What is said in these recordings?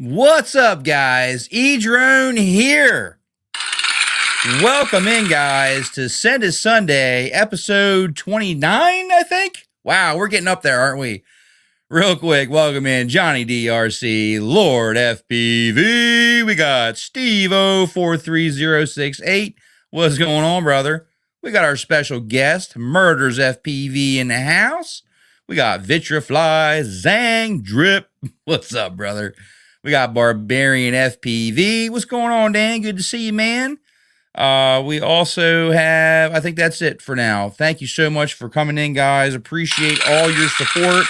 What's up, guys? Edrone here. Welcome in, guys, to Send It Sunday, episode 29, I think. Wow, we're getting up there, aren't we? Real quick, welcome in Johnny DRC, Lord FPV. We got Steve-O43068. What's going on, brother? We got our special guest, MurdersFPV, in the house. We got Vitrafly, Zang, Drip. What's up, brother? We got Barbarian FPV. What's going on, Dan? Good to see you, man. We also have, I think that's it for now. Thank you so much for coming in, guys. Appreciate all your support.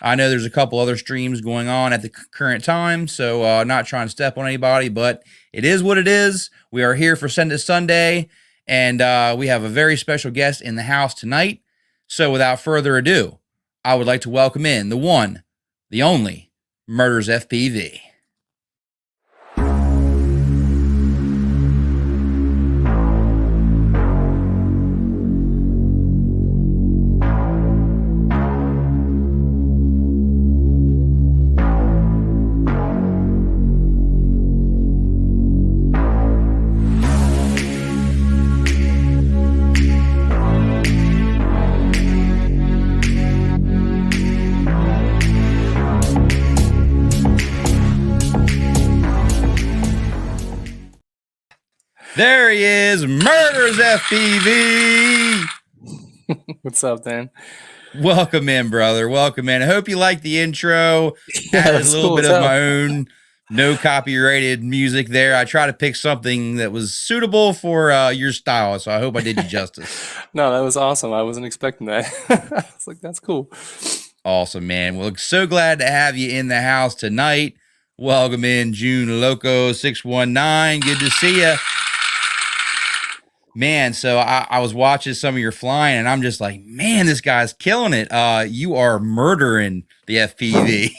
I know there's a couple other streams going on at the current time, so not trying to step on anybody, but it is what it is. We are here for Send It Sunday, and we have a very special guest in the house tonight. So without further ado, I would like to welcome in the one, the only, MurdersFPV. There he is, MurdersFPV. What's up, Dan? Welcome in, brother. Welcome in. I hope you like the intro. Yeah, Added a it's little cool bit as of hell. my own no copyrighted music there. I try to pick something that was suitable for your style, so I hope I did you justice. No, that was awesome. I wasn't expecting that. I was like, that's cool. Awesome, man. Well, so glad to have you in the house tonight. Welcome in, June Loco 619. Good to see you. Man, so I was watching some of your flying, and I'm just like, man, this guy's killing it. You are murdering the FPV.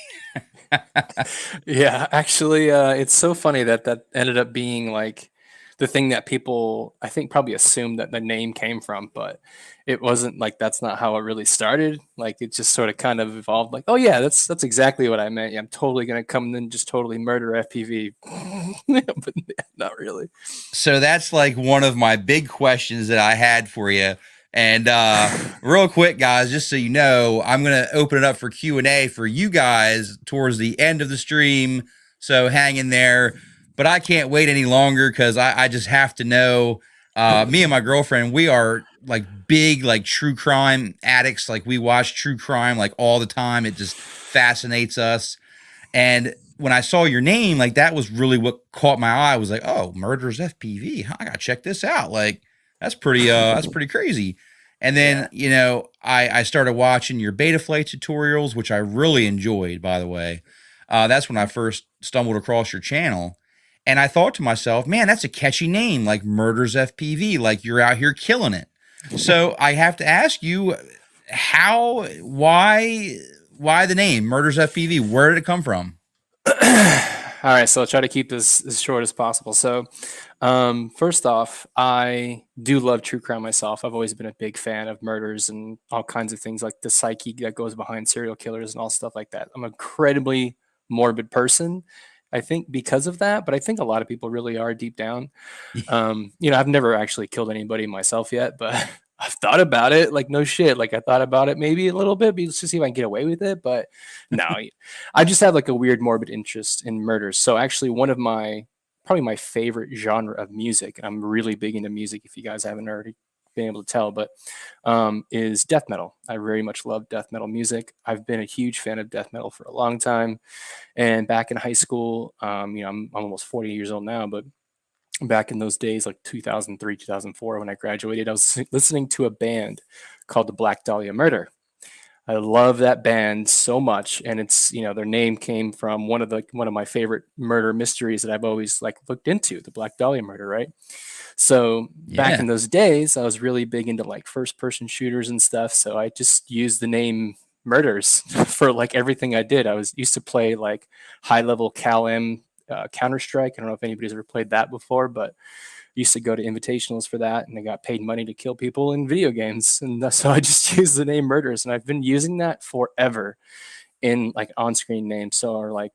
Yeah, actually, it's so funny that ended up being like the thing that people, I think, probably assumed that the name came from, but it wasn't. Like, that's not how it really started. Like, it just sort of kind of evolved. Like, oh yeah, that's exactly what I meant. Yeah, I'm totally gonna come and just totally murder FPV, but not really. So that's like one of my big questions that I had for you. And real quick, guys, just so you know, I'm going to open it up for Q&A for you guys towards the end of the stream. So hang in there. But I can't wait any longer because I just have to know. Me and my girlfriend, we are like big like true crime addicts. Like we watch true crime like all the time. It just fascinates us. And when I saw your name, like that was really what caught my eye. I was like, oh, MurdersFPV. I gotta check this out. Like that's pretty crazy. And then, I started watching your beta flight tutorials, which I really enjoyed, by the way. That's when I first stumbled across your channel. And I thought to myself, man, that's a catchy name, like MurdersFPV, like you're out here killing it. So I have to ask you, why the name MurdersFPV? Where did it come from? All right, so I'll try to keep this as short as possible. So, first off, I do love true crime myself. I've always been a big fan of murders and all kinds of things, like the psyche that goes behind serial killers and all stuff like that. I'm an incredibly morbid person, I think, because of that, but I think a lot of people really are deep down. I've never actually killed anybody myself yet, but I've thought about it. Like, no shit. Like, I thought about it maybe a little bit, just to see if I can get away with it. But no, I just have like a weird morbid interest in murders. So actually, one of probably my favorite genre of music, and I'm really big into music if you guys haven't already been able to tell, but is death metal. I very much love death metal music. I've been a huge fan of death metal for a long time. And back in high school, I'm almost 40 years old now, but back in those days, like 2003, 2004, when I graduated, I was listening to a band called the Black Dahlia Murder. I love that band so much, and it's their name came from one of my favorite murder mysteries that I've always like looked into, the Black Dahlia Murder, right? So back in those days, I was really big into like first person shooters and stuff. So I just used the name Murders for like everything I did. I used to play like high level Cal M Counter-Strike. I don't know if anybody's ever played that before, but I used to go to invitationals for that, and I got paid money to kill people in video games. And so I just used the name Murders, and I've been using that forever in like on-screen names. So, or like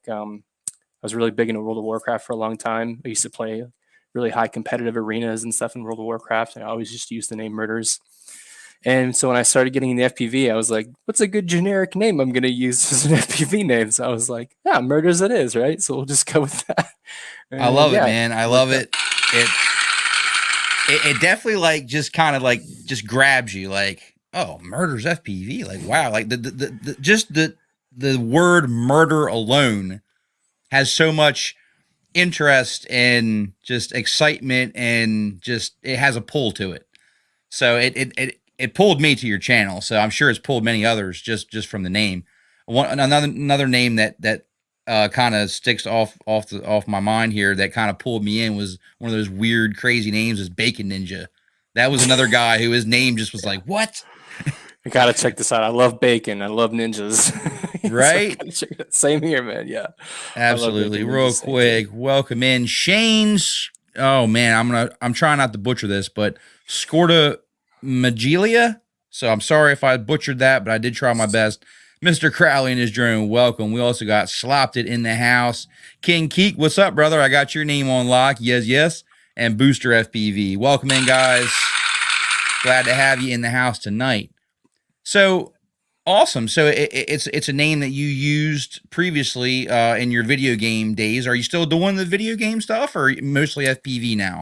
was really big into World of Warcraft for a long time. I used to play really high competitive arenas and stuff in World of Warcraft, and I always just used the name Murders. And so when I started getting the FPV, I was like, what's a good generic name I'm going to use as an FPV name? So I was like, yeah, Murders it is, right? So we'll just go with that. I And love it, yeah, man. I love worked out. it. It it definitely like just kind of like just grabs you like, oh, murder's FPV. Like, wow, like the just the word murder alone has so much interest and just excitement, and just it has a pull to it. So it pulled me to your channel. So I'm sure it's pulled many others just from the name. Another name that kind of sticks off my mind here that kind of pulled me in was one of those weird crazy names is Bacon Ninja. That was another guy who his name just was like, what? I gotta check this out. I love bacon. I love ninjas. So I Right? gotta check it. Same here, man. Yeah, I love Absolutely. bacon ninjas. Real Same thing. quick, welcome in Shane's. Oh man, I'm trying not to butcher this, but Scorta Magilia. So I'm sorry if I butchered that, but I did try my best. Mr. Crowley and his drone, welcome. We also got Slopped It in the house. King Keek, what's up, brother? I got your name on lock. Yes, yes. And Booster FPV. Welcome in, guys. Glad to have you in the house tonight. So awesome. So it's a name that you used previously in your video game days. Are you still doing the video game stuff, or mostly FPV now?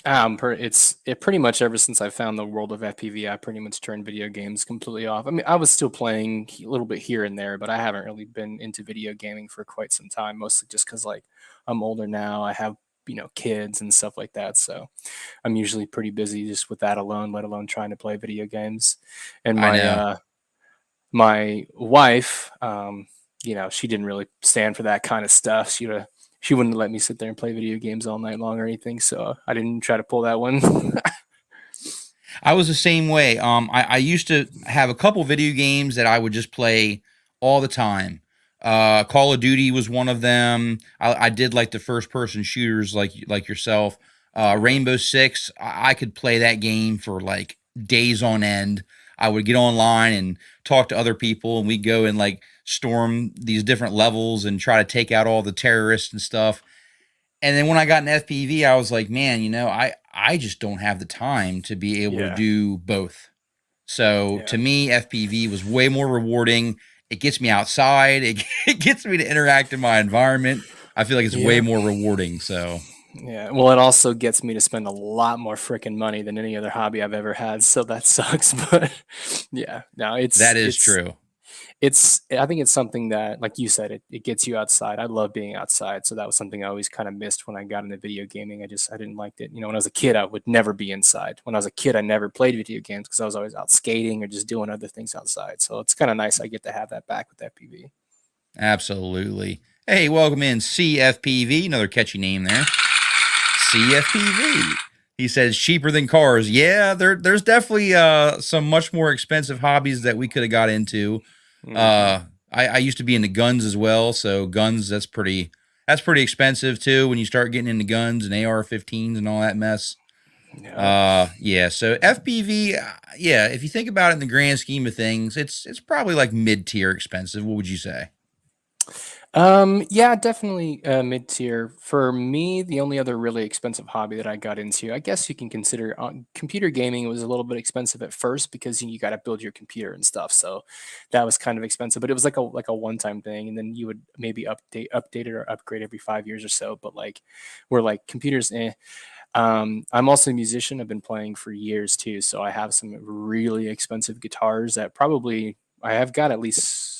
It's pretty much ever since I found the world of FPV, I pretty much turned video games completely off. I mean, I was still playing a little bit here and there, but I haven't really been into video gaming for quite some time. Mostly just because like I'm older now, I have kids and stuff like that, so I'm usually pretty busy just with that alone, let alone trying to play video games. And I know. my wife, she didn't really stand for that kind of stuff. She wouldn't let me sit there and play video games all night long or anything. So I didn't try to pull that one. I was the same way. I used to have a couple video games that I would just play all the time. Call of Duty was one of them. I did like the first person shooters like yourself. Rainbow Six, I could play that game for like days on end. I would get online and talk to other people, and we'd go and like storm these different levels and try to take out all the terrorists and stuff. And then when I got an FPV, I was like, man, I just don't have the time to be able to Yeah. do both. So Yeah. to me, FPV was way more rewarding. It gets me outside. It gets me to interact in my environment. I feel like it's way Yeah. more rewarding. So Yeah. Well, it also gets me to spend a lot more freaking money than any other hobby I've ever had. So that sucks. But yeah, no, that is true. I think it's something that, like you said, it gets you outside. I love being outside, so that was something I always kind of missed when I got into video gaming. I didn't like it. When I was a kid, I would never be inside. When I was a kid, I never played video games because I was always out skating or just doing other things outside. So it's kind of nice I get to have that back with FPV. Absolutely. Hey, welcome in CFPV. Another catchy name there. CFPV. He says cheaper than cars. Yeah, there's definitely some much more expensive hobbies that we could have got into. Mhm. I used to be into guns as well, so guns that's pretty expensive too when you start getting into guns and AR-15s and all that mess. Yeah. Yeah, so FPV, yeah, if you think about it in the grand scheme of things, it's probably like mid-tier expensive. What would you say? Yeah, definitely mid tier. For me, the only other really expensive hobby that I got into, I guess you can consider computer gaming was a little bit expensive at first because you got to build your computer and stuff. So that was kind of expensive, but it was like a one time thing, and then you would maybe update it or upgrade every 5 years or so. But like, we're like computers, eh. I'm also a musician. I've been playing for years too, so I have some really expensive guitars that probably I have got at least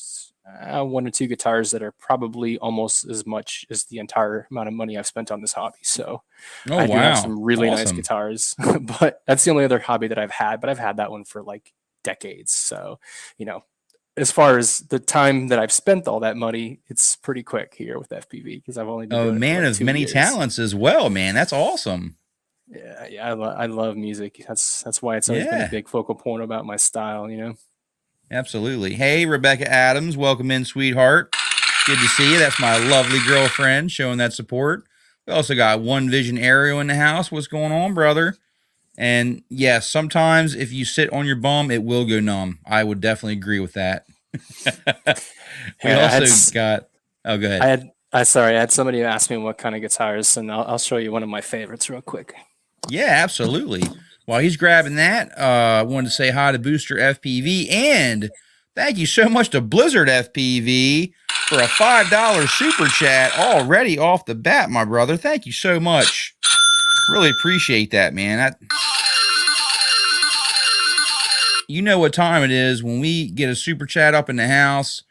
one or two guitars that are probably almost as much as the entire amount of money I've spent on this hobby. So Oh I do have wow. some really nice Awesome. guitars, but that's the only other hobby that I've had. But I've had that one for like decades. So, you know, as far as the time that I've spent all that money, it's pretty quick here with FPV because I've only been A doing it for man like of two many years. talents as well, man. That's awesome. Yeah, yeah, I love music. That's why it's always been a Yeah. big focal point about my style. Absolutely. Hey, Rebecca Adams, welcome in, sweetheart. Good to see you. That's my lovely girlfriend showing that support. We also got One Vision Aerial in the house. What's going on, brother? And yes, sometimes if you sit on your bum, it will go numb. I would definitely agree with that. We Yeah, also got, oh, go I ahead. had Sorry, I had somebody ask me what kind of guitars, and I'll show you one of my favorites real quick. Yeah, absolutely. While he's grabbing that, I wanted to say hi to Booster FPV and thank you so much to Blizzard FPV for a $5 super chat already off the bat, my brother. Thank you so much. Really appreciate that, man. You know what time it is when we get a super chat up in the house.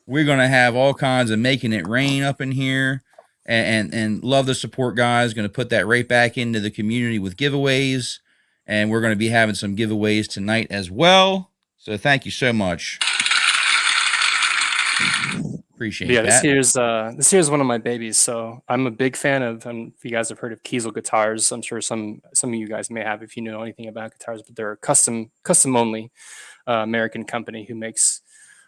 We're going to have all kinds of making it rain up in here. And love the support, guys. Going to put that right back into the community with giveaways. And we're going to be having some giveaways tonight as well. So thank you so much. Appreciate that. This here's one of my babies. So I'm a big fan of, if you guys have heard of Kiesel guitars, I'm sure some of you guys may have if you know anything about guitars, but they're a custom only American company who makes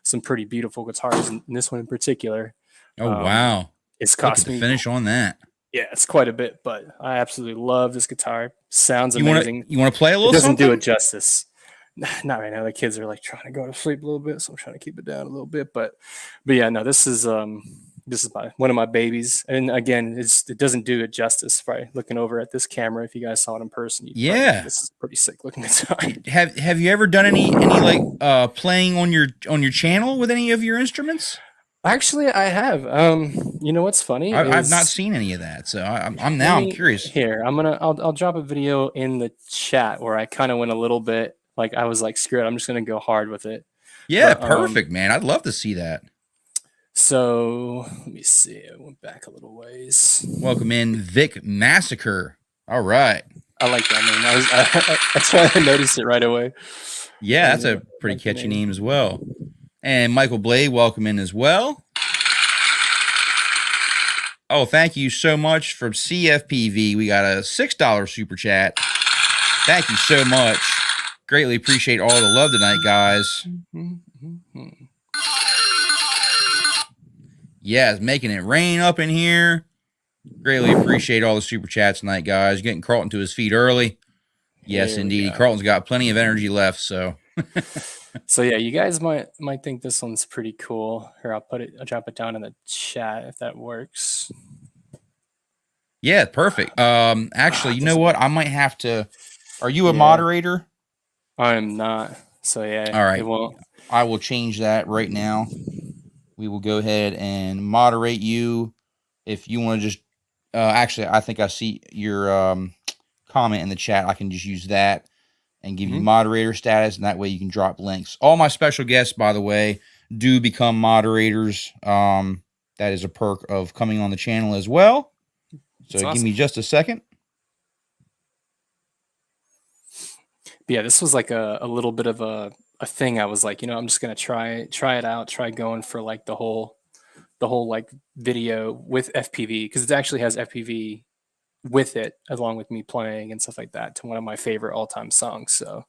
some pretty beautiful guitars, and this one in particular. Oh, wow. It's cost me. Finish on that. Yeah, it's quite a bit, but I absolutely love this guitar. Sounds amazing. You want to play a little? It doesn't something? do it justice. Not right now. The kids are like trying to go to sleep a little bit, so I'm trying to keep it down a little bit. But yeah, no, this is one of my babies, and again, it doesn't do it justice. By looking over at this camera, if you guys saw it in person, yeah, this is a pretty sick looking guitar. Have you ever done any like playing on your channel with any of your instruments? Actually, I have. You know what's funny? I've not seen any of that, so I'm curious. Here, I'll drop a video in the chat where I kind of went a little bit. Like I was like, screw it, I'm just gonna go hard with it. Yeah, but, perfect, man. I'd love to see that. So let me see. I went back a little ways. Welcome in, Vic Massacre. All right. I like that name. That's why I noticed it right away. Yeah, that's a pretty catchy name as well. And Michael Blade, welcome in as well. Oh, thank you so much from CFPV. We got a $6 super chat. Thank you so much. Greatly appreciate all the love tonight, guys. Yeah, it's making it rain up in here. Greatly appreciate all the super chats tonight, guys. Getting Carlton to his feet early. Yes, indeed. Carlton's got plenty of energy left, so. So yeah, you guys might think this one's pretty cool. Here, I'll drop it down in the chat if that works. Yeah, perfect. Actually, you know what? I might have to. Are you a moderator? I am not. So yeah. All right. It won't. I will change that right now. We will go ahead and moderate you. If you want to just, actually, I think I see your comment in the chat. I can just use that and give you moderator status, and that way you can drop links. All my special guests, by the way, do become moderators. That is a perk of coming on the channel as well. So give me just a second. But yeah, this was like a little bit of a thing. I was like, I'm just gonna try it out, try going for like the whole like video with FPV, because it actually has FPV with it along with me playing and stuff like that to one of my favorite all-time songs. So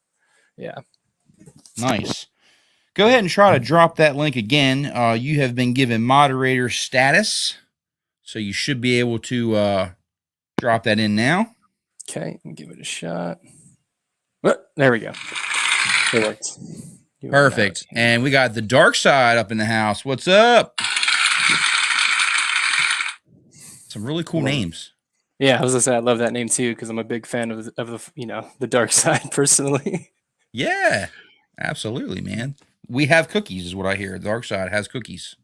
yeah, nice. Go ahead and try to drop that link again. You have been given moderator status, so you should be able to drop that in now. Okay, give it a shot. There we go. It worked. Perfect. And we got the dark side up in the house. What's up? Some really cool names. Yeah, I was gonna say I love that name too because I'm a big fan of the dark side personally. Yeah, absolutely, man. We have cookies, is what I hear. The dark side has cookies.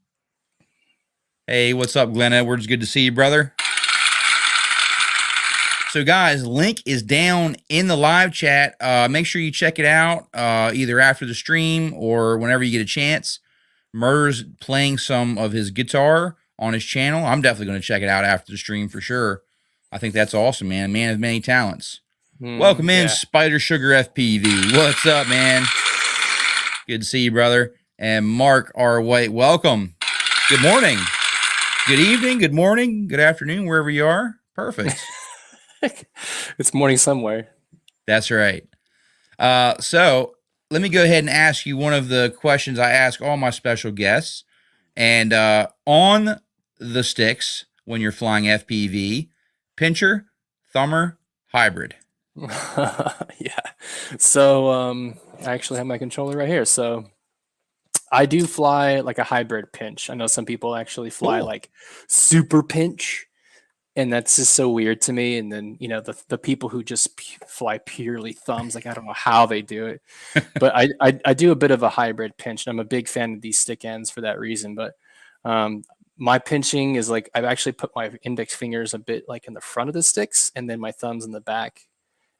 Hey, what's up, Glenn Edwards? Good to see you, brother. So, guys, link is down in the live chat. Make sure you check it out either after the stream or whenever you get a chance. Murder's playing some of his guitar on his channel. I'm definitely going to check it out after the stream for sure. I think that's awesome, man. Man of many talents. Welcome in, Spider Sugar FPV. What's up, man? Good to see you, brother. And Mark R. White, welcome. Good morning. Good evening. Good morning. Good afternoon, wherever you are. Perfect. It's morning somewhere. That's right. So let me go ahead and ask you one of the questions I ask all my special guests. And on the sticks, when you're flying FPV, pincher, thumber, hybrid. Yeah. So I actually have my controller right here. So I do fly like a hybrid pinch. I know some people actually fly Cool. like super pinch, and that's just so weird to me. And then the people who just fly purely thumbs, like I don't know how they do it, but I do a bit of a hybrid pinch, and I'm a big fan of these stick ends for that reason. But um, my pinching is like I've actually put my index fingers a bit like in the front of the sticks, and then my thumbs in the back,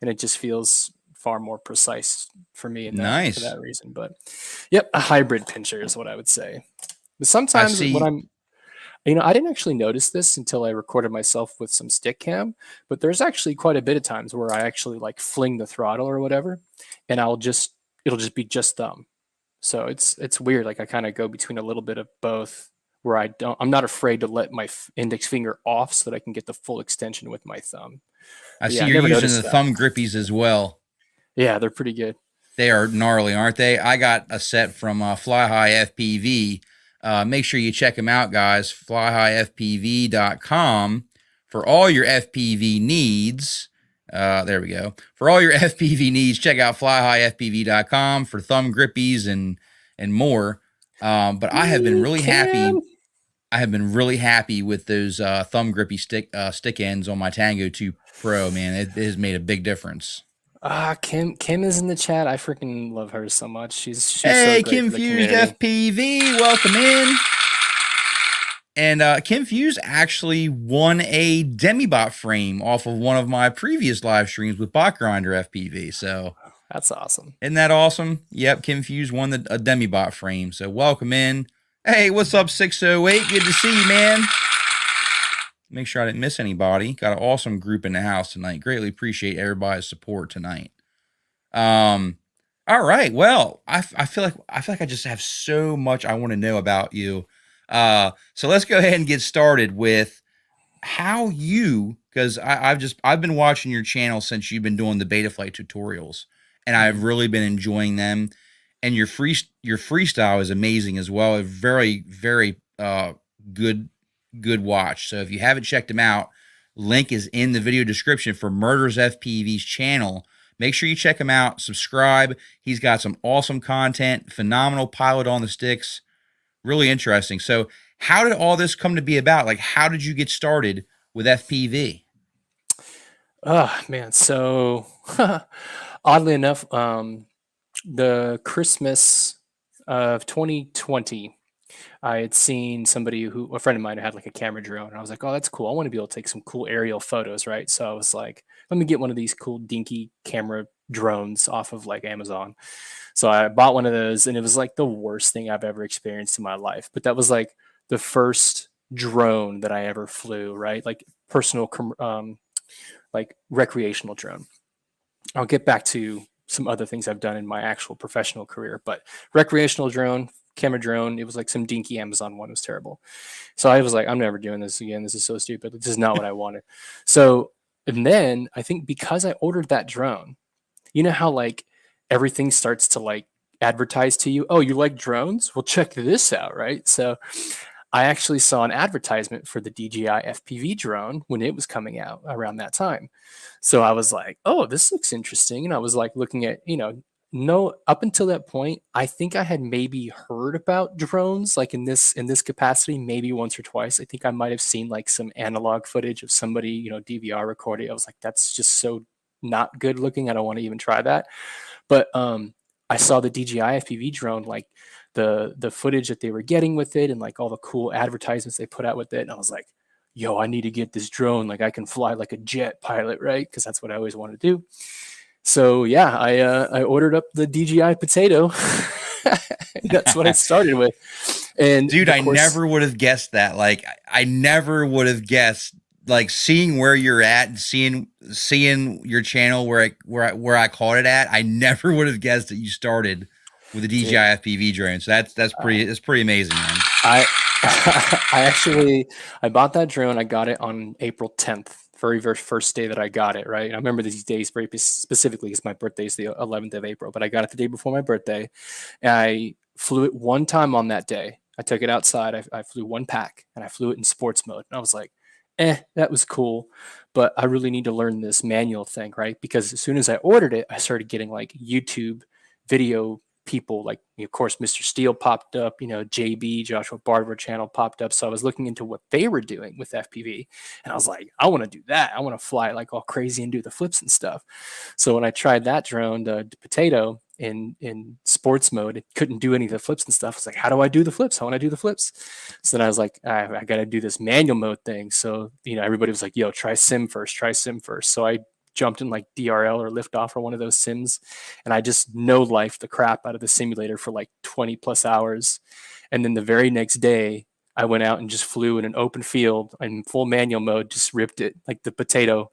and it just feels far more precise for me in that for Nice. that reason. But yep, a hybrid pincher is what I would say. But I sometimes when see. I'm I didn't actually notice this until I recorded myself with some stick cam, but there's actually quite a bit of times where I actually like fling the throttle or whatever, and it'll just be just thumb. So it's weird. Like I kind of go between a little bit of both, where I'm not afraid to let my index finger off so that I can get the full extension with my thumb. I But see yeah, I you're never using noticed the that. thumb grippies as well. Yeah, they're pretty good. They are gnarly, aren't they? I got a set from Fly High FPV. Make sure you check them out, guys. Flyhighfpv.com for all your FPV needs. There we go. For all your FPV needs, check out flyhighfpv.com for thumb grippies and more. But I have been Me really happy. can. I have been really happy with those thumb grippy stick ends on my Tango 2 Pro. Man, it has made a big difference. Kim is in the chat. I freaking love her so much. She's so Hey, great for the Confused community. FPV, welcome in. And Kim Fuse actually won a demibot frame off of one of my previous live streams with Bot Grinder FPV. So That's awesome. isn't that awesome? Yep, Kim Fuse won a demibot frame. So welcome in. Hey, what's up, 608? Good to see you, man. Make sure I didn't miss anybody. Got an awesome group in the house tonight. Greatly appreciate everybody's support tonight. All right. Well, I feel like I just have so much I want to know about you. So let's go ahead and get started with how you, because I've been watching your channel since you've been doing the beta flight tutorials, and I've Mhm. really been enjoying them. And your freestyle is amazing as well. A very good watch. So if you haven't checked them out, link is in the video description for Murders FPV's channel. Make sure you check him out. Subscribe. He's got some awesome content. Phenomenal pilot on the sticks. Really interesting. So, how did all this come to be about? Like, how did you get started with FPV? Oh man, so oddly enough, the Christmas of 2020, I had seen a friend of mine who had like a camera drone, and I was like, oh, that's cool. I want to be able to take some cool aerial photos, right? So I was like, let me get one of these cool dinky camera drones off of like Amazon. So I bought one of those, and it was like the worst thing I've ever experienced in my life. But that was like the first drone that I ever flew, right? Like personal, like recreational drone. I'll get back to some other things I've done in my actual professional career, but recreational drone, camera drone, it was like some dinky Amazon one. It was terrible. So I was like, I'm never doing this again. This is so stupid. This is not what I wanted. So, and then I think because I ordered that drone, you know how like everything starts to like advertise to you, oh, you like drones? Well, check this out, right? So I actually saw an advertisement for the DJI FPV drone when it was coming out around that time. So I was like, oh, this looks interesting. And I was like looking at, no, up until that point, I think I had maybe heard about drones like in this capacity, maybe once or twice. I think I might have seen like some analog footage of somebody, DVR recording. I was like, that's just so not good looking. I don't want to even try that. But I saw the DJI FPV drone, like the footage that they were getting with it, and like all the cool advertisements they put out with it, and I was like, "Yo, I need to get this drone. Like, I can fly like a jet pilot, right? Because that's what I always wanted to do." So yeah, I ordered up the DJI Potato. That's what I started with, and Dude, of I course, never would have guessed that. Like, I never would have guessed. Like, seeing where you're at and seeing your channel where I caught it at, I never would have guessed that you started with the DJI dude, FPV drone. So that's pretty amazing, man. I I actually I bought that drone. I got it on April 10th, very first day that I got it. Right, I remember these days very specifically because my birthday is the 11th of April. But I got it the day before my birthday. And I flew it one time on that day. I took it outside. I flew one pack and I flew it in sports mode. And I was like, that was cool, but I really need to learn this manual thing, right? Because as soon as I ordered it, I started getting like YouTube video people like, of course, Mr. Steele popped up, JB, Joshua Barber channel popped up. So I was looking into what they were doing with FPV, and I was like, I want to do that. I want to fly like all crazy and do the flips and stuff. So when I tried that drone, the potato, in sports mode, it couldn't do any of the flips and stuff. It's like, how do I do the flips? How want I do the flips? So then I was like, I got to do this manual mode thing. So, everybody was like, yo, try sim first, try sim first. So I jumped in like DRL or liftoff or one of those sims, and I just no life the crap out of the simulator for like 20 plus hours. And then the very next day, I went out and just flew in an open field in full manual mode, just ripped it like the potato,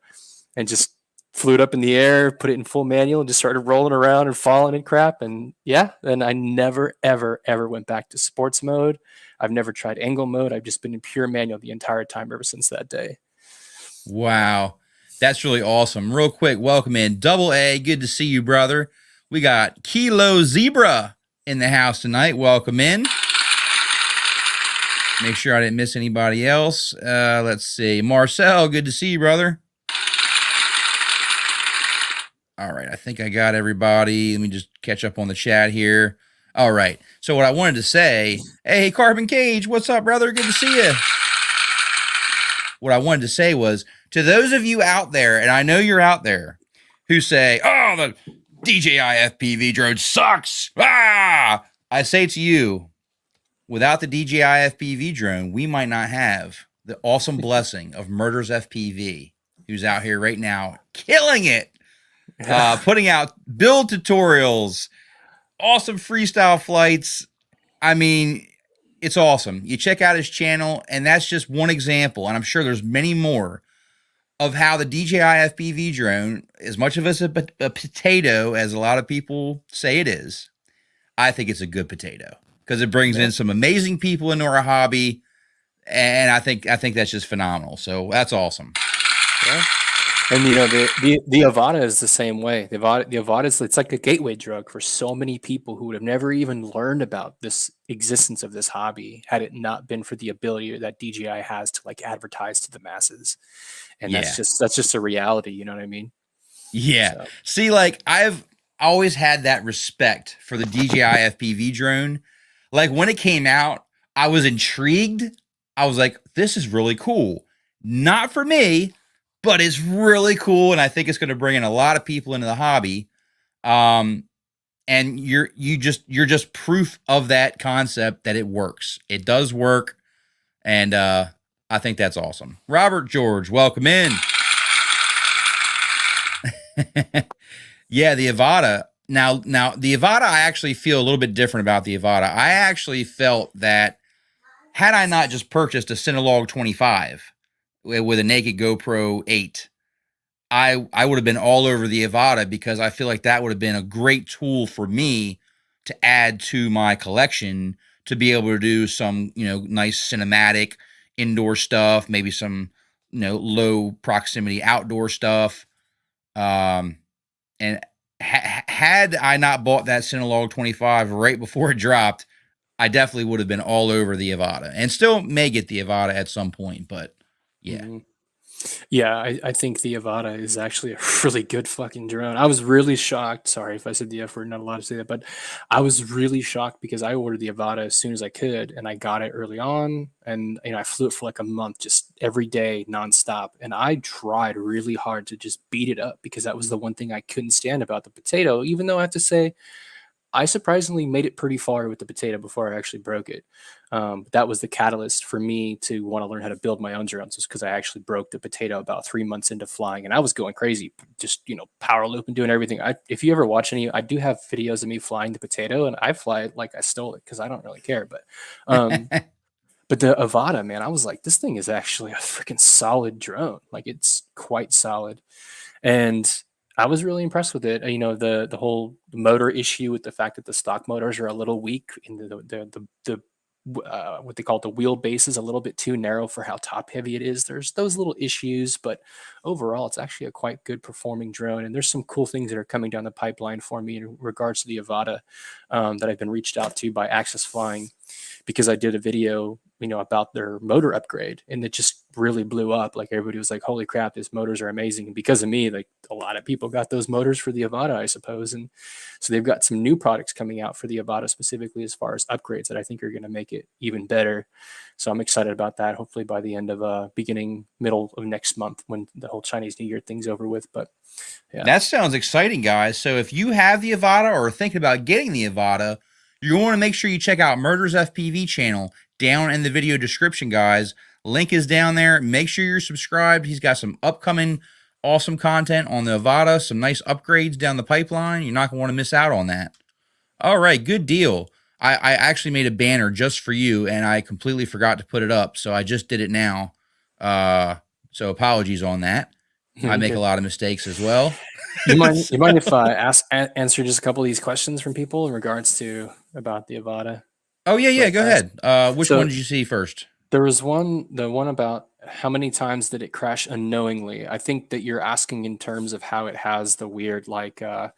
and just flew it up in the air, put it in full manual, and just started rolling around and falling and crap. And yeah, then I never, ever, ever went back to sports mode. I've never tried angle mode. I've just been in pure manual the entire time ever since that day. Wow. That's really awesome. Real quick, welcome in Double A. Good to see you, brother. We got Kilo Zebra in the house tonight. Welcome in. Make sure I didn't miss anybody else. Let's see. Marcel, good to see you, brother. All right, I think I got everybody. Let me just catch up on the chat here. All right, so what I wanted to say, hey, Carbon Cage, what's up, brother? Good to see you. What I wanted to say was, to those of you out there, and I know you're out there, who say, oh, the DJI FPV drone sucks. Ah! I say to you, without the DJI FPV drone, we might not have the awesome blessing of MurdersFPV, who's out here right now killing it. Putting out build tutorials, awesome freestyle flights. I mean, it's awesome. You check out his channel, and that's just one example, and I'm sure there's many more, of how the DJI FPV drone, as much of a potato as a lot of people say it is, I think it's a good potato because it brings in some amazing people into our hobby, and I think that's just phenomenal. So that's awesome. Yeah. And the Avada is the same way. The Avada is, it's like a gateway drug for so many people who would have never even learned about this existence of this hobby had it not been for the ability that DJI has to like advertise to the masses. And that's just a reality, you know what I mean? Yeah. So. See, like I've always had that respect for the DJI FPV drone. Like when it came out, I was intrigued. I was like, this is really cool. Not for me, but it's really cool, and I think it's going to bring in a lot of people into the hobby. And you're just proof of that concept that it works. It does work, and I think that's awesome. Robert George, welcome in. Yeah, the Avada. Now the Avada, I actually feel a little bit different about the Avada. I actually felt that had I not just purchased a Cinelog 25 with a naked GoPro 8, I would have been all over the Avada because I feel like that would have been a great tool for me to add to my collection to be able to do some, nice cinematic indoor stuff, maybe some, low proximity outdoor stuff. And had I not bought that Cinelog 25 right before it dropped, I definitely would have been all over the Avada and still may get the Avada at some point, but yeah. Mm-hmm. Yeah, I think the Avada is actually a really good fucking drone. I was really shocked. Sorry if I said the F word, not allowed to say that, but I was really shocked because I ordered the Avada as soon as I could and I got it early on. And, I flew it for like a month, just every day, nonstop. And I tried really hard to just beat it up because that was the one thing I couldn't stand about the potato, even though I have to say, I surprisingly made it pretty far with the potato before I actually broke it. That was the catalyst for me to want to learn how to build my own drones, because I actually broke the potato about 3 months into flying, and I was going crazy, just power loop and doing everything. If you ever watch any, I do have videos of me flying the potato, and I fly it like I stole it because I don't really care. But but the Avada, man, I was like, this thing is actually a freaking solid drone. Like it's quite solid, and I was really impressed with it. The whole motor issue with the fact that the stock motors are a little weak in the what they call the wheelbase is a little bit too narrow for how top heavy it is. There's those little issues, but overall, it's actually a quite good performing drone. And there's some cool things that are coming down the pipeline for me in regards to the Avada that I've been reached out to by Access Flying, because I did a video, about their motor upgrade, and it just really blew up. Like everybody was like, holy crap, these motors are amazing. And because of me, like a lot of people got those motors for the Avada, I suppose. And so they've got some new products coming out for the Avada specifically as far as upgrades that I think are going to make it even better. So I'm excited about that. Hopefully by the end of middle of next month when the whole Chinese New Year thing's over with. But yeah. That sounds exciting, guys. So if you have the Avada or are thinking about getting the Avada, you want to make sure you check out Murders FPV channel down in the video description, guys. Link is down there. Make sure you're subscribed. He's got some upcoming awesome content on the Avada, some nice upgrades down the pipeline. You're not going to want to miss out on that. All right, good deal. I actually made a banner just for you, and I completely forgot to put it up, so I just did it now. So apologies on that. I make a lot of mistakes as well. You mind if I answer just a couple of these questions from people in regards to about the Avada? Oh yeah, go ahead. Which one did you see first? There was the one about how many times did it crash unknowingly. I think that you're asking in terms of how it has the weird like what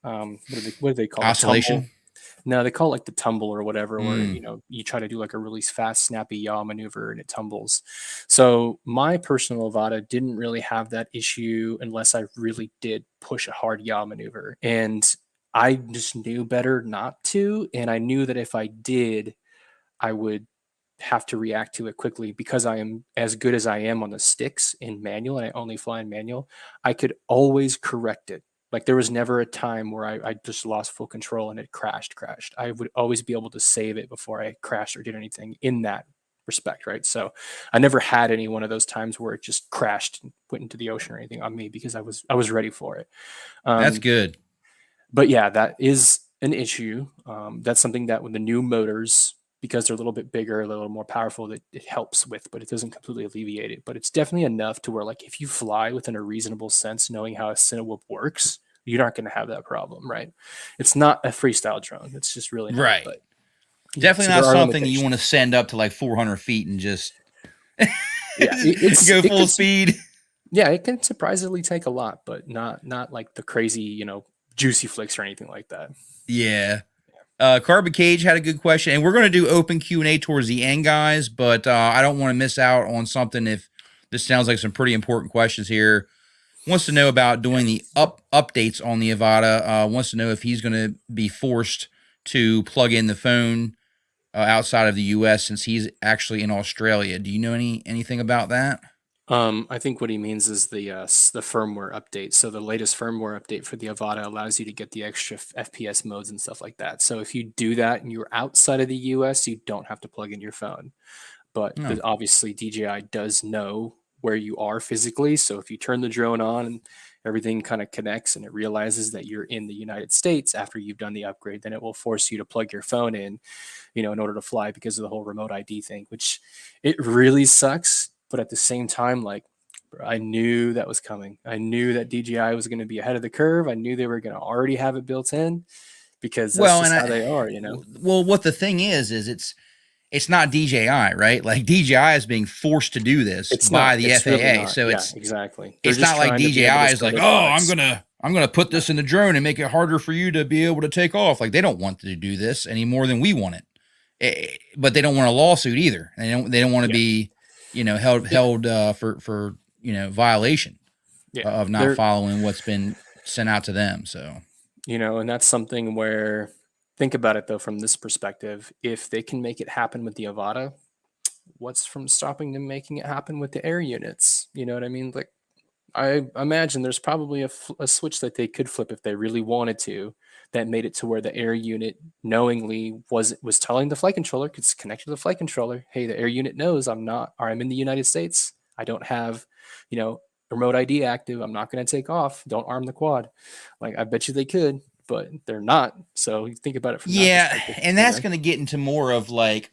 do they call oscillation? It? No, they call it like the tumble or whatever, where you try to do like a really fast, snappy yaw maneuver and it tumbles. So my personal Avada didn't really have that issue unless I really did push a hard yaw maneuver. And I just knew better not to. And I knew that if I did, I would have to react to it quickly because I am as good as I am on the sticks in manual and I only fly in manual. I could always correct it. Like there was never a time where I just lost full control and it crashed. I would always be able to save it before I crashed or did anything in that respect, right? So I never had any one of those times where it just crashed and went into the ocean or anything on me because I was ready for it. That's good. But yeah, that is an issue. That's something that with the new motors, because they're a little bit bigger, a little more powerful, that it helps with, but it doesn't completely alleviate it. But it's definitely enough to where like if you fly within a reasonable sense, knowing how a Cinewhoop works, you're not going to have that problem, right? It's not a freestyle drone. It's just really not, right. But, definitely not something that you want to send up to like 400 feet and just go full speed. Yeah, it can surprisingly take a lot, but not like the crazy, juicy flicks or anything like that. Yeah. Carbon Cage had a good question, and we're going to do open Q&A towards the end, guys, but I don't want to miss out on something if this sounds like some pretty important questions here. Wants to know about doing the updates on the Avada. Wants to know if he's going to be forced to plug in the phone outside of the U.S. since he's actually in Australia. Do you know anything about that? I think what he means is the firmware update. So the latest firmware update for the Avada allows you to get the extra FPS modes and stuff like that. So if you do that and you're outside of the US, you don't have to plug in your phone. But obviously DJI does know where you are physically. So if you turn the drone on and everything kind of connects and it realizes that you're in the United States after you've done the upgrade, then it will force you to plug your phone in, in order to fly because of the whole remote ID thing, which it really sucks. But at the same time, like, I knew that was coming. I knew that DJI was going to be ahead of the curve. I knew they were going to already have it built in because that's just how they are, Well, what the thing is it's not DJI, right? Like DJI is being forced to do this by the FAA. Really so exactly. It's not like DJI is like, oh, I'm gonna put this in the drone and make it harder for you to be able to take off. Like they don't want to do this any more than we want it. But they don't want a lawsuit either. They don't want to be held for violation of not following what's been sent out to them. So and that's something where, think about it though from this perspective. If they can make it happen with the Avada, what's from stopping them making it happen with the air units? You know what I mean? Like I imagine there's probably a switch that they could flip if they really wanted to, that made it to where the air unit knowingly was telling the flight controller, because it's connected to the flight controller, hey, the air unit knows I'm in the United States. I don't have, remote ID active. I'm not going to take off. Don't arm the quad. Like, I bet you they could, but they're not. So you think about it from that perspective. And that's going to get into more of like,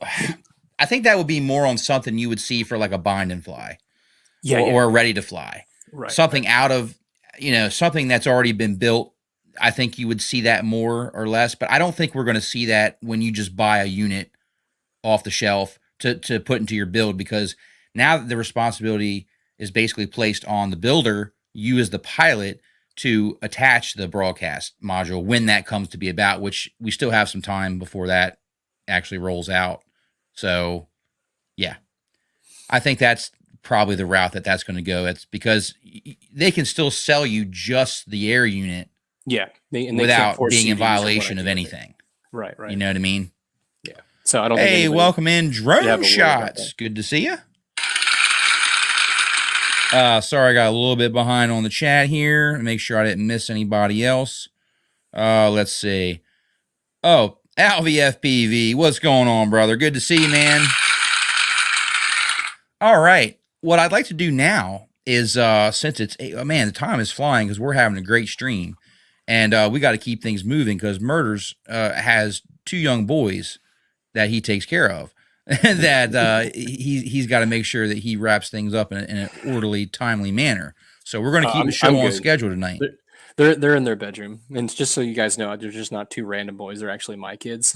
I think that would be more on something you would see for like a bind and fly. Or ready to fly. Right. Something out of, something that's already been built. I think you would see that more or less, but I don't think we're going to see that when you just buy a unit off the shelf to put into your build, because now that the responsibility is basically placed on the builder, you as the pilot, to attach the broadcast module when that comes to be about, which we still have some time before that actually rolls out. So, yeah. I think that's probably the route that's going to go. It's because they can still sell you just the air unit Yeah, they can't without force being you in to use your violation of 180 with it. anything. Right. You know what I mean? Yeah. So I don't think Hey, anybody welcome in should have Drone a worry about Shots. that. Good to see you. Sorry, I got a little bit behind on the chat here. Make sure I didn't miss anybody else. Let's see. Oh, FPV, what's going on, brother? Good to see you, man. All right. What I'd like to do now is, since it's, man, the time is flying because we're having a great stream, and we got to keep things moving because Murders has 2 young boys that he takes care of. that he's got to make sure that he wraps things up in an orderly, timely manner. So we're going to keep the show on schedule tonight. They're in their bedroom, and just so you guys know, they're just not 2 random boys. They're actually my kids.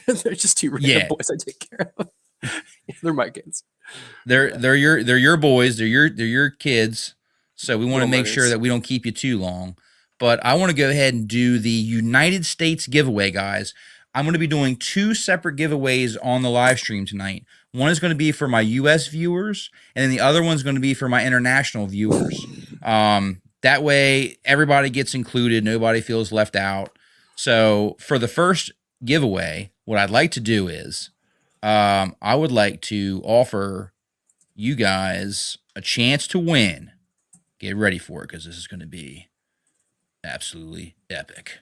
They're just 2 random boys I take care of. They're my kids. They're your boys. They're your kids. So we want to make sure that we don't keep you too long. But I want to go ahead and do the United States giveaway, guys. I'm going to be doing 2 separate giveaways on the live stream tonight. One is going to be for my U.S. viewers, and then the other one's going to be for my international viewers. That way, everybody gets included. Nobody feels left out. So for the first giveaway, what I'd like to do is I would like to offer you guys a chance to win. Get ready for it because this is going to be absolutely epic.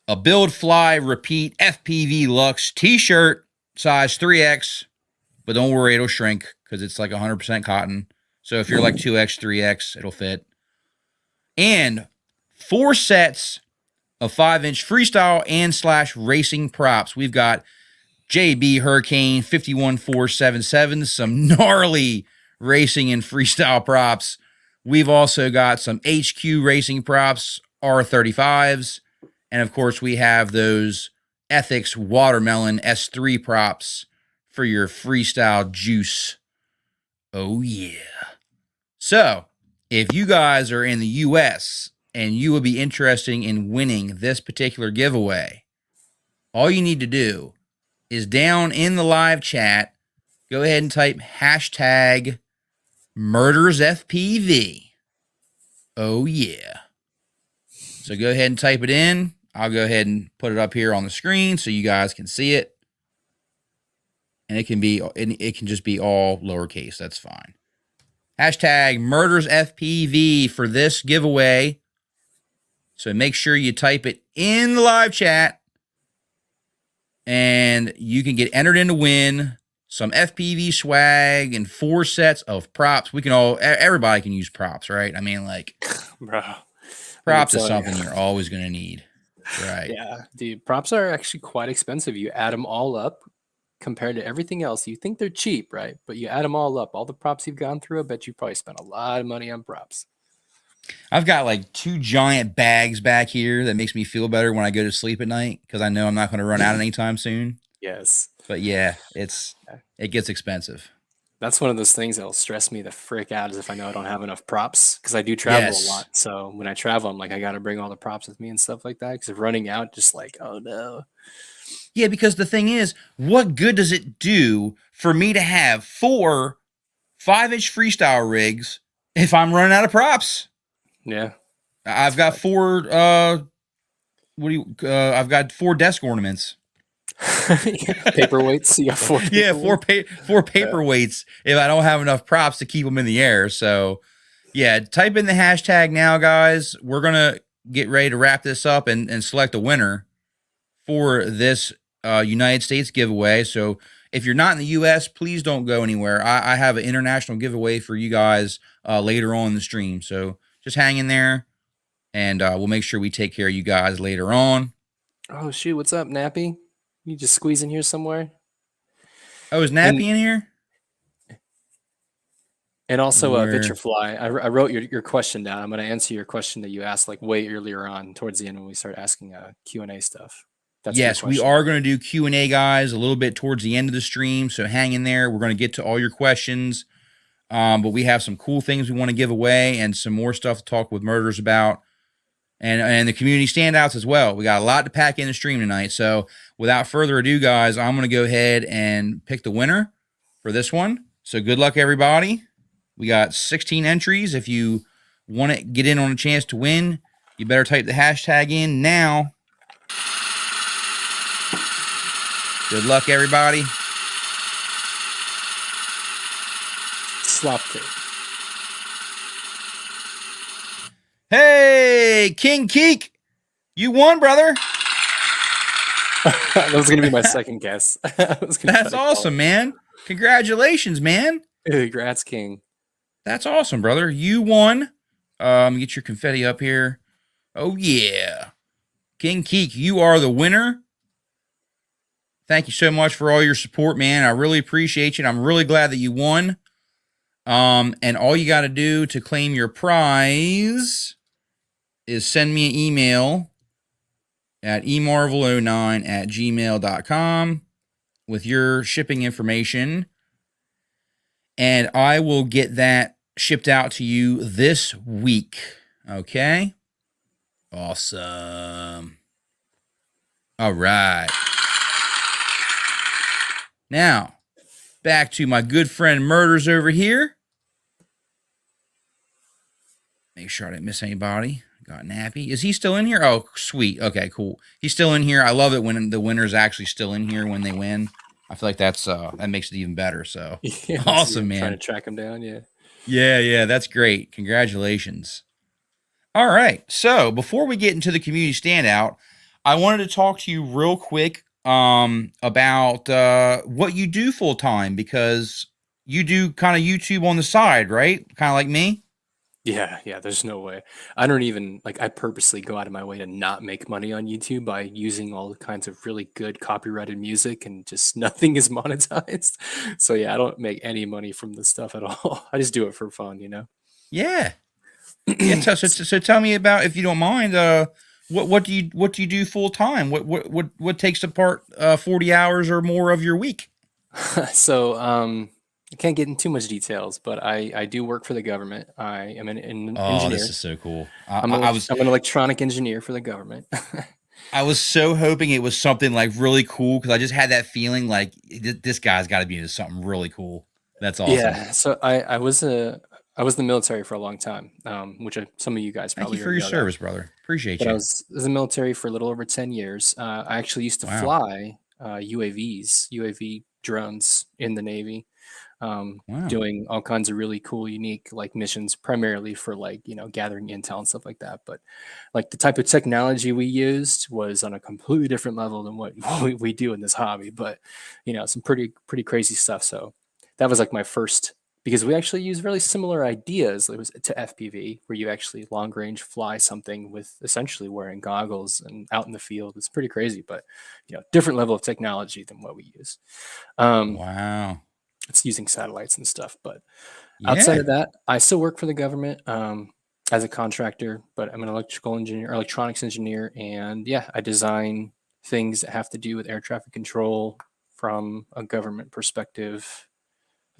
A Build, Fly, Repeat FPV Lux t-shirt, size 3X, but don't worry, it'll shrink because it's like 100% cotton. So if you're like 2X, 3X, it'll fit. And 4 sets of 5-inch freestyle and / racing props. We've got JB Hurricane 51477, some gnarly racing and freestyle props. We've also got some HQ racing props, R35s. And of course, we have those Ethics Watermelon S3 props for your freestyle juice. Oh, yeah. So, if you guys are in the U.S. and you would be interested in winning this particular giveaway, all you need to do is down in the live chat, go ahead and type hashtag MurdersFPV. Oh, yeah. So go ahead and type it in. I'll go ahead and put it up here on the screen so you guys can see it. And it can just be all lowercase. That's fine. Hashtag MurdersFPV for this giveaway. So make sure you type it in the live chat. And you can get entered in to win some FPV swag and 4 sets of props. Everybody can use props, right? I mean, like, bro, props is something you're always going to need. Right. Yeah, dude, props are actually quite expensive. You add them all up compared to everything else. You think they're cheap, right? But you add them all up. All the props you've gone through, I bet you probably spent a lot of money on props. I've got like 2 giant bags back here that makes me feel better when I go to sleep at night because I know I'm not going to run out anytime soon. Yes. But yeah, it gets expensive. That's one of those things that'll stress me the frick out is if I know I don't have enough props because I do travel a lot. So when I travel, I'm like, I got to bring all the props with me and stuff like that because if running out, just like, oh no. Yeah, because the thing is, what good does it do for me to have 4 5-inch freestyle rigs if I'm running out of props? Yeah. I've got 4, I've got 4 desk ornaments. Paperweights. You got 4. Yeah, 4 paperweights if I don't have enough props to keep them in the air. So, yeah, type in the hashtag now, guys. We're going to get ready to wrap this up and select a winner for this United States giveaway. So, if you're not in the U.S., please don't go anywhere. I have an international giveaway for you guys later on in the stream. So, just hang in there, and we'll make sure we take care of you guys later on. Oh, shoot. What's up, Nappy? You just squeeze in here somewhere? Oh, is Nappy in here? And also, Vitrafly, I wrote your question down. I'm going to answer your question that you asked like way earlier on towards the end when we start asking Q&A stuff. Yes, we are going to do Q&A, guys, a little bit towards the end of the stream, so hang in there. We're going to get to all your questions, but we have some cool things we want to give away and some more stuff to talk with Murders about. And the community standouts as well. We got a lot to pack in the stream tonight. So without further ado, guys, I'm going to go ahead and pick the winner for this one. So good luck, everybody. We got 16 entries. If you want to get in on a chance to win, you better type the hashtag in now. Good luck, everybody. Slop cake. Hey, King Keek, you won, brother. That was going to be my second guess. That's awesome, man. Congratulations, man. Congrats, King. That's awesome, brother. You won. Get your confetti up here. Oh, yeah. King Keek, you are the winner. Thank you so much for all your support, man. I really appreciate you. I'm really glad that you won. And all you got to do to claim your prize is send me an email at emarvel09@gmail.com with your shipping information, and I will get that shipped out to you this week. Okay? Awesome. All right. Now, back to my good friend Murders over here. Make sure I didn't miss anybody. Got Nappy. Is he still in here? Oh, sweet. Okay, cool. He's still in here. I love it when the winner's actually still in here when they win. I feel like that's that makes it even better. So Yeah, awesome, man. Trying to track him down. Yeah. Yeah. That's great. Congratulations. All right. So before we get into the community standout, I wanted to talk to you real quick about what you do full time, because you do kind of YouTube on the side, right? Kind of like me. Yeah, there's no way. I don't even I purposely go out of my way to not make money on YouTube by using all kinds of really good copyrighted music, and just nothing is monetized. So yeah, I don't make any money from this stuff at all. I just do it for fun, you know. Yeah. Yeah. So tell me about, if you don't mind, what do you do full time? What takes apart 40 hours or more of your week? So I can't get into too much details, but I do work for the government. I am an engineer. This is so cool. I'm an electronic engineer for the government. I was so hoping it was something like really cool, because I just had that feeling like this guy's got to be into something really cool. That's awesome. Yeah. So I was in the military for a long time, which some of you guys probably Thank you for your service, brother. Appreciate you. I was in the military for a little over 10 years. I actually used to fly UAV drones in the Navy. Doing all kinds of really cool, unique missions, primarily for gathering intel and stuff like that. But the type of technology we used was on a completely different level than what we do in this hobby. But some pretty crazy stuff. So that was my first, because we actually use really similar ideas. It was to FPV, where you actually long range fly something with essentially wearing goggles and out in the field. It's pretty crazy, but different level of technology than what we use. Wow. It's using satellites and stuff. But outside of that, I still work for the government as a contractor, but I'm an electronics engineer. And yeah, I design things that have to do with air traffic control from a government perspective,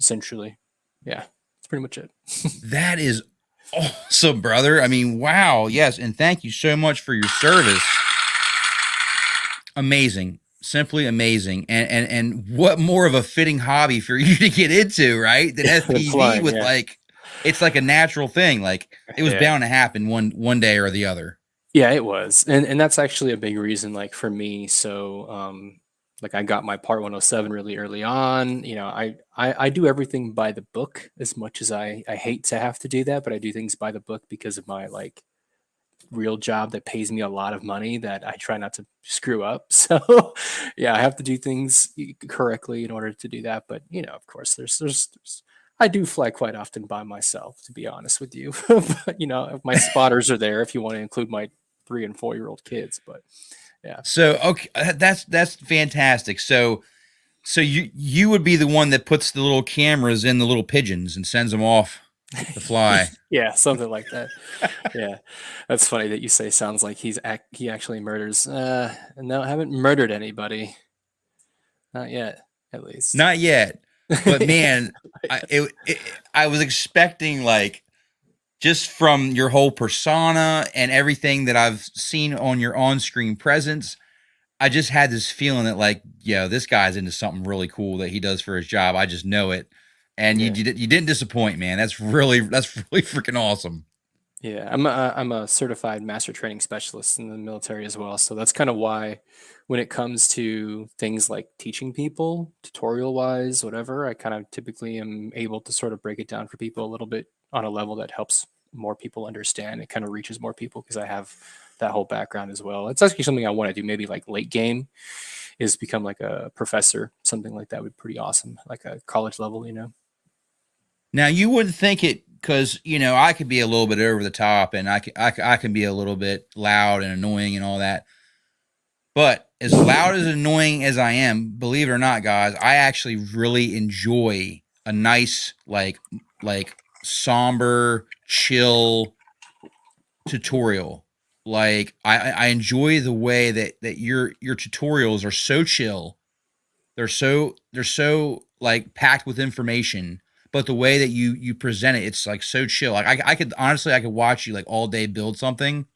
essentially. Yeah, that's pretty much it. That is awesome, brother. I mean, wow. Yes. And thank you so much for your service. Amazing. Simply amazing. And what more of a fitting hobby for you to get into, right? Than FPV flying, with it's like a natural thing. It was bound to happen one day or the other. Yeah, it was. And that's actually a big reason, for me. So, I got my Part 107 really early on. I do everything by the book, as much as I hate to have to do that, but I do things by the book because of my real job that pays me a lot of money that I try not to screw up. So yeah, I have to do things correctly in order to do that. But of course, there's I do fly quite often by myself, to be honest with you. But my spotters are there if you want to include my 3 and 4 year old kids. But yeah. So okay, that's fantastic. So you would be the one that puts the little cameras in the little pigeons and sends them off to fly. Yeah, something like that. Yeah, that's funny that you say sounds like he actually murders. No, I haven't murdered anybody. Not yet, at least. Not yet. But man, I was expecting, just from your whole persona and everything that I've seen on your on-screen presence, I just had this feeling that this guy's into something really cool that he does for his job. I just know it. and Yeah. you didn't disappoint, man. That's really freaking awesome. Yeah, I'm a certified master training specialist in the military as well. So that's kind of why when it comes to things like teaching people, tutorial wise, whatever, I kind of typically am able to sort of break it down for people a little bit on a level that helps more people understand. It kind of reaches more people because I have that whole background as well. It's actually something I want to do, maybe like late game is become like a professor, something like that would be pretty awesome, like a college level, you know? Now you wouldn't think it because I could be a little bit over the top, and I can be a little bit loud and annoying and all that. But as loud as annoying as I am, believe it or not, guys, I actually really enjoy a nice like somber, chill tutorial. Like I enjoy the way that your tutorials are so chill. They're so like packed with information, but the way that you present it, it's like so chill. Like I could honestly I could watch you like all day build something,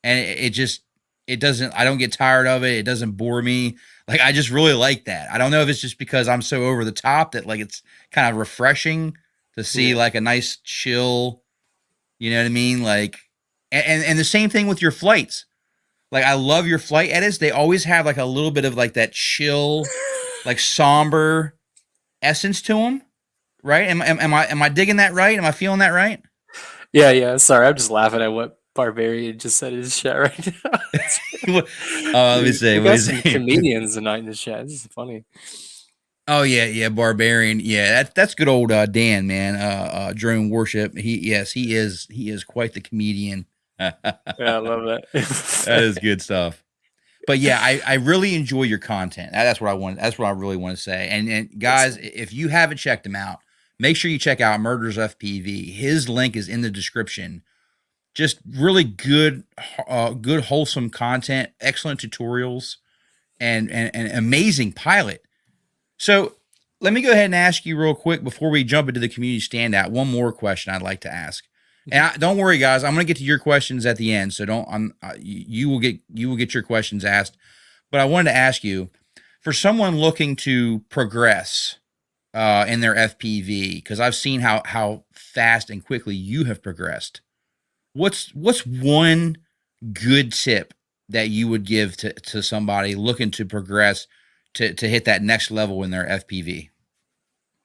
and it just it doesn't I don't get tired of it. It doesn't bore me. Like I just really like that. I don't know if it's just because I'm so over the top that like it's kind of refreshing to see Yeah. like a nice chill, you know what I mean? Like and the same thing with your flights. Like I love your flight edits. They always have like a little bit of like that chill, like somber essence to them, right? Am I digging that right? Am I feeling that right? Yeah, yeah. Sorry, I'm just laughing at what Barbarian just said in his chat right now. Let me say, We what got is some it? comedians tonight in the chat. This is funny. Oh yeah, Barbarian. Yeah, that's good old Dan, man. Drone Worship. He is quite the comedian. That Yeah, I love that. is good stuff. But yeah, I really enjoy your content. That's what I want. That's what I really want to say. And guys, Excellent. if you haven't checked him out, make sure you check out Murders FPV. His link is in the description. Just really good, good wholesome content, excellent tutorials, and amazing pilot. So let me go ahead and ask you real quick before we jump into the community standout. One more question I'd like to ask. And Mhm. don't worry, guys. I'm going to get to your questions at the end, so don't. You will get your questions asked. But I wanted to ask you, for someone looking to progress in their FPV, because I've seen how fast and quickly you have progressed. What's one good tip that you would give to somebody looking to progress to hit that next level in their FPV?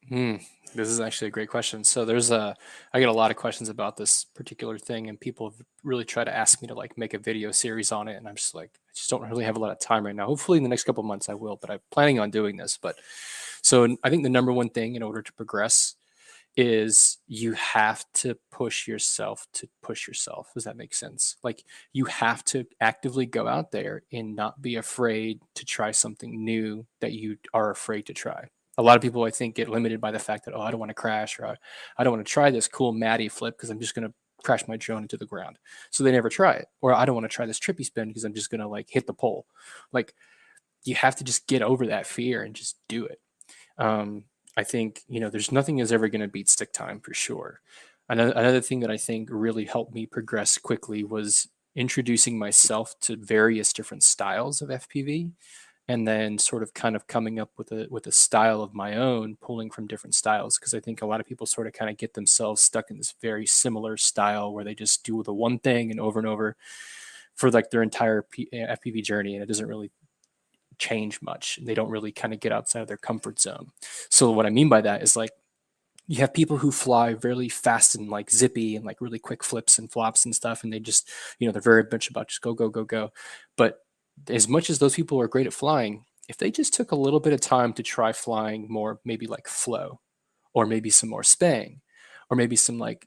Hmm. This is actually a great question. So I get a lot of questions about this particular thing, and people have really tried to ask me to like make a video series on it, and I'm just like, I just don't really have a lot of time right now. Hopefully, in the next couple of months, I will. But I'm planning on doing this. But so I think the number one thing in order to progress is you have to push yourself to push yourself. Does that make sense? Like you have to actively go out there and not be afraid to try something new that you are afraid to try. A lot of people, I think, get limited by the fact that, oh, I don't want to crash, or I don't want to try this cool Maddie flip because I'm just going to crash my drone into the ground. So they never try it. Or I don't want to try this trippy spin because I'm just going to like hit the pole. Like you have to just get over that fear and just do it. Um, I think there's nothing is ever going to beat stick time for sure. Another thing that I think really helped me progress quickly was introducing myself to various different styles of FPV, and then sort of kind of coming up with a style of my own, pulling from different styles. Because I think a lot of people sort of kind of get themselves stuck in this very similar style where they just do the one thing and over for like their entire FPV journey, and it doesn't really change much. They don't really kind of get outside of their comfort zone. So what I mean by that is like you have people who fly really fast and like zippy and like really quick flips and flops and stuff, and they just they're very much about just go go go go. But as much as those people are great at flying, if they just took a little bit of time to try flying more, maybe like flow, or maybe some more spang, or maybe some like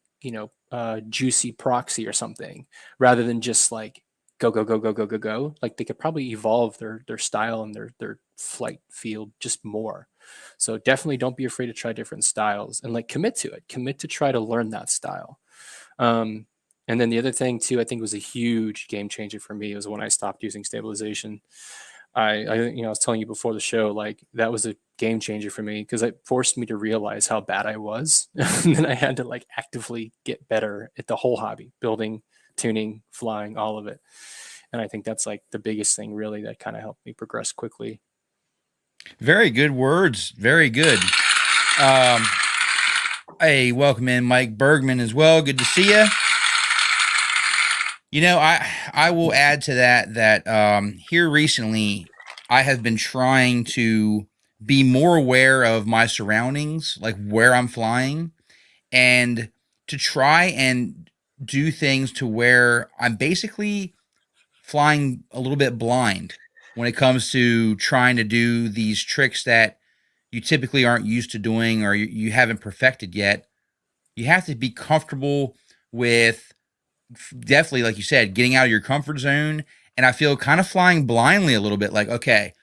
juicy proxy or something, rather than just like go go go go go go go, like they could probably evolve their style and their flight field just more. So definitely don't be afraid to try different styles and like commit to it, commit to try to learn that style. um, and then the other thing too, I think was a huge game changer for me was when I stopped using stabilization. I was telling you before the show, like that was a game changer for me because it forced me to realize how bad I was. And then I had to like actively get better at the whole hobby, building, tuning, flying, all of it. And I think that's like the biggest thing really that kind of helped me progress quickly. Very good words. Very good. Um, Hey, welcome in Mike Bergman as well. Good to see you. I will add to that here recently I have been trying to be more aware of my surroundings, like where I'm flying, and to try and do things to where I'm basically flying a little bit blind when it comes to trying to do these tricks that you typically aren't used to doing or you haven't perfected yet. You have to be comfortable with definitely, like you said, getting out of your comfort zone. And I feel kind of flying blindly a little bit like, okay,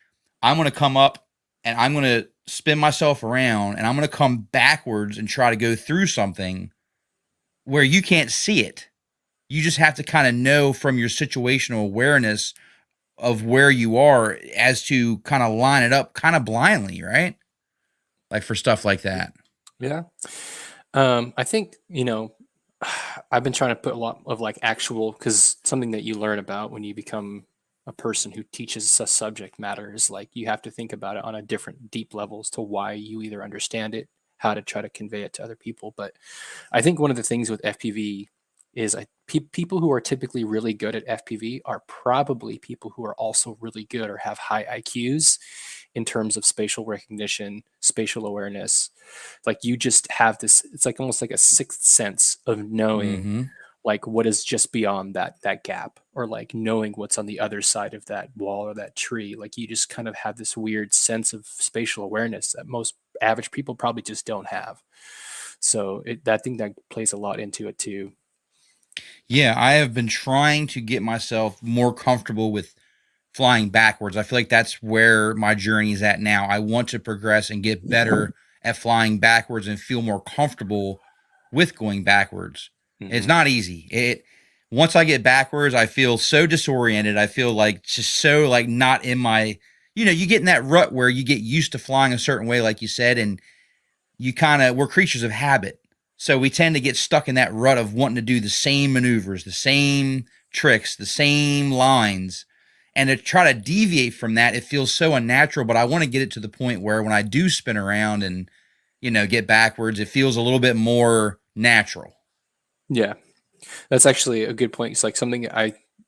I'm going to come up and I'm going to spin myself around and I'm going to come backwards and try to go through something where you can't see it. You just have to kind of know from your situational awareness of where you are as to kind of line it up kind of blindly, right? Like for stuff like that. Yeah. I think, I've been trying to put a lot of like actual, because something that you learn about when you become a person who teaches a subject matter is like you have to think about it on a different deep levels to why you either understand it, how to try to convey it to other people. But I think one of the things with FPV is people who are typically really good at FPV are probably people who are also really good or have high IQs in terms of spatial recognition, spatial awareness. Like you just have this, it's like almost like a sixth sense of knowing Mm-hmm. like what is just beyond that gap, or like knowing what's on the other side of that wall or that tree. Like you just kind of have this weird sense of spatial awareness that most average people probably just don't have. So I think that plays a lot into it too. Yeah, I have been trying to get myself more comfortable with flying backwards. I feel like that's where my journey is at now. I want to progress and get better at flying backwards and feel more comfortable with going backwards. It's Hmm. not easy. It Once I get backwards, I feel so disoriented. I feel like just so like not in my, you get in that rut where you get used to flying a certain way, like you said, and we're creatures of habit. So we tend to get stuck in that rut of wanting to do the same maneuvers, the same tricks, the same lines. And to try to deviate from that, it feels so unnatural. But I want to get it to the point where when I do spin around and, get backwards, it feels a little bit more natural. Yeah. That's actually a good point. It's like something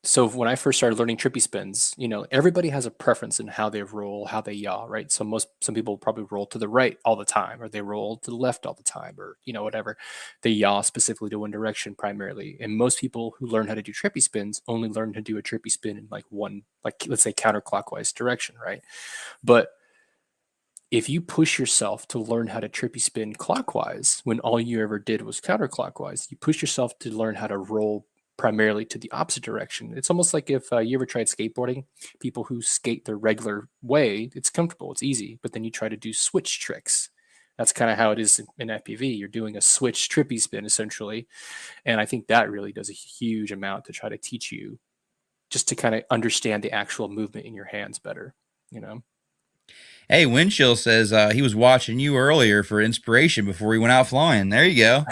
so when I first started learning trippy spins, everybody has a preference in how they roll, how they yaw, right? So some people probably roll to the right all the time, or they roll to the left all the time, or, whatever. They yaw specifically to one direction primarily. And most people who learn how to do trippy spins only learn to do a trippy spin in like one, like let's say counterclockwise direction, right? But if you push yourself to learn how to trippy spin clockwise when all you ever did was counterclockwise, you push yourself to learn how to roll primarily to the opposite direction. It's almost like if you ever tried skateboarding, people who skate the regular way, it's comfortable, it's easy, but then you try to do switch tricks. That's kind of how it is in FPV. You're doing a switch trippy spin essentially. And I think that really does a huge amount to try to teach you just to kind of understand the actual movement in your hands better, you know? Hey, Winchill says he was watching you earlier for inspiration before he went out flying. There you go.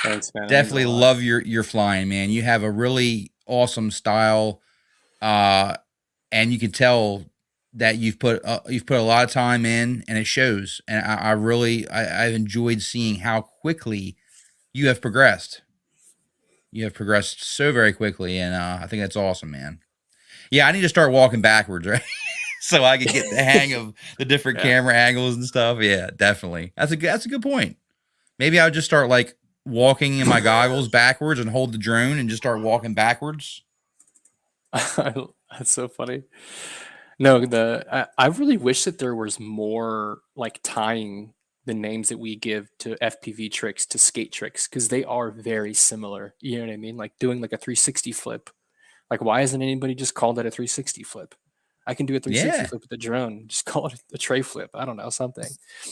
Thanks, man. That means a Definitely lot. love your flying, man. You have a really awesome style, uh, and you can tell that you've put a lot of time in, and it shows. And I've enjoyed seeing how quickly you have progressed. You have progressed so very quickly, and I think that's awesome, man. Yeah, I need to start walking backwards, right? So I could get the hang of the different Yeah. camera angles and stuff. Yeah, definitely. That's a good point. Maybe I would just start like walking in my goggles backwards and hold the drone and just start walking backwards. That's so funny. No, I really wish that there was more like tying the names that we give to FPV tricks to skate tricks, because they are very similar. You know what I mean? Like doing like a 360 flip. Like why hasn't anybody just called it a 360 flip? I can do a 360 Yeah, flip with a drone. Just call it a tray flip. I don't know, something.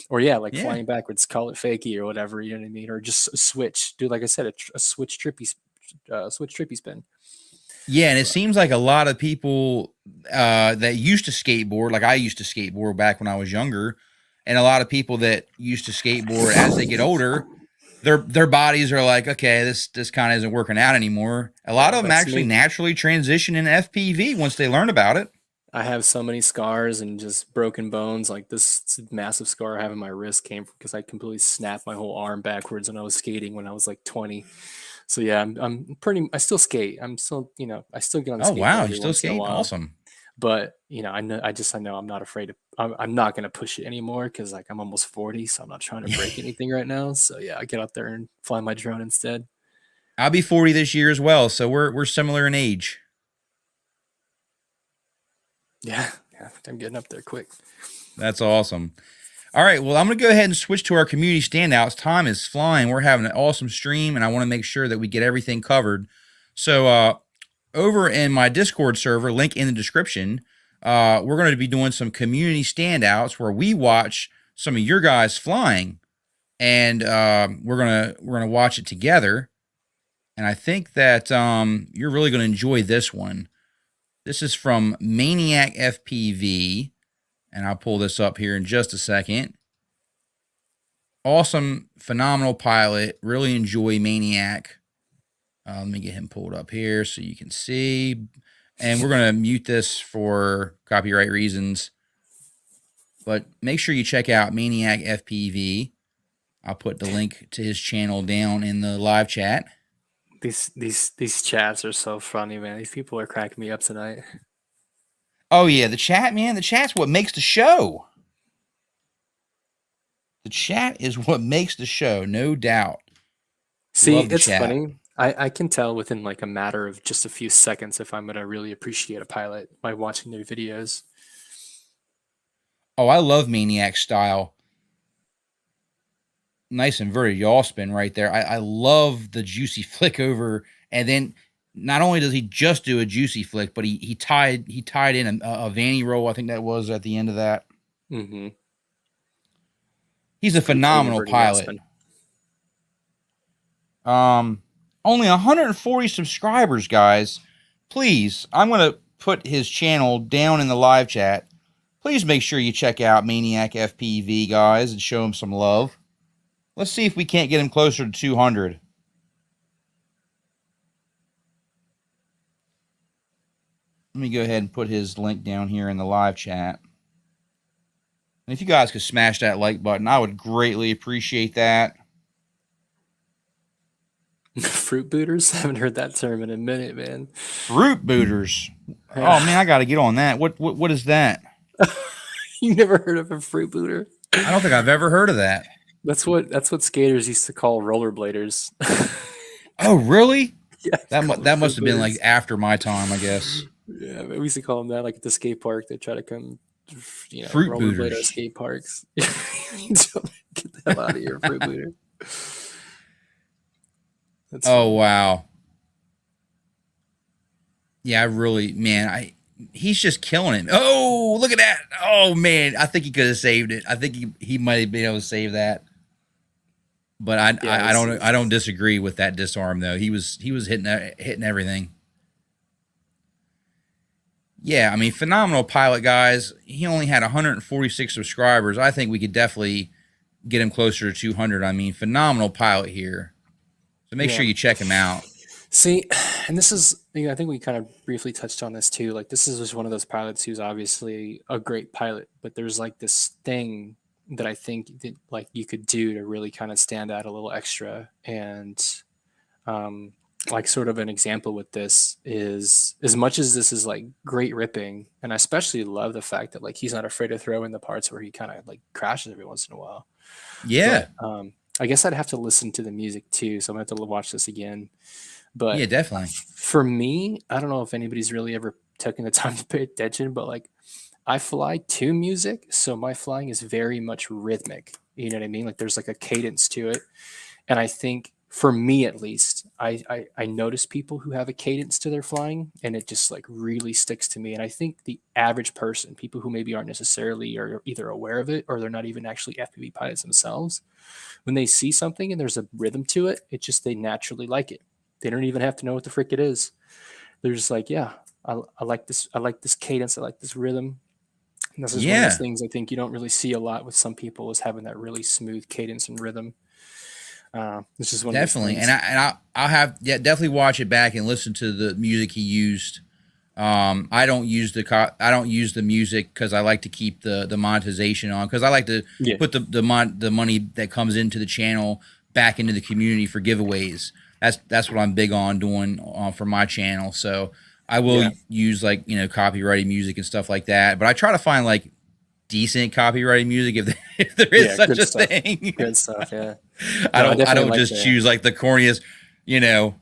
Or yeah, like yeah, flying backwards, call it fakie or whatever. You know what I mean? Or just a switch. Do like I said, a switch trippy spin. yeah. And it seems like a lot of people that used to skateboard, like I used to skateboard back when I was younger, and a lot of people that used to skateboard as they get older, their bodies are like, okay, this kind of isn't working out anymore. A lot Yeah, of them that's actually me. naturally transition in FPV once they learn about it. I have so many scars and just broken bones. Like this massive scar I have in my wrist came from because I completely snapped my whole arm backwards when I was skating when I was like 20. So yeah, I'm pretty. I still skate. I'm still, I still get on the Oh skateboard wow, you every still once in a skate? while. Awesome. But I know I'm not afraid to. I'm not gonna push it anymore because like I'm almost 40, so I'm not trying to break anything right now. So yeah, I get out there and fly my drone instead. I'll be 40 this year as well, so we're similar in age. Yeah, yeah, I'm getting up there quick. That's awesome. All right, well, I'm going to go ahead and switch to our community standouts. Time is flying. We're having an awesome stream, and I want to make sure that we get everything covered. So, over in my Discord server, link in the description, we're going to be doing some community standouts where we watch some of your guys flying, and we're gonna watch it together. And I think that you're really going to enjoy this one. This is from Maniac FPV, and I'll pull this up here in just a second. Awesome, phenomenal pilot. Really enjoy Maniac. Let me get him pulled up here so you can see. And we're going to mute this for copyright reasons. But make sure you check out Maniac FPV. I'll put the link to his channel down in the live chat. These chats are so funny, man. These people are cracking me up tonight. Oh, yeah, the chat, man. The chat's what makes the show. The chat is what makes the show, no doubt. See, Love the it's chat. funny. I can tell within like a matter of just a few seconds if I'm gonna really appreciate a pilot by watching their videos. Oh, I love Maniac style. Nice inverted yaw spin right there. I love the juicy flick over, and then not only does he just do a juicy flick, but he tied in a vanny roll. I think that was at the end of that. Mm-hmm. He's a Pretty clean phenomenal inverted yaw pilot. spin. Only 140 subscribers, guys. Please, I'm gonna put his channel down in the live chat. Please make sure you check out Maniac FPV, guys, and show him some love. Let's see if we can't get him closer to 200. Let me go ahead and put his link down here in the live chat. And if you guys could smash that like button, I would greatly appreciate that. Fruit booters? Haven't heard that term in a minute, man. Fruit booters. Oh man, I got to get on that. What is that? You never heard of a fruit booter? I don't think I've ever heard of that. That's what skaters used to call rollerbladers. Oh, really? Yeah, That must have been like after my time, I guess. yeah, we used to call them that, like at the skate park. They try to come, Fruit rollerblade our booters. skate parks. Get the hell out of here, fruit booter. That's Oh funny. wow. Yeah, I really, man, he's just killing it. Oh, look at that. Oh man, I think he could have saved it. I think he might have been able to save that. But Yeah, I don't disagree with that disarm though. He was hitting everything. Yeah, I mean, phenomenal pilot, guys. He only had 146 subscribers. I think we could definitely get him closer to 200. I mean, phenomenal pilot here. So make sure yeah. you check him out. See, and this is, I think we kind of briefly touched on this too. Like, this is just one of those pilots who's obviously a great pilot, but there's like this thing that I think that like you could do to really kind of stand out a little extra. And um, like sort of an example with this is as much as this is like great ripping, and I especially love the fact that like he's not afraid to throw in the parts where he kind of like crashes every once in a while. Yeah. But I guess I'd have to listen to the music too, so I'm gonna have to watch this again. Yeah, But definitely. for me, I don't know if anybody's really ever taken the time to pay attention, but like I fly to music, so my flying is very much rhythmic. You know what I mean? Like there's like a cadence to it. And I think for me at least, I notice people who have a cadence to their flying and it just like really sticks to me. And I think the average person, people who maybe aren't necessarily or either aware of it or they're not even actually FPV pilots themselves, when they see something and there's a rhythm to it, it just they naturally like it. They don't even have to know what the frick it is. They're just like, yeah, I like this. I like this cadence. I like this rhythm. And this is one of those Yeah, things I think you don't really see a lot with some people is having that really smooth cadence and rhythm. This is one of those definitely. things. I'll have definitely watch it back and listen to the music he used. I don't use I don't use the music because I like to keep the monetization on, because I like to Yeah. put the money that comes into the channel back into the community for giveaways. That's what I'm big on doing for my channel. So I will Yeah. use, like, copyrighted music and stuff like that. But I try to find like decent copyrighted music if there is Yeah. such Good a stuff. thing. Good stuff. Yeah. I No, I don't definitely like just the. choose like the corniest, you know,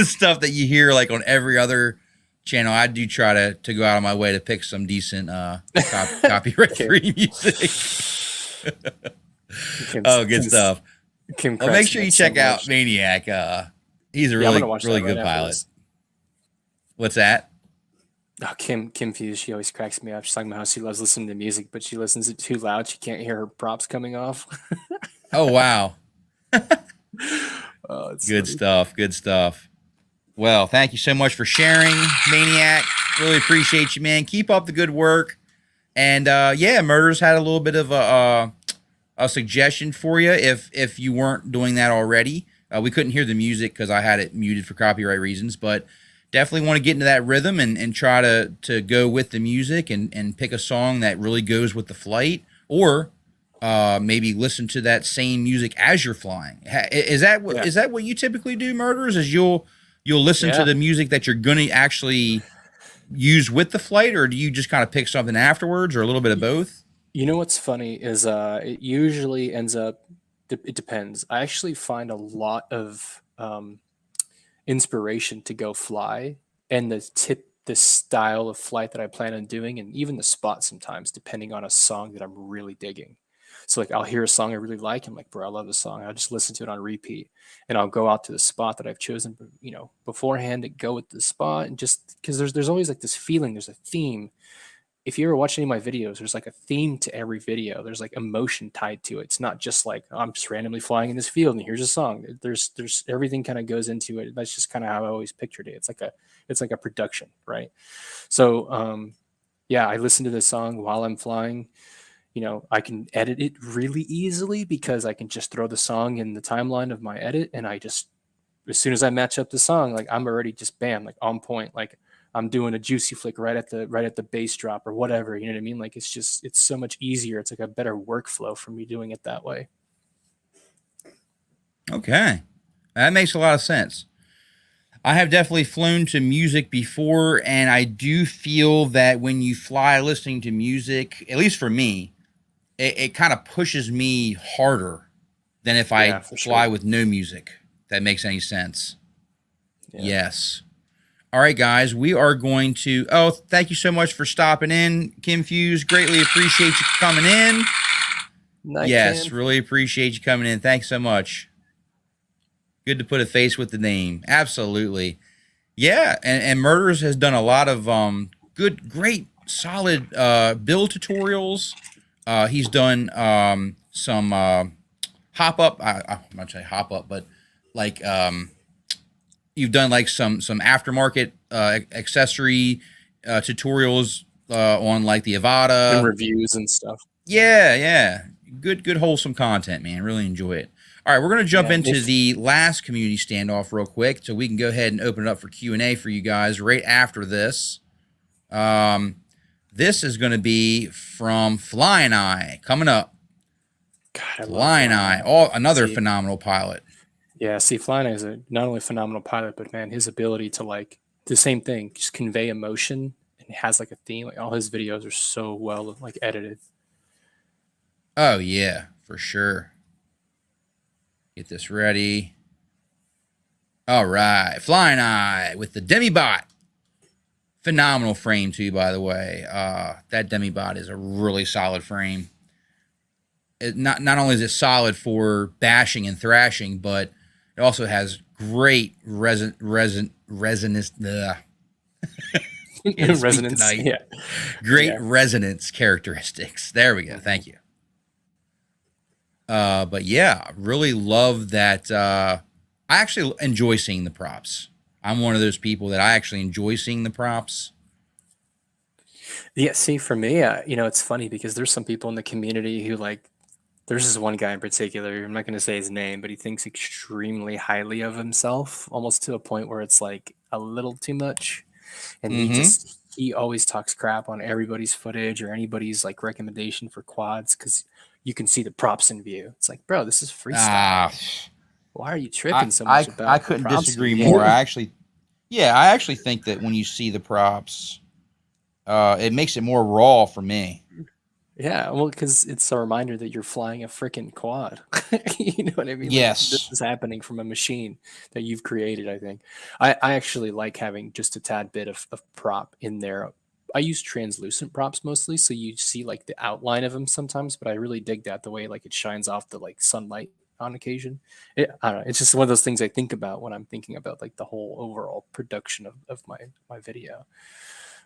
stuff that you hear like on every other channel. I do try to go out of my way to pick some decent copyright Kim, free music. Kim's, Oh, good Kim's, stuff. Kim Well, make cracks sure me you up so check out much. Maniac. He's a Yeah, I'm gonna really watch that really right good after pilot. this. What's that? Oh, Kim Fuse, she always cracks me up. She's talking about how she loves listening to music, but she listens it too loud. She can't hear her props coming off. Oh, wow. Oh, it's Good funny. stuff. Good stuff. Well, thank you so much for sharing, Maniac. Really appreciate you, man. Keep up the good work. And yeah, Murders had a little bit of a suggestion for you if you weren't doing that already. We couldn't hear the music because I had it muted for copyright reasons, but definitely want to get into that rhythm and try to go with the music and pick a song that really goes with the flight, or maybe listen to that same music as you're flying. Is Yeah. that what you typically do, Murders? Is you'll listen to Yeah. the music that you're going to actually use with the flight, or do you just kind of pick something afterwards, or a little bit of both? You know what's funny is it usually ends up, it depends. I actually find a lot of inspiration to go fly and the style of flight that I plan on doing, and even the spot sometimes, depending on a song that I'm really digging. So like I'll hear a song I really like, I'm like, bro, I love this song. I'll just listen to it on repeat, and I'll go out to the spot that I've chosen, beforehand to go with the spot, and just because there's always like this feeling, there's a theme. If you ever watch any of my videos, there's like a theme to every video. There's like emotion tied to it. It's not just like, oh, I'm just randomly flying in this field and here's a song. There's everything kind of goes into it. That's just kind of how I always pictured it. It's like a production, right? So yeah, I listen to this song while I'm flying. I can edit it really easily because I can just throw the song in the timeline of my edit, and I just, as soon as I match up the song, like I'm already just bam, like on point. Like I'm doing a juicy flick right at the bass drop or whatever. You know what I mean? Like it's so much easier. It's like a better workflow for me doing it that way. Okay, that makes a lot of sense. I have definitely flown to music before, and I do feel that when you fly listening to music, at least for me, it kind of pushes me harder than if Yeah, I for fly sure. with no music. If that makes any sense. Yeah. Yes. All right, guys, we are going to. Oh, thank you so much for stopping in, Kim Fuse. Greatly appreciate you coming in. Night Yes, Cam. really appreciate you coming in. Thanks so much. Good to put a face with the name. Absolutely. Yeah, and Murders has done a lot of good, great, solid build tutorials. He's done some hop up. I'm not saying hop up, but like you've done like some aftermarket accessory tutorials on like the And Avada. reviews and stuff. Yeah, yeah. Good wholesome content, man. Really enjoy it. All right, we're going to jump Yeah. into the last community standoff real quick so we can go ahead and open it up for Q&A for you guys right after this. This is going to be from Flying Eye coming up. God, I love Flying Flying Eye, Eye. another See, phenomenal pilot. yeah, see, Flying Eye is not only a phenomenal pilot, but man, his ability to like the same thing, just convey emotion, and it has like a theme. Like all his videos are so well like edited. Oh yeah, for sure. Get this ready. All right, Flying Eye with the Demibot. Phenomenal frame too, by the way. That Demibot is a really solid frame. Not only is it solid for bashing and thrashing, but it also has great resonance. Can't speak Resonance. tonight. Yeah. Great Yeah. resonance characteristics. There we go. Thank you. But yeah, really love that. I actually enjoy seeing the props. I'm one of those people that I actually enjoy seeing the props. Yeah. See, for me, it's funny because there's some people in the community who like There's this one guy in particular, I'm not going to say his name, but he thinks extremely highly of himself, almost to a point where it's like a little too much. And Mm-hmm. he always talks crap on everybody's footage or anybody's like recommendation for quads because you can see the props in view. It's like, bro, this is freestyle. Ah, Why are you I, tripping so much I about the couldn't props disagree view? more. I actually think that when you see the props, it makes it more raw for me. Yeah, well, because it's a reminder that you're flying a freaking quad. You know what I mean? Like this Yes. is happening from a machine that you've created, I think. I actually like having just a tad bit of prop in there. I use translucent props mostly, so you see like the outline of them sometimes, but I really dig that the way like it shines off the like sunlight on occasion. I don't know. It's just one of those things I think about when I'm thinking about like the whole overall production of my video.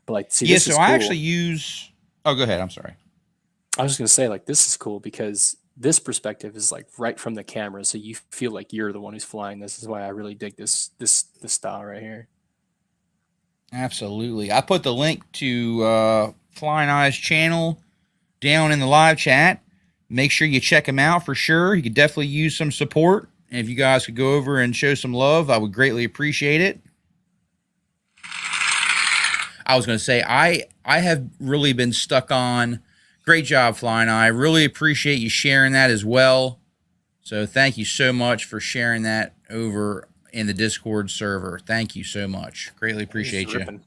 But like, see, Yeah, this so is I actually cool. use. Oh, go ahead. I'm sorry. I was just gonna say, like, this is cool because this perspective is like right from the camera, so you feel like you're the one who's flying. This is why I really dig this style right here. Absolutely. I put the link to Flying Eyes channel down in the live chat. Make sure you check him out for sure. He could definitely use some support. And if you guys could go over and show some love, I would greatly appreciate it. I was going to say, I have really been stuck on. Great job, Flying Eye. Really appreciate you sharing that as well. So thank you so much for sharing that over in the Discord server. Thank you so much. Greatly He's appreciate you. ripping.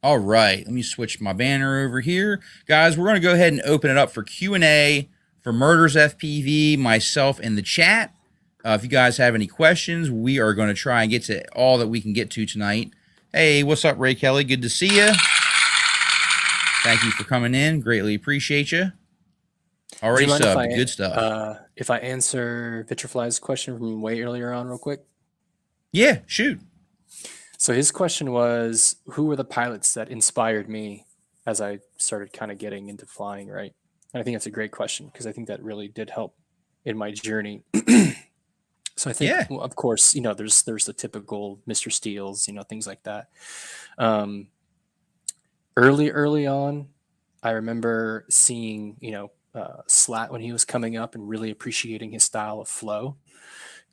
All right, let me switch my banner over here. Guys, we're going to go ahead and open it up for Q&A for Murders FPV, myself in the chat. If you guys have any questions, we are going to try and get to all that we can get to tonight. Hey, what's up, Ray Kelly? Good to see you. Thank you for coming in. Greatly appreciate you. Already subbed. Good stuff. If I answer Vitrafly's question from way earlier on, real quick? Yeah, shoot. So his question was, who were the pilots that inspired me as I started kind of getting into flying, right? And I think that's a great question because I think that really did help in my journey. So I think, Yeah. well, of course, you know, there's the typical Mr. Steels, you know, things like that. Early on, I remember seeing, you know, Slat when he was coming up and really appreciating his style of flow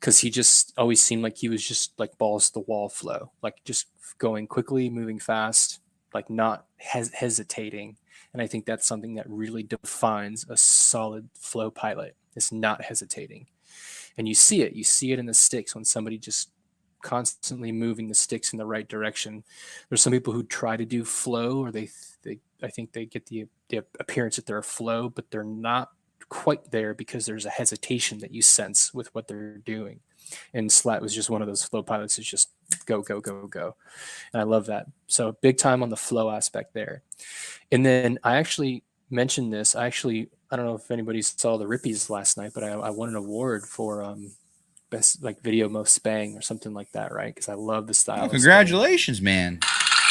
because he just always seemed like he was just like balls to the wall flow, like just going quickly, moving fast, like not hesitating. And I think that's something that really defines a solid flow pilot is not hesitating. And you see it in the sticks when somebody just constantly moving the sticks in the right direction. There's some people who try to do flow, or they I think they get the appearance that they're a flow, but they're not quite there because there's a hesitation that you sense with what they're doing. And Slat was just one of those flow pilots that's just go, go, go, go. And I love that. So big time on the flow aspect there. And then I actually mentioned this. I don't know if anybody saw the Rippies last night, but I won an award for best like video most spang or something like that, right? Because I love the Oh, style of spang. congratulations, man.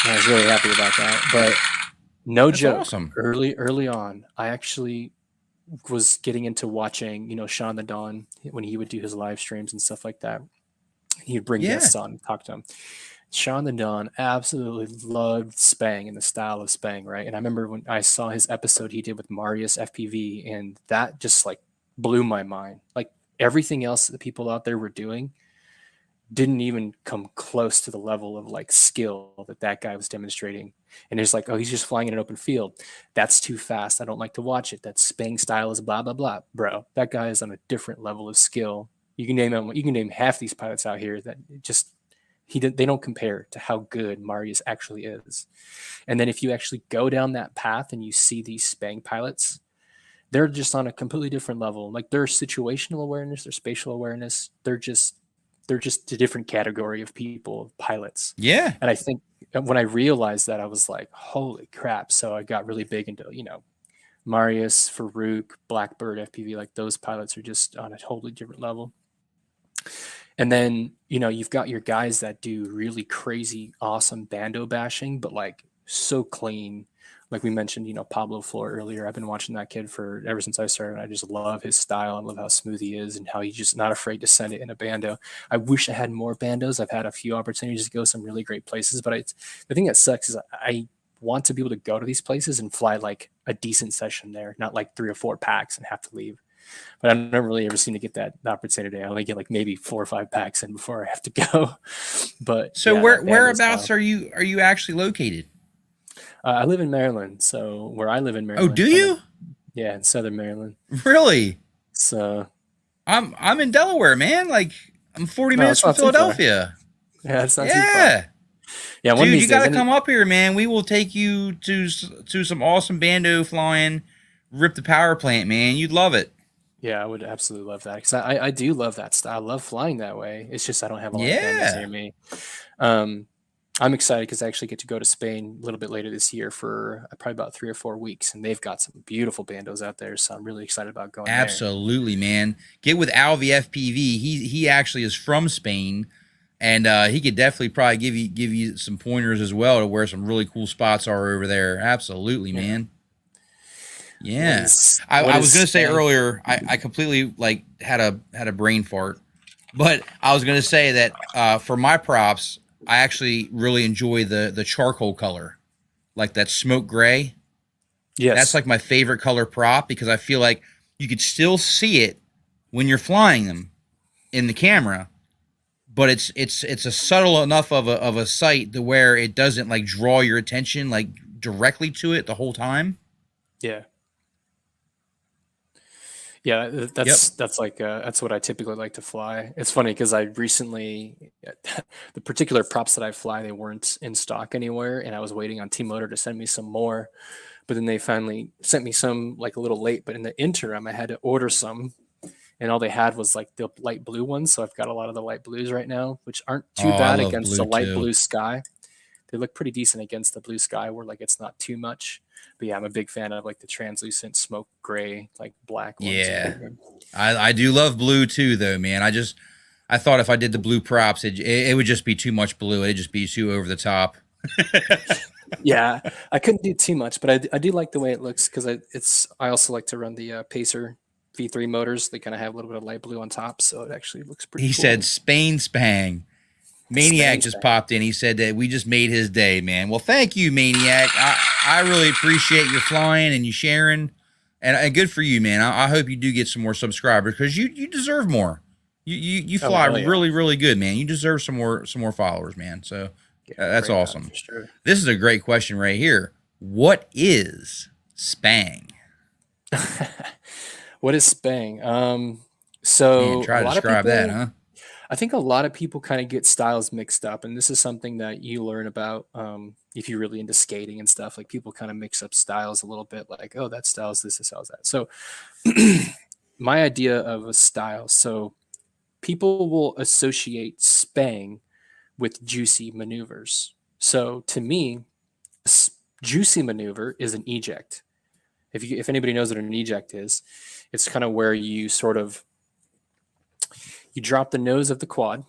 And I was really happy about that. But no That's joke, awesome. early on, I actually was getting into watching, you know, Sean the Don when he would do his live streams and stuff like that. He'd bring Yeah. guests on and talk to him. Sean the Don absolutely loved Spang and the style of Spang, right? And I remember when I saw his episode he did with MurdersFPV, and that just like blew my mind. Like everything else that the people out there were doing didn't even come close to the level of like skill that that guy was demonstrating. And it's like, oh, he's just flying in an open field. That's too fast. I don't like to watch it. That Spang style is blah, blah, blah. Bro, that guy is on a different level of skill. You can name half these pilots out here that just they don't compare to how good Marius actually is. And then if you actually go down that path and you see these Spang pilots, they're just on a completely different level. Like their situational awareness, their spatial awareness, they're just a different category of people, pilots. Yeah. And I think when I realized that, I was like, holy crap. So I got really big into, you know, Marius, Farouk, Blackbird, FPV, like those pilots are just on a totally different level. And then, you know, you've got your guys that do really crazy, awesome bando bashing, but like so clean. Like we mentioned, you know, Pablo Flor earlier. I've been watching that kid for ever since I started. I just love his style. I love how smooth he is and how he's just not afraid to send it in a bando. I wish I had more bandos. I've had a few opportunities to go some really great places, but the thing that sucks is I want to be able to go to these places and fly like a decent session there, not like 3 or 4 packs and have to leave. But I don't really ever seem to get that opportunity. I only get like maybe 4 or 5 packs in before I have to go. But So yeah, that bando whereabouts style. are you actually located? I live in Maryland, so where I live in Oh, do Maryland, kind of, you? yeah, in southern Maryland. Really? So I'm in Delaware, man. Like I'm 40 no, minutes it's from not too far. Philadelphia. Yeah, it's not too far. Yeah. Yeah, one of Dude, these you days, got to any come up here, man. We will take you to some awesome bando flying, rip the power plant, man. You'd love it. yeah, I would absolutely love that because I do love that style. I love flying that way. It's just I don't have a lot of bandos Yeah. near me. Um, I'm excited because I actually get to go to Spain a little bit later this year for probably about 3 or 4 weeks, and they've got some beautiful bandos out there. So I'm really excited about going there. Absolutely, man. Get with Alvi FPV. He actually is from Spain, and he could definitely probably give you some pointers as well to where some really cool spots are over there. Absolutely, Yeah. man. Yeah. What I is was gonna say Spain? earlier, I completely like had a brain fart. But I was gonna say that for my props, I actually really enjoy the charcoal color, like that smoke gray. That's Yes. like my favorite color prop because I feel like you could still see it when you're flying them in the camera, but it's a subtle enough of a sight to where it doesn't like draw your attention like directly to it the whole time. Yeah. Yeah, Yep. that's like that's what I typically like to fly. It's funny because I recently the particular props that I fly they weren't in stock anywhere, and I was waiting on T-Motor to send me some more, but then they finally sent me some like a little late. But in the interim, I had to order some, and all they had was like the light blue ones. So I've got a lot of the light blues right now, which aren't Oh, too I bad love against the blue light too. blue sky. They look pretty decent against the blue sky, where like it's not too much. But yeah, I'm a big fan of like the translucent smoke gray, like black ones. Yeah. I do love blue too though, man. I thought if I did the blue props, it would just be too much blue. It'd just be too over the top. Yeah, I couldn't do too much, but I do like the way it looks because I also like to run the Pacer V3 motors. They kind of have a little bit of light blue on top, so it actually looks pretty He said cool. Spain Spang. Maniac Spain, just Spain. popped in. He said that we just made his day, man. Well, thank you, Maniac. I really appreciate your flying and you sharing. And good for you, man. I hope you do get some more subscribers because you deserve more. You Oh fly hell yeah, really, really good, man. You deserve some more followers, man. So yeah, that's right on awesome. for sure. This is a great question right here. What is Spang? What is Spang? Man, So a try to lot of describe that, people, huh? I think a lot of people kind of get styles mixed up, and this is something that you learn about if you're really into skating and stuff. Like people kind of mix up styles a little bit, like oh that style's this style's that. So my idea of a style, so people will associate Spang with juicy maneuvers. So to me, juicy maneuver is an eject. If anybody knows what an eject is, it's kind of where you sort of you drop the nose of the quad,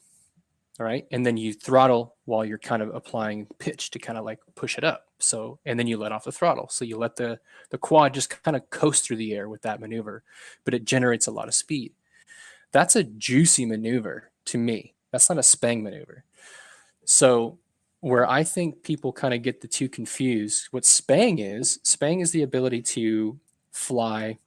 all right, and then you throttle while you're kind of applying pitch to kind of like push it up. So and then you let off the throttle. So you let the quad just kind of coast through the air with that maneuver, but it generates a lot of speed. That's a juicy maneuver to me. That's not a Spang maneuver. So where I think people kind of get the two confused, what Spang is the ability to fly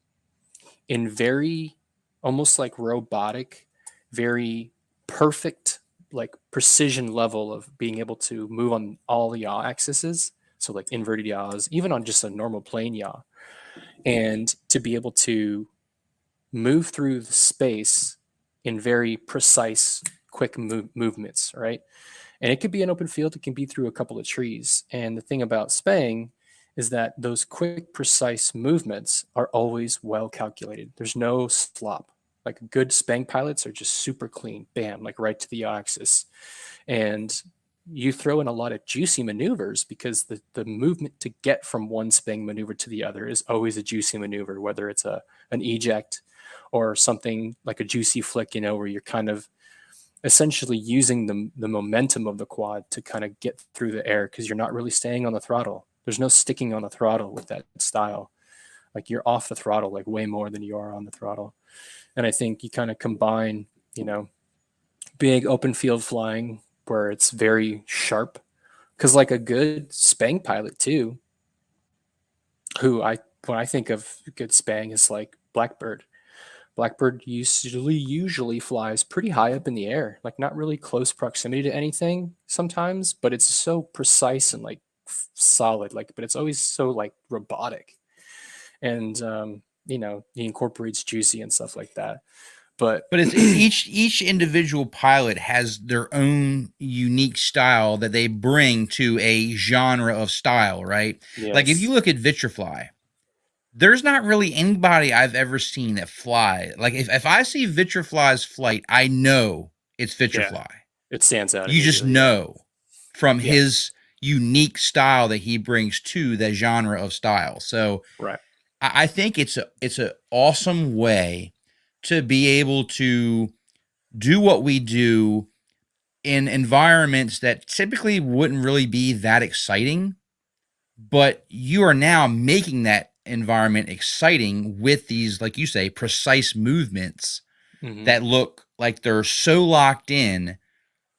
in very almost like robotic, very perfect, like precision level of being able to move on all the yaw axes. So like inverted yaws, even on just a normal plane yaw, and to be able to move through the space in very precise, quick movements, right? And it could be an open field, it can be through a couple of trees. And the thing about Spang is that those quick, precise movements are always well calculated. There's no slop. Like good Spang pilots are just super clean, bam, like right to the axis. And you throw in a lot of juicy maneuvers because the movement to get from one Spang maneuver to the other is always a juicy maneuver, whether it's an eject or something like a juicy flick, you know, where you're kind of essentially using the momentum of the quad to kind of get through the air because you're not really staying on the throttle. There's no sticking on the throttle with that style. Like you're off the throttle like way more than you are on the throttle. And I think you kind of combine, you know, big open field flying where it's very sharp because like a good Spang pilot too, who I when I think of good spang, it's like blackbird. Blackbird usually flies pretty high up in the air, like not really close proximity to anything sometimes, but it's so precise and like solid, like, but it's always so like robotic. And he incorporates juicy and stuff like that. But But it's each individual pilot has their own unique style that they bring to a genre of style, right? Like if you yes, look at Vitrafly, there's not really anybody I've ever seen that fly. Like if I see Vitrafly's flight, I know it's yeah, Vitrafly. it stands out You just immediately. Yeah, know from yeah, his unique style that he brings to that genre of style. So right. I think it's a awesome way to be able to do what we do in environments that typically wouldn't really be that exciting, but you are now making that environment exciting with these, like you say, precise movements Hmm. that look like they're so locked in.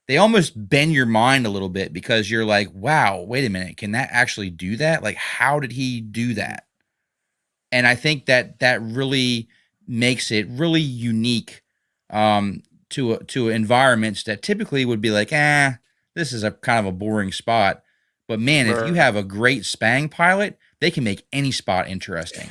They almost bend your mind a little bit because you're like, wow, wait a minute, can that actually do that? Like, how did he do that? And I think that really makes it really unique, to environments that typically would be like, this is a kind of a boring spot. But man, if you Right. have a great spang pilot, they can make any spot interesting.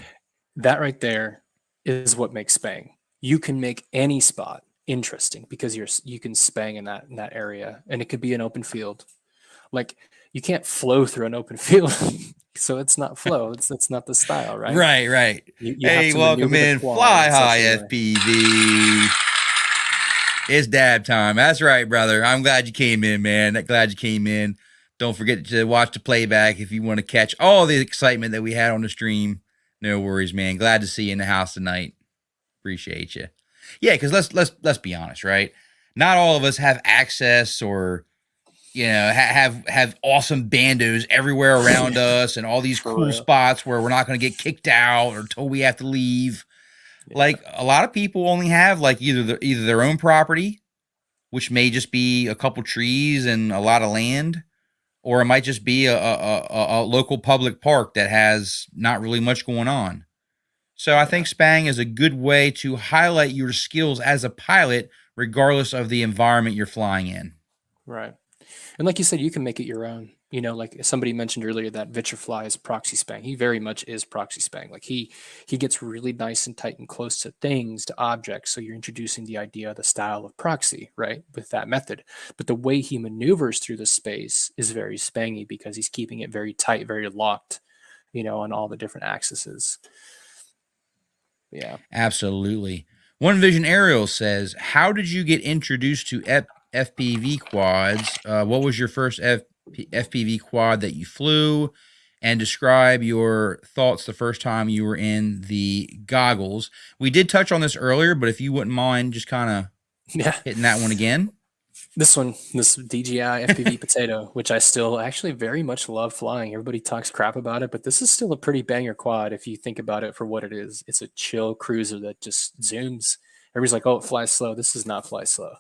That right there is what makes spang. You can make any spot interesting because you can spang in that area, and it could be an open field. Like you can't flow through an open field, so it's not flow. That's not the style, right? Right, right. You have Hey, to welcome maneuver the in, quad Fly in such High a way. FPV. It's dab time. That's right, brother. I'm glad you came in, man. Glad you came in. Don't forget to watch the playback if you want to catch all the excitement that we had on the stream. No worries, man. Glad to see you in the house tonight. Appreciate you. Yeah, because let's be honest, right? Not all of us have access or have awesome bandos everywhere around us and all these For cool real. spots where we're not going to get kicked out or told we have to leave. Yeah. Like a lot of people only have like either their own property, which may just be a couple trees and a lot of land, or it might just be a local public park that has not really much going on. So I Yeah. think Spang is a good way to highlight your skills as a pilot, regardless of the environment you're flying in. Right. And like you said, you can make it your own. Like somebody mentioned earlier that Vitrafly is proxy spang. He very much is proxy spang. Like he gets really nice and tight and close to things, to objects. So you're introducing the idea, the style of proxy, right? With that method. But the way he maneuvers through the space is very spangy because he's keeping it very tight, very locked, on all the different axes. Yeah. Absolutely. One Vision Aerial says, "How did you get introduced to FPV quads? What was your first FPV quad that you flew? And describe your thoughts the first time you were in the goggles." We did touch on this earlier, but if you wouldn't mind just kind of Yeah. hitting that one again. This DJI FPV Potato, which I still actually very much love flying. Everybody talks crap about it, but this is still a pretty banger quad if you think about it for what it is. It's a chill cruiser that just zooms. Everybody's like, "Oh, it flies slow." This does not fly slow.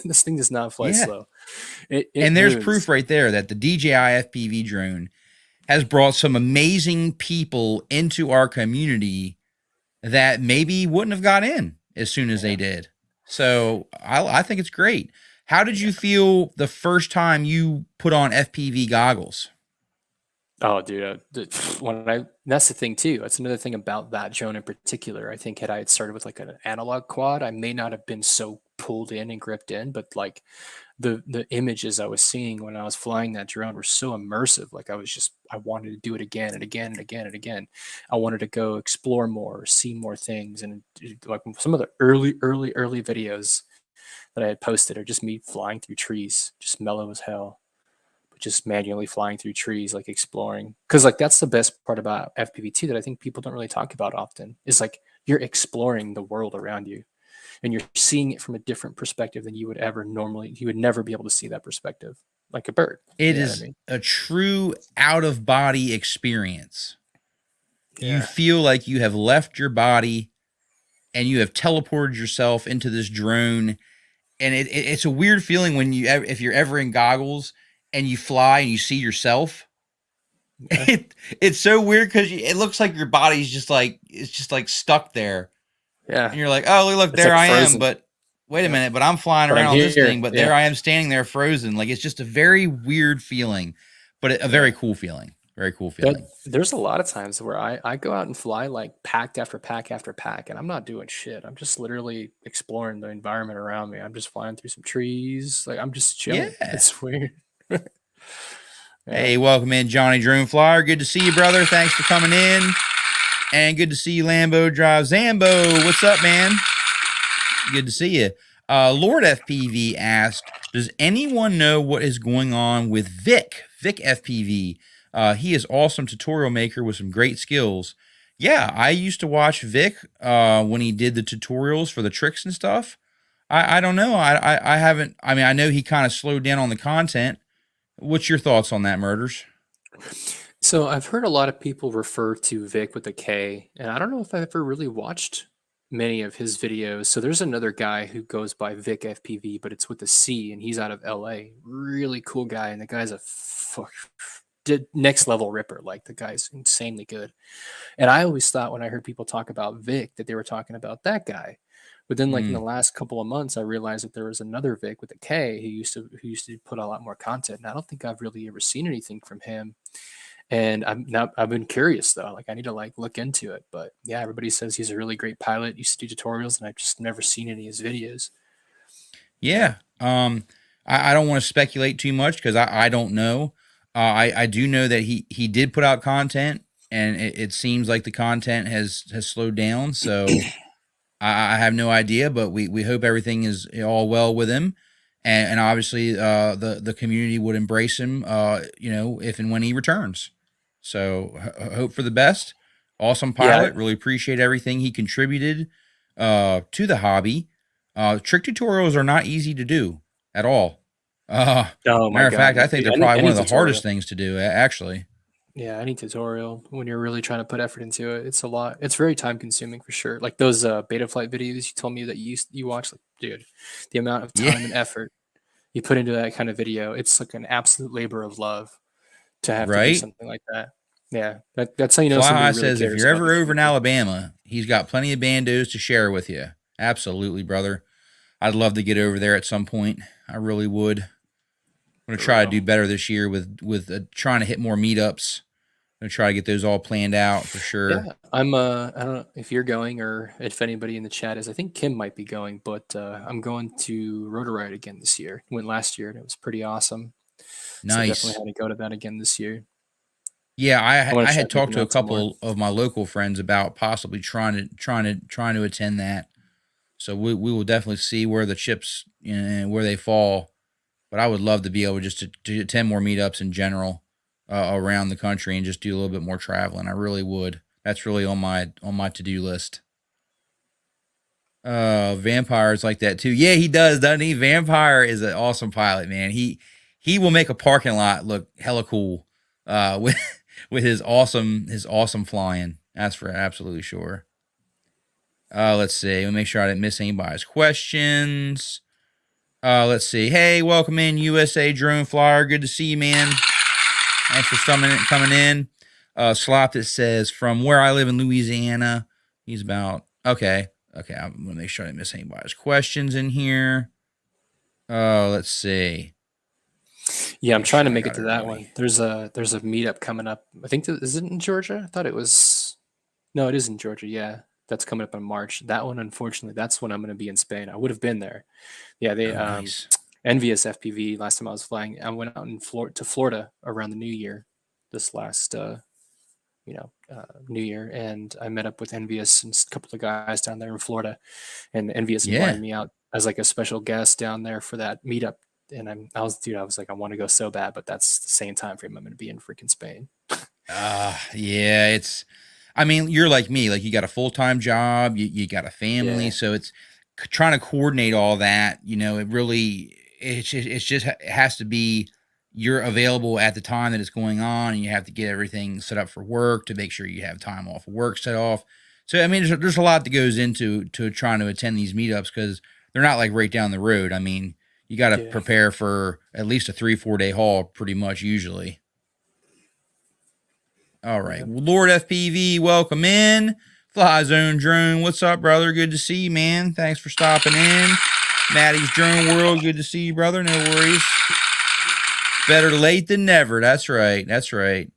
This thing does not fly Yeah. slow. It And there's proof moves. right there that the DJI FPV drone has brought some amazing people into our community that maybe wouldn't have got in as soon as they Yeah. did. So I think it's great. How did Yeah. you feel the first time you put on FPV goggles? Oh, dude, that's the thing too. That's another thing about that drone in particular. I think had I had started with like an analog quad, I may not have been so pulled in and gripped in, but like the images I was seeing when I was flying that drone were so immersive. Like I wanted to do it again and again and again and again. I wanted to go explore more, see more things, and like some of the early videos that I had posted are just me flying through trees, just mellow as hell, but just manually flying through trees, like exploring. Because like that's the best part about FPV too that I think people don't really talk about often is like you're exploring the world around you and you're seeing it from a different perspective than you would never be able to see that perspective like a bird. It You know what I is mean? a true out of body experience. You Yeah. feel like you have left your body and you have teleported yourself into this drone. And it's a weird feeling when if you're ever in goggles and you fly and you see yourself. Yeah. It's so weird because it looks like your body's just like it's just like stuck there, and Yeah. you're like, oh look, It's there like I am, frozen. but wait a Yeah. minute, but I'm flying But around I'm on this thing, here. but there Yeah. I am standing there frozen. Like it's just a very weird feeling, but a very Yeah. cool feeling. Very cool But feeling. there's a lot of times where I go out and fly like pack after pack after pack, and I'm not doing shit. I'm just literally exploring the environment around me. I'm just flying through some trees. Like I'm just chilling. Yeah. It's weird. Yeah. Hey, welcome in, Johnny Drone Flyer. Good to see you, brother. Thanks for coming in. And good to see you, Lambo Drive Zambo. What's up, man? Good to see you. Lord FPV asked, does anyone know what is going on with Vic? Vic FPV. He is awesome tutorial maker with some great skills. Yeah, I used to watch Vic when he did the tutorials for the tricks and stuff. I don't know. I haven't. I mean, I know he kind of slowed down on the content. What's your thoughts on that, Murders? So I've heard a lot of people refer to Vic with a K, and I don't know if I've ever really watched many of his videos. So there's another guy who goes by Vic FPV, but it's with a C, and he's out of LA. Really cool guy, and the guy's a next level ripper. Like the guy's insanely good. And I always thought when I heard people talk about Vic that they were talking about that guy. But then, like in the Mm. last couple of months, I realized that there was another Vic with a K who used to put a lot more content. And I don't think I've really ever seen anything from him. And I've been curious though. Like I need to like look into it. But yeah, everybody says he's a really great pilot. Used to do tutorials, and I've just never seen any of his videos. Yeah. Yeah. I don't want to speculate too much because I don't know. I do know that he did put out content, and it seems like the content has slowed down. So I have no idea, but we hope everything is all well with him, and obviously the community would embrace him. If and when he returns. So hope for the best. Awesome Yeah. pilot. Really appreciate everything he contributed to the hobby. Trick tutorials are not easy to do at all. Oh my Matter of God. fact, Yeah, I think dude, they're any probably one any of the hardest tutorial. things to do, actually. Yeah, any tutorial when you're really trying to put effort into it, it's a lot. It's very time consuming for sure. Like those beta flight videos you told me that you watch, like, dude, the amount of Yeah, time and effort you put into that kind of video, it's like an absolute labor of love to have to do right? something like that. Yeah, that's how you know Fly somebody High really says if cares you're about the ever over in community. Alabama, he's got plenty of bandos to share with you. Absolutely, brother. I'd love to get over there at some point. I really would. I'm gonna For try to real. do better this year with trying to hit more meetups. I'm gonna try to get those all planned out for Yeah, sure. I don't know if you're going or if anybody in the chat is. I think Kim might be going, but I'm going to Rotor Ride again this year. Went last year and it was pretty awesome. So definitely Nice. had to go to that again this year. Yeah, I I want to try had talked geeking to a out some more. couple of my local friends about possibly trying to attend that. So we will definitely see where the chips where they fall. But I would love to be able just to attend more meetups in general around the country and just do a little bit more traveling. I really would. That's really on my to do list. Vampire's like that too. Yeah, he does, doesn't he? Vampire is an awesome pilot, man. He will make a parking lot look hella cool with with his awesome flying. That's for absolutely sure. Let's see. Let me make sure I didn't miss anybody's questions. Let's see. Hey, welcome in, USA Drone Flyer. Good to see you, man. Thanks for coming in. Slop that says from where I live in Louisiana. He's about okay. Okay, I'm gonna make sure I didn't miss anybody's questions in here. Let's see. Yeah, I'm Make trying to sure I make it got to that everybody. one. There's a meetup coming up. I think is it in Georgia? I thought it was. No, it is in Georgia. Yeah, that's coming up in March. That one, unfortunately, that's when I'm going to be in Spain. I would have been there. Yeah, they Oh, nice. envious FPV. Last time I was flying, I went out to Florida around the New Year. This last New Year, and I met up with Envious and a couple of guys down there in Florida, and Envious Yeah. invited me out as like a special guest down there for that meetup. And I was like, I want to go so bad, but that's the same time frame I'm going to be in freaking Spain. Yeah. I mean, you're like me. Like you got a full time job. You got a family, Yeah, so it's trying to coordinate all that. It really it has to be you're available at the time that it's going on, and you have to get everything set up for work to make sure you have time off of work set off. So I mean, there's a lot that goes into trying to attend these meetups because they're not like right down the road. I mean, you got to yeah, prepare for at least a 3-4 day haul, pretty much usually. All right. Yeah. Well, Lord FPV, welcome in. Fly Zone Drone, what's up, brother? Good to see you, man. Thanks for stopping in. Maddie's Drone World, good to see you, brother. No worries. Better late than never. That's right. That's right.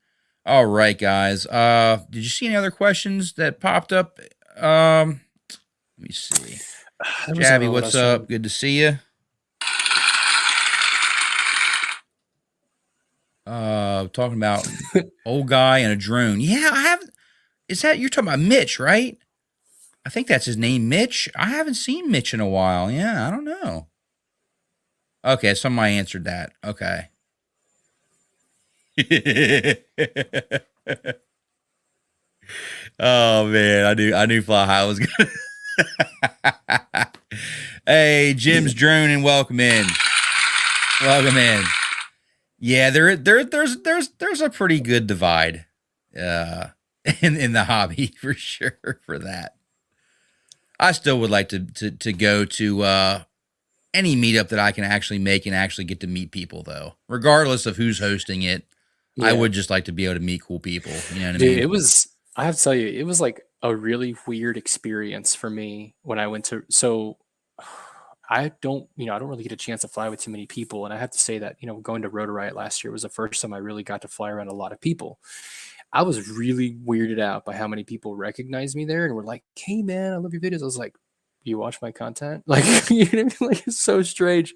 All right, guys. Did you see any other questions that popped up? Let me see. There was Jabby, another one I what's was trying up? Good to see you. Talking about to. old guy and a drone. Yeah, I have. Is that you're talking about Mitch, right? I think that's his name, Mitch. I haven't seen Mitch in a while. Yeah, I don't know. Okay, somebody answered that. Okay. Oh man, I knew Fly High was good. Hey, Jim's drone and welcome in. Welcome in. Yeah, there's a pretty good divide uh in the hobby for sure for that. I still would like to go to any meetup that I can actually make and actually get to meet people though. Regardless of who's hosting it, I Yeah, would just like to be able to meet cool people. You know what I dude, mean? it was. I have to tell you, it was like a really weird experience for me when I went to. So, I don't really get a chance to fly with too many people, and I have to say that going to Rotor Riot last year was the first time I really got to fly around a lot of people. I was really weirded out by how many people recognized me there and were like, "Hey, man, I love your videos." I was like, "You watch my content?" Like, you know what I mean? Like, it's so strange,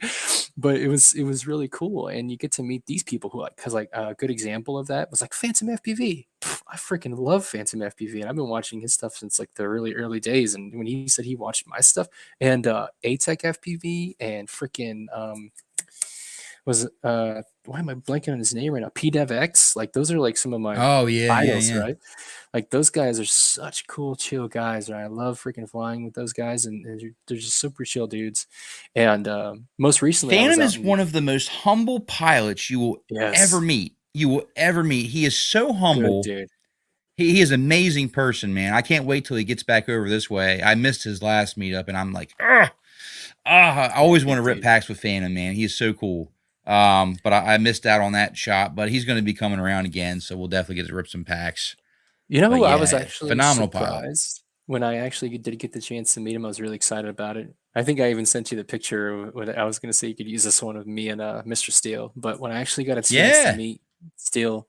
but it was really cool, and you get to meet these people who like, because like a good example of that was like Phantom FPV. I freaking love Phantom FPV, and I've been watching his stuff since like the early days. And when he said he watched my stuff, and ATEC FPV, and freaking was why am I blanking on his name right now? PDevX, like those are like some of my Oh yeah, yeah, idols, yeah. right? Like those guys are such cool, chill guys, right? I love freaking flying with those guys, and they're just super chill dudes. And most recently, I was Phantom out is in one of the most humble pilots you will ever yes, meet. You will ever meet. He is so good humble. dude, He is an amazing person, man. I can't wait till he gets back over this way. I missed his last meetup, and I'm like, I yeah, always want good to rip dude. packs with Phantom, man. He is so cool. But I missed out on that shot. But he's going to be coming around again, so we'll definitely get to rip some packs. You know But who I was yeah, actually phenomenal pilot. surprised when I actually did get the chance to meet him. I was really excited about it. I think I even sent you the picture. When I was going to say you could use this one of me and Mr. Steele, but when I actually got a chance to Yeah, meet Steele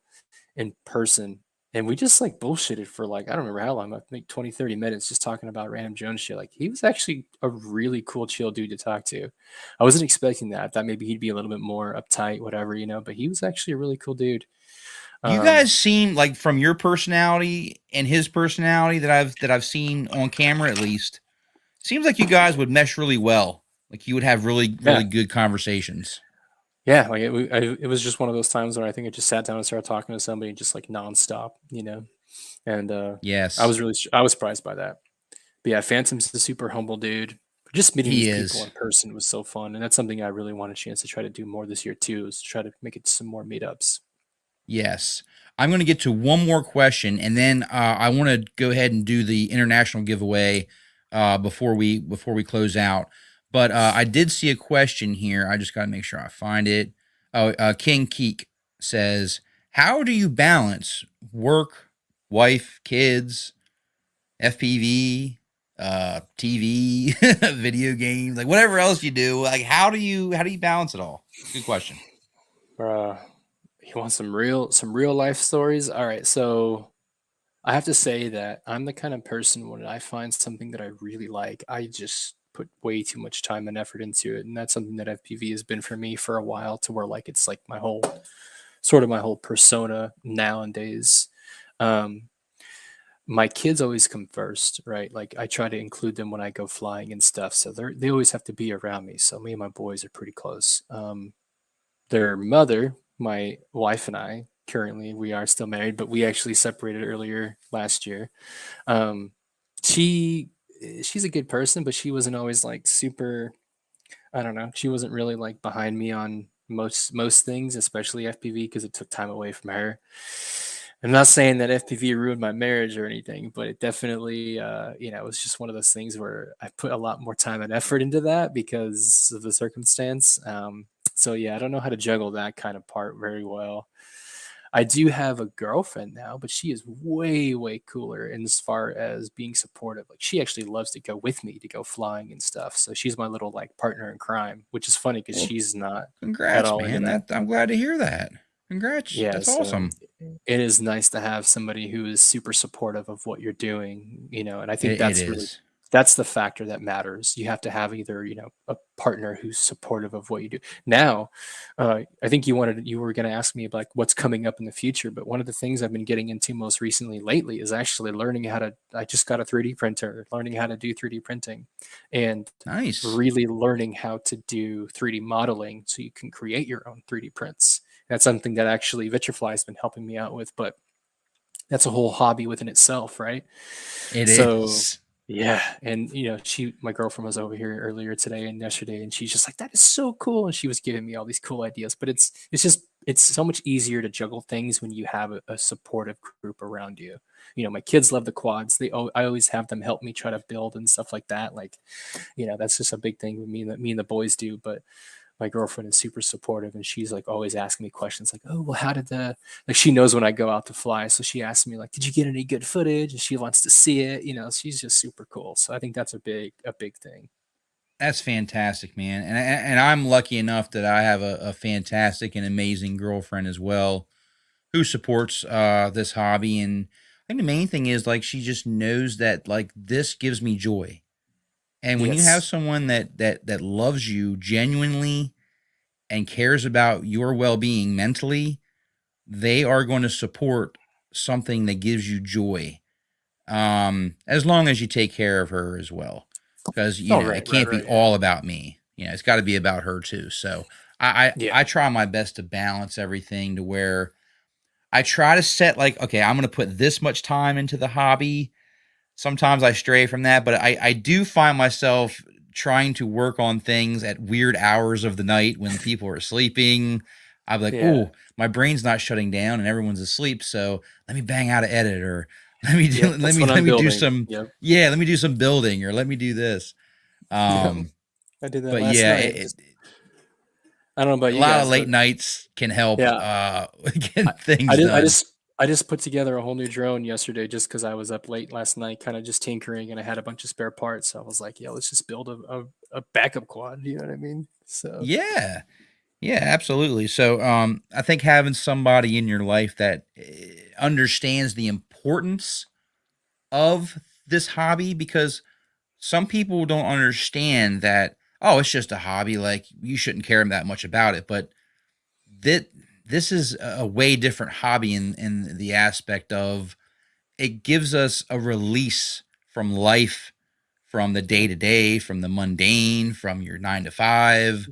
in person, and we just like bullshitted for like I don't remember how long, I think 20, 30 minutes just talking about random Jones shit. Like he was actually a really cool, chill dude to talk to. I wasn't expecting that. I thought maybe he'd be a little bit more uptight, whatever, but he was actually a really cool dude. you Um, guys seem like from your personality and his personality that I've seen on camera at least. Seems like you guys would mesh really well. Like you would have really yeah, really good conversations. yeah, like it was just one of those times where I think I just sat down and started talking to somebody just like nonstop. And Yes, I was surprised by that. But yeah, Phantom's a super humble dude. Just meeting he these people is. in person was so fun, and that's something I really want a chance to try to do more this year too. Is try to make it some more meetups. Yes. I'm going to get to one more question, and then I want to go ahead and do the international giveaway before we close out. But I did see a question here. I just got to make sure I find it. Oh, King Keek says, "How do you balance work, wife, kids, FPV, TV, video games, like whatever else you do? Like how do you balance it all?" Good question. Uh, you want some real life stories? All right, so I have to say that I'm the kind of person when I find something that I really like, I just put way too much time and effort into it, and that's something that FPV has been for me for a while, to where like it's like my whole persona nowadays. Um, my kids always come first, right? Like I try to include them when I go flying and stuff, so they always have to be around me. So me and my boys are pretty close. Their mother, my wife and I, currently we are still married, but we actually separated earlier last year. Um, she she's a good person, but she wasn't always like super. I don't know. She wasn't really like behind me on most things, especially FPV, because it took time away from her. I'm not saying that FPV ruined my marriage or anything, but it definitely, it was just one of those things where I put a lot more time and effort into that because of the circumstance. So yeah, I don't know how to juggle that kind of part very well. I do have a girlfriend now, but she is way, way cooler in as far as being supportive. Like she actually loves to go with me to go flying and stuff. So she's my little like partner in crime, which is funny because Well, she's not at congrats, all into man. that. That I'm glad to hear that. Congrats. Yeah, That's so awesome. it is nice to have somebody who is super supportive of what you're doing, and I think It that's really is. that's the factor that matters. You have to have either, a partner who's supportive of what you do. Now, I think you were going to ask me like what's coming up in the future, but one of the things I've been getting into most recently lately is actually learning how to. I just got a 3D printer, learning how to do 3D printing, and Nice. really learning how to do 3D modeling so you can create your own 3D prints. That's something that actually Vitrify has been helping me out with, but that's a whole hobby within itself, right? It So is. yeah, and my girlfriend was over here earlier today and yesterday, and she's just like, "That is so cool," and she was giving me all these cool ideas. But it's so much easier to juggle things when you have a supportive group around you. My kids love the quads. I always have them help me try to build and stuff like that. Like, that's just a big thing with me that me and the boys do. But my girlfriend is super supportive, and she's like always asking me questions like, "Oh, well, how did the like?" She knows when I go out to fly, so she asks me like, "Did you get any good footage?" And she wants to see it. She's just super cool. So I think that's a big thing. That's fantastic, man. And I'm lucky enough that I have a fantastic and amazing girlfriend as well who supports this hobby. And I think the main thing is like she just knows that like this gives me joy. And when you have Yes. someone that loves you genuinely and cares about your well-being mentally, they are going to support something that gives you joy. As long as you take care of her as well, because Oh, it right, right, can't be right. Yeah. all about me. It's got to be about her too. So I Yeah. try my best to balance everything to where I try to set like, okay, I'm going to put this much time into the hobby. Sometimes I stray from that, but I do find myself trying to work on things at weird hours of the night when people are sleeping. I'm like, Yeah. oh, my brain's not shutting down and everyone's asleep, so let me bang out an edit, or let me do Yep. That's what let I'm me do building. some, Yep. yeah, let me do some building, or let me do this. Yep. Um, I did that but last yeah, night. Just I don't know about a you lot of guys, late but nights can help yeah, I, get I things did. I done. just I just put together a whole new drone yesterday just because I was up late last night, kind of just tinkering, and I had a bunch of spare parts. So I was like, yeah, let's just build a backup quad. You know what I mean? So Yeah. Yeah, absolutely. So, I think having somebody in your life that understands the importance of this hobby, because some people don't understand that, oh, it's just a hobby. Like you shouldn't care that much about it. But that this is a way different hobby in the aspect of it gives us a release from life, from the day yeah, to day, from the mundane, from your 9 to 5,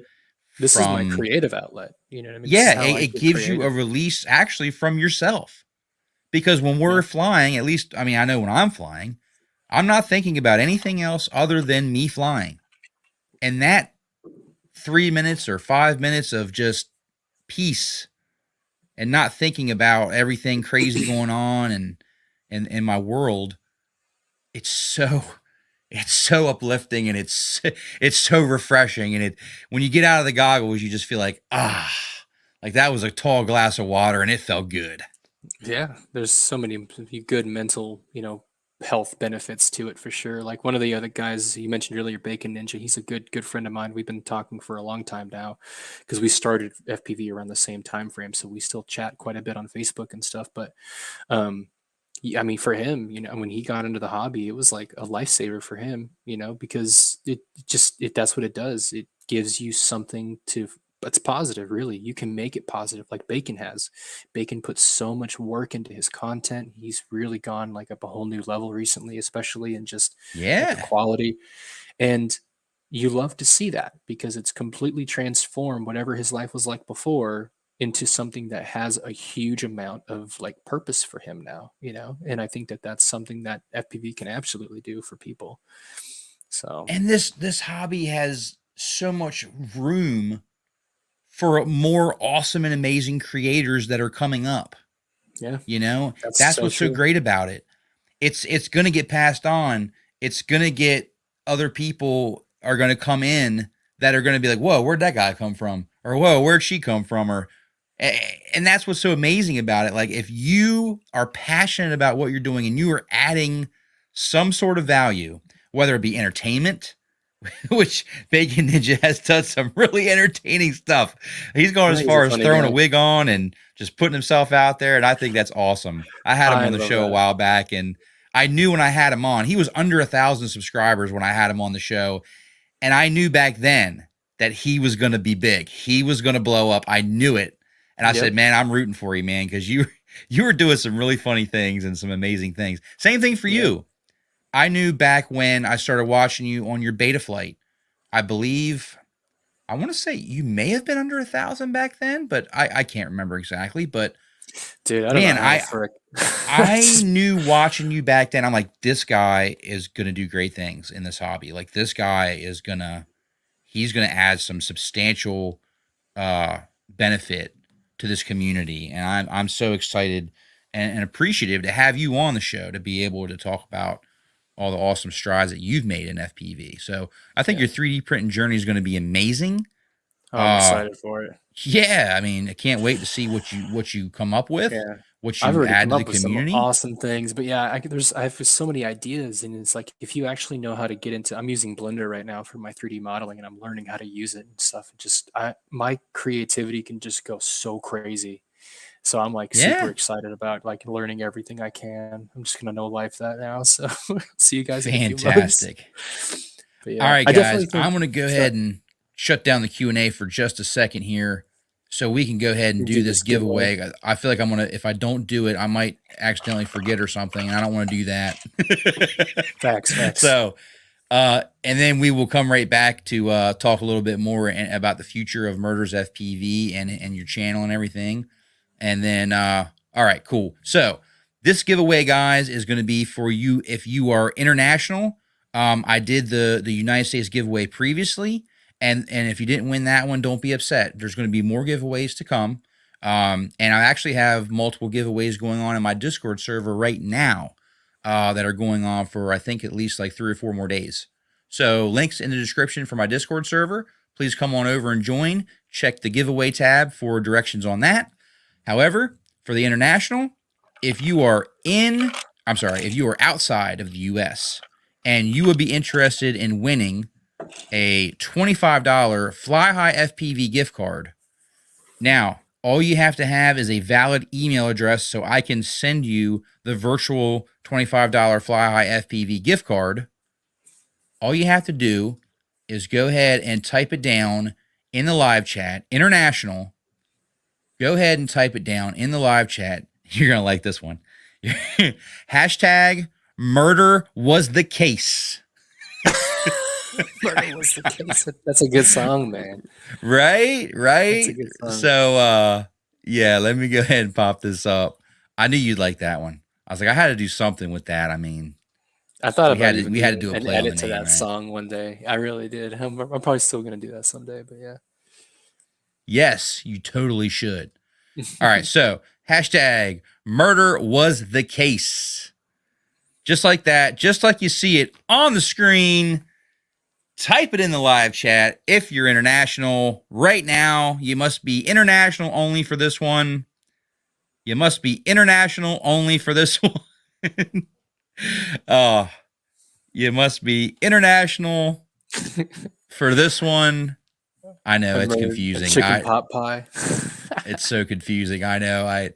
this is my from creative outlet. You know what I mean? This yeah, is how I it get gives you a creative. release actually from yourself. Because when Yeah, we're flying, at least, I mean, I know when I'm flying, I'm not thinking about anything else other than me flying. And that 3 minutes or 5 minutes of just peace and not thinking about everything crazy going on and in my world, it's so it's so uplifting, and it's so refreshing. And it when you get out of the goggles, you just feel like that was a tall glass of water and it felt good. yeah. There's so many good mental, health benefits to it for sure. Like one of the other guys you mentioned earlier, Bacon Ninja. He's a good friend of mine. We've been talking for a long time now because we started FPV around the same time frame, so we still chat quite a bit on Facebook and stuff. But um, I mean, for him, when he got into the hobby, it was like a lifesaver for him, because that's what it does. It gives you something that's positive, really. You can make it positive, like Bacon has. Bacon puts so much work into his content. He's really gone like up a whole new level recently, especially in just like the Yeah. quality. And you love to see that because it's completely transformed whatever his life was like before into something that has a huge amount of like purpose for him now, and I think that that's something that FPV can absolutely do for people. So And this hobby has so much room for more awesome and amazing creators that are coming up. yeah, that's That's so what's so true. great about it. It's going to get passed on. It's going to get other people are going to come in that are going to be like, "Whoa, where'd that guy come from?" Or "Whoa, where'd she come from?" Or And that's what's so amazing about it. Like, if you are passionate about what you're doing and you are adding some sort of value, whether it be entertainment, which Bacon Ninja has done some really entertaining stuff. He's gone Yeah, as he's a far as funny throwing a guy. wig on and just putting himself out there. And I think that's awesome. I had him I on the love show a that. while back, and I knew when I had him on, he was under 1,000 subscribers when I had him on the show. And I knew back then that he was going to be big. He was going to blow up. I knew it. And I said, Yep. man, I'm rooting for you, man, because you were doing some really funny things and some amazing things. Same thing for Yep. you. I knew back when I started watching you on your beta flight. I believe, I want to say you may have been under 1,000 back then, but I can't remember exactly. But Dude, I don't know man, how the I frick. I knew watching you back then. I'm like, this guy is gonna do great things in this hobby. Like, this guy is gonna he's gonna add some substantial benefit to this community, and I'm so excited and appreciative to have you on the show to be able to talk about all the awesome strides that you've made in FPV. So I think Yeah. your 3D printing journey is going to be amazing. Oh, I'm Uh, excited for it. yeah, I mean, I can't wait to see what you come up with, Yeah. what I've you already add come to the up with some community. awesome things, but yeah, I have so many ideas, and it's like if you actually know how to get into. I'm using Blender right now for my 3D modeling, and I'm learning how to use it and stuff. And just my creativity can just go so crazy. So I'm like super Yeah, excited about like learning everything I can. I'm just gonna know life that now. So see you guys in a few months. fantastic. But All yeah, right, I guys, definitely I'm think. going to go Sorry, ahead and shut down the Q&A for just a second here so we can go ahead and you do do this this giveaway. giveaway. I feel like I'm going to, if I don't do it, I might accidentally forget or something, and I don't want to do that. Facts, facts. So, and then we will come right back to talk a little bit more about the future of Murders FPV and your channel and everything. And then, all right, cool. So this giveaway, guys, is going to be for you if you are international. I did the United States giveaway previously, and if you didn't win that one, don't be upset. There's going to be more giveaways to come. And I actually have multiple giveaways going on in my Discord server right now that are going on for, I think, at least like 3 or 4 more days. So links in the description for my Discord server. Please come on over and join. Check the giveaway tab for directions on that. However, for the international, if you are if you are outside of the US and you would be interested in winning a $25 Fly High FPV gift card. Now, all you have to have is a valid email address so I can send you the virtual $25 Fly High FPV gift card. All you have to do is go ahead and type it down in the live chat, international. Go ahead and type it down in the live chat. You're going to like this one. Hashtag murder was the case. Murder was the case. That's a good song, man. Right? That's a Right? good song. So, yeah, let me go ahead and pop this up. I knew you'd like that one. I was like, I had to do something with that. I mean, I thought about even we had to doing do a an play on the edit to name, that right? song one day. I really did. I'm probably still gonna do that someday, but yeah. Yes, you totally should. All right, so hashtag murder was the case. Just like that, just like you see it on the screen. Type it in the live chat if you're international. Right now, you must be international only for this one. You must be international only for this one. Oh, you must be international for this one. I know I it's murdered a confusing. chicken pot pie. It's so confusing. I know. I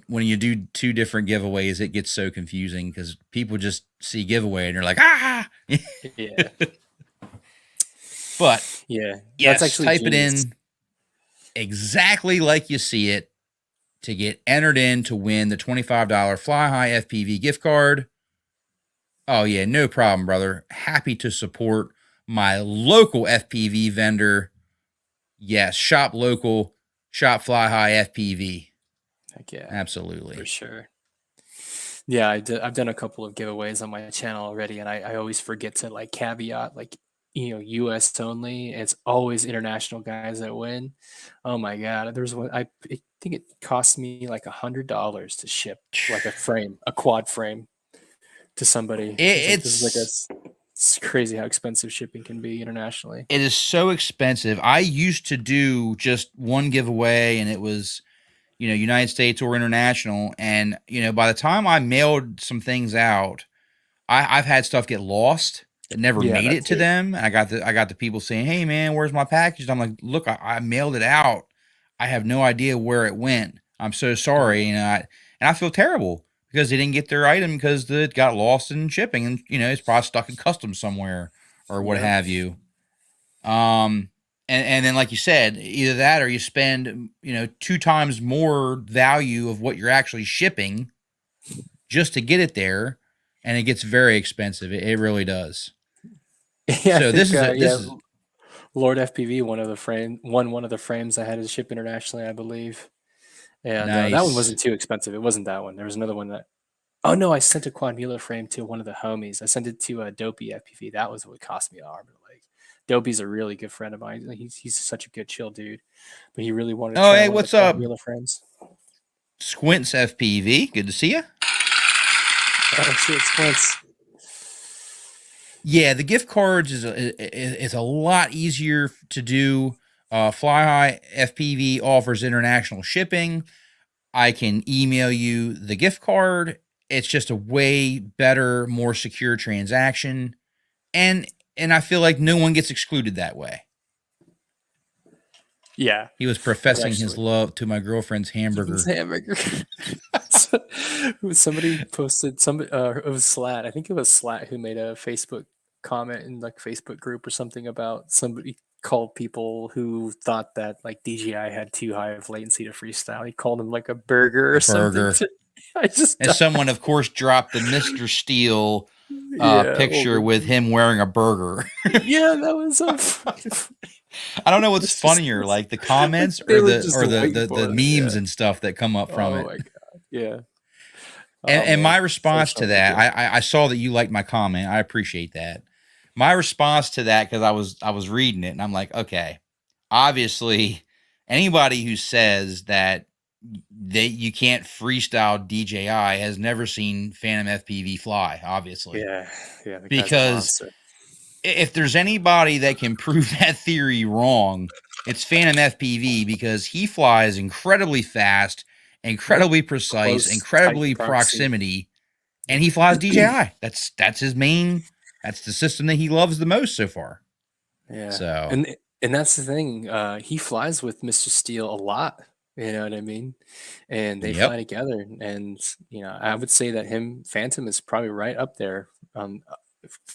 when you do two different giveaways, it gets so confusing because people just see giveaway and they're like, ah. Yeah, But yeah. That's yes, actually type it genius. in exactly like you see it to get entered in to win the $25 Fly High FPV gift card. Oh, yeah, no problem, brother. Happy to support my local FPV vendor. Yes, shop local, shop Fly High FPV. Heck yeah, for Absolutely. sure. Yeah, I've done a couple of giveaways on my channel already, and I always forget to like caveat like U.S. only. It's always international guys that win. Oh my god, there's one I think it cost me like $100 to ship like a frame, a quad frame to somebody. It's like this is like a It's It's crazy how expensive shipping can be internationally. It is so expensive. I used to do just one giveaway, and it was, United States or international. And, by the time I mailed some things out, I've had stuff get lost that never Yeah, made that it to too. them. And I got the people saying, "Hey man, where's my package?" And I'm like, "Look, I mailed it out. I have no idea where it went. I'm so sorry." Yeah. And I feel terrible because they didn't get their item because it got lost in shipping, and it's probably stuck in customs somewhere or what Yep. have you. Um, and then like you said, either that or you spend 2 times more value of what you're actually shipping just to get it there, and it gets very expensive. It really does. Yeah, I So think this yeah, is Lord FPV won one of the frames I had to ship internationally, I believe. And that one nice. wasn't too expensive. It wasn't that one. There was another one that. Oh no, I sent a quad Mueller frame to one of the homies. I sent it to Dopey FPV. That was what cost me an arm and a leg. Dopey's a really good friend of mine. He's such a good chill dude, but he really wanted to Oh, try hey, one of the what's quad up? Mueller frames. Squints FPV. Good to see you. Oh shit, Squints. Yeah, the gift cards is a lot easier to do. Fly High FPV offers international shipping. I can email you the gift card. It's just a way better, more secure transaction, and I feel like no one gets excluded that way. Yeah, He was that professing his actually. love to my girlfriend's hamburger. Hamburger. Somebody posted it was Slat. I think it was Slat who made a Facebook comment in like Facebook group or something about somebody called people who thought that like DJI had too high of latency to freestyle. He called them like a burger A or something. burger. I just And died. someone, of course, dropped the Mr. Steel Yeah, picture with him wearing a burger. yeah, that was so funny. I don't know what's Mr. funnier, Steele's like the like comments they or were the just waiting the for it. Yeah. memes and stuff that come up from Oh it. my god. Yeah. And, Oh my man. response Social to that, media. I saw that you liked my comment. I appreciate that. My response to that, because I was reading it and I'm like, okay, obviously, anybody who says that you can't freestyle DJI has never seen Phantom FPV fly, obviously, Yeah. Yeah. The guy's a because monster. if there's anybody that can prove that theory wrong, it's Phantom FPV, because he flies incredibly fast, Yep. incredibly precise, Close, tight incredibly proxy. proximity, and Yep. he flies DJI. That's his main. That's the system that he loves the most so far. Yeah. So, And that's the thing. He flies with Mr. Steele a lot. You know what I mean? And they fly yep. together. And I would say that Phantom is probably right up there.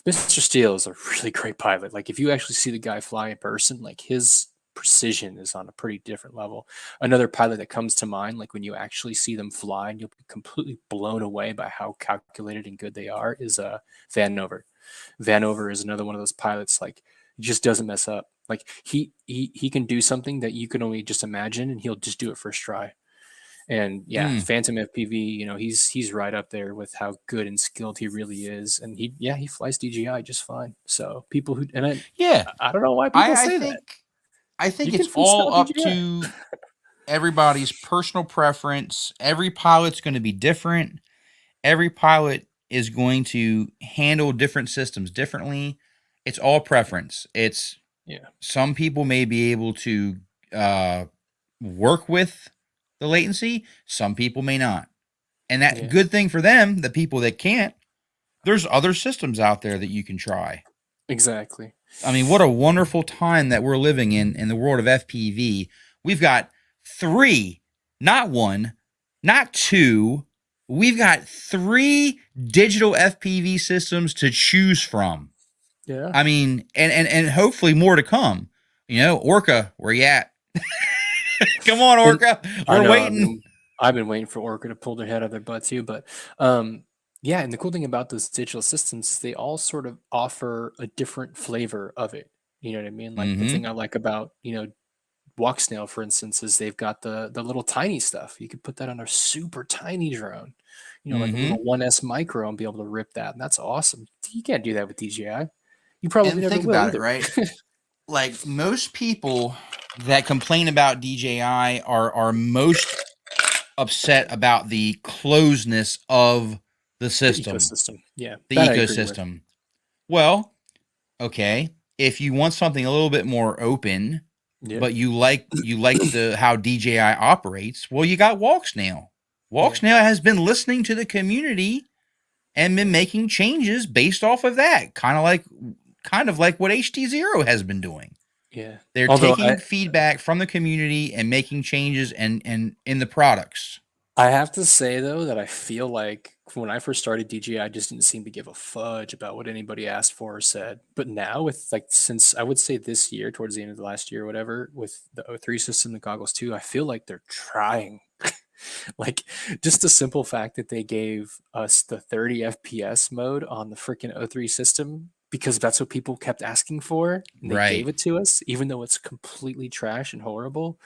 Mr. Steele is a really great pilot. Like if you actually see the guy fly in person, like his precision is on a pretty different level. Another pilot that comes to mind, like when you actually see them fly and you'll be completely blown away by how calculated and good they are, is Vanover. Vanover is another one of those pilots, like he just doesn't mess up. Like he can do something that you can only just imagine, and he'll just do it first try. And yeah, Mm, Phantom FPV, he's right up there with how good and skilled he really is. And he flies DJI just fine. So people who and yeah. I don't know why people I say that. think You can it's all freestyle up DJI. to everybody's personal preference. Every pilot's going to be different. Every pilot is going to handle different systems differently. It's all preference. It's Yeah. some people may be able to uh, work with the latency. Some people may not, and that Yeah. good thing for them. The people that can't, there's other systems out there that you can try. Exactly. I mean, what a wonderful time that we're living in the world of FPV. We've got three, not one, not two. We've got three digital FPV systems to choose from. Yeah. I mean, and hopefully more to come. Orca, where you at? Come on, And Orca. I We're know waiting. I've been waiting for Orca to pull their head out of their butt too, but yeah, and the cool thing about those digital systems is they all sort of offer a different flavor of it. You know what I mean? Like the Mm-hmm. thing I like about, Walk Snail, for instance, is they've got the little tiny stuff. You could put that on a super tiny drone, like a Mm-hmm. little 1S micro and be able to rip that. And that's awesome. You can't do that with DJI. You probably And never think will about it, either. right? Like most people that complain about DJI are most upset about the closeness of the The system, ecosystem. Yeah, the that I agree with. ecosystem. Well, Okay. If you want something a little bit more open, Yeah. but you like the how DJI operates, well, you got Walk Snail. Walk Yeah. Snail has been listening to the community and been making changes based off of that. Kind of like what HT0 has been doing. Yeah. They're Although taking feedback from the community and making changes and in the products. I have to say though that I feel like when I first started DJI, I just didn't seem to give a fudge about what anybody asked for or said. But now with like since I would say this year, towards the end of the last year, or whatever, with the O3 system, the goggles too, I feel like they're trying. Like just the simple fact that they gave us the 30 FPS mode on the freaking O3 system because that's what people kept asking for, and they Right. gave it to us, even though it's completely trash and horrible.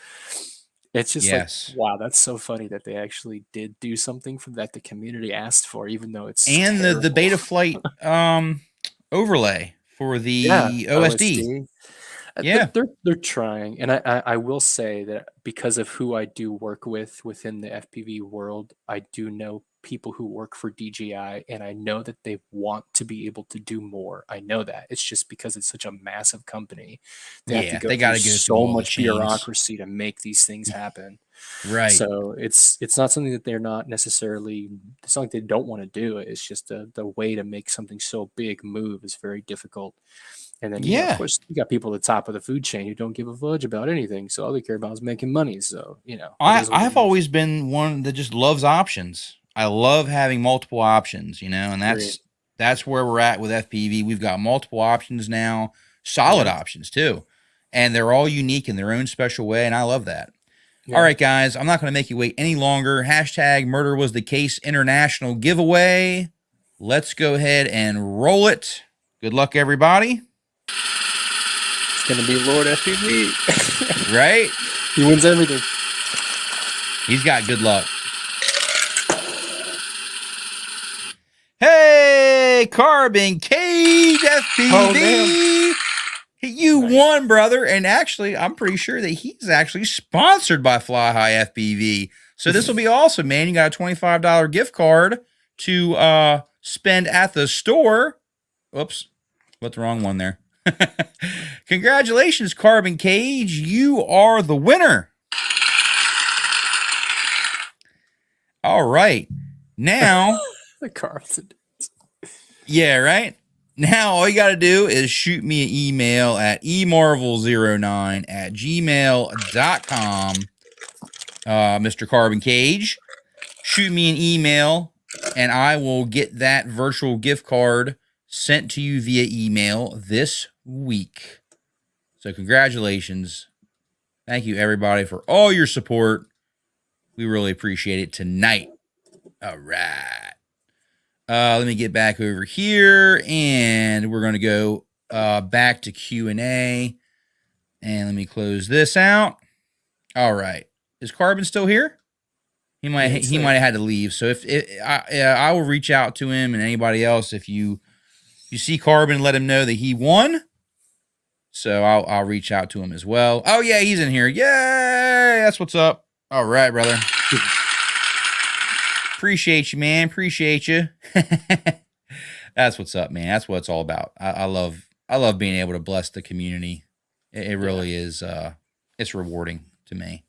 It's just like, Yes. wow, that's so funny that they actually did do something for that the community asked for, even though it's And the terrible. beta flight overlay for Yeah, the OSD. OSD. Yeah. They're trying, and I will say that because of who I do work with within the FPV world, I do know people who work for DJI, and I know that they want to be able to do more. I know that. It's just because it's such a massive company, they have to Yeah. go They through got to go through so all the much chains. bureaucracy to make these things happen. Right. So it's not something that they're not necessarily. It's not like they don't want to do it. It's just the way to make something so big move is very difficult. And then, of Yeah. course, you got people at the top of the food chain who don't give a fudge about anything. So all they care about is making money. So, it is what it I've is. always been one that just loves options. I love having multiple options, and Great. that's where we're at with FPV. We've got multiple options now, solid Yeah. options too. And they're all unique in their own special way, and I love that. All Yeah. right, guys, I'm not going to make you wait any longer. Hashtag Murder Was the Case International giveaway. Let's go ahead and roll it. Good luck, everybody. It's going to be Lord FPV. Right? He wins everything. He's got good luck. Hey, Carbon Cage Oh, FPV. You Nice. won, brother. And actually, I'm pretty sure that he's actually sponsored by Fly High FPV. So this will be awesome, man. You got a $25 gift card to spend at the store. Oops, what's the wrong one there? Congratulations, Carbon Cage. You are the winner. All right. Now, The carbs. yeah, right? Now, all you got to do is shoot me an email at emarvel09@gmail.com, Mr. Carbon Cage. Shoot me an email, and I will get that virtual gift card sent to you via email this week. So congratulations. Thank you, everybody, for all your support. We really appreciate it tonight. All right. Let me get back over here, and we're going to go back to Q&A. And let me close this out. All right. Is Carbon still here? He might have had to leave. So I will reach out to him and anybody else if you see Carbon, let him know that he won. So I'll reach out to him as well. Oh yeah, he's in here. Yay! That's what's up. All right, brother. Appreciate you, man. Appreciate you. That's what's up, man. That's what it's all about. I love being able to bless the community. It really is. It's rewarding to me.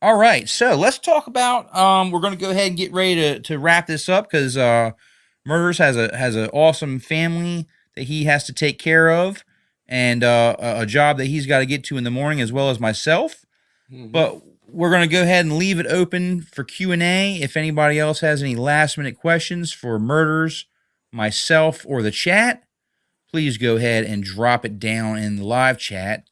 All right, so let's talk about. We're going to go ahead and get ready to wrap this up because Murders has an awesome family that he has to take care of, and a job that he's got to get to in the morning, as well as myself. Mm-hmm. But we're going to go ahead and leave it open for Q&A. If anybody else has any last-minute questions for Murders, myself, or the chat, please go ahead and drop it down in the live chat.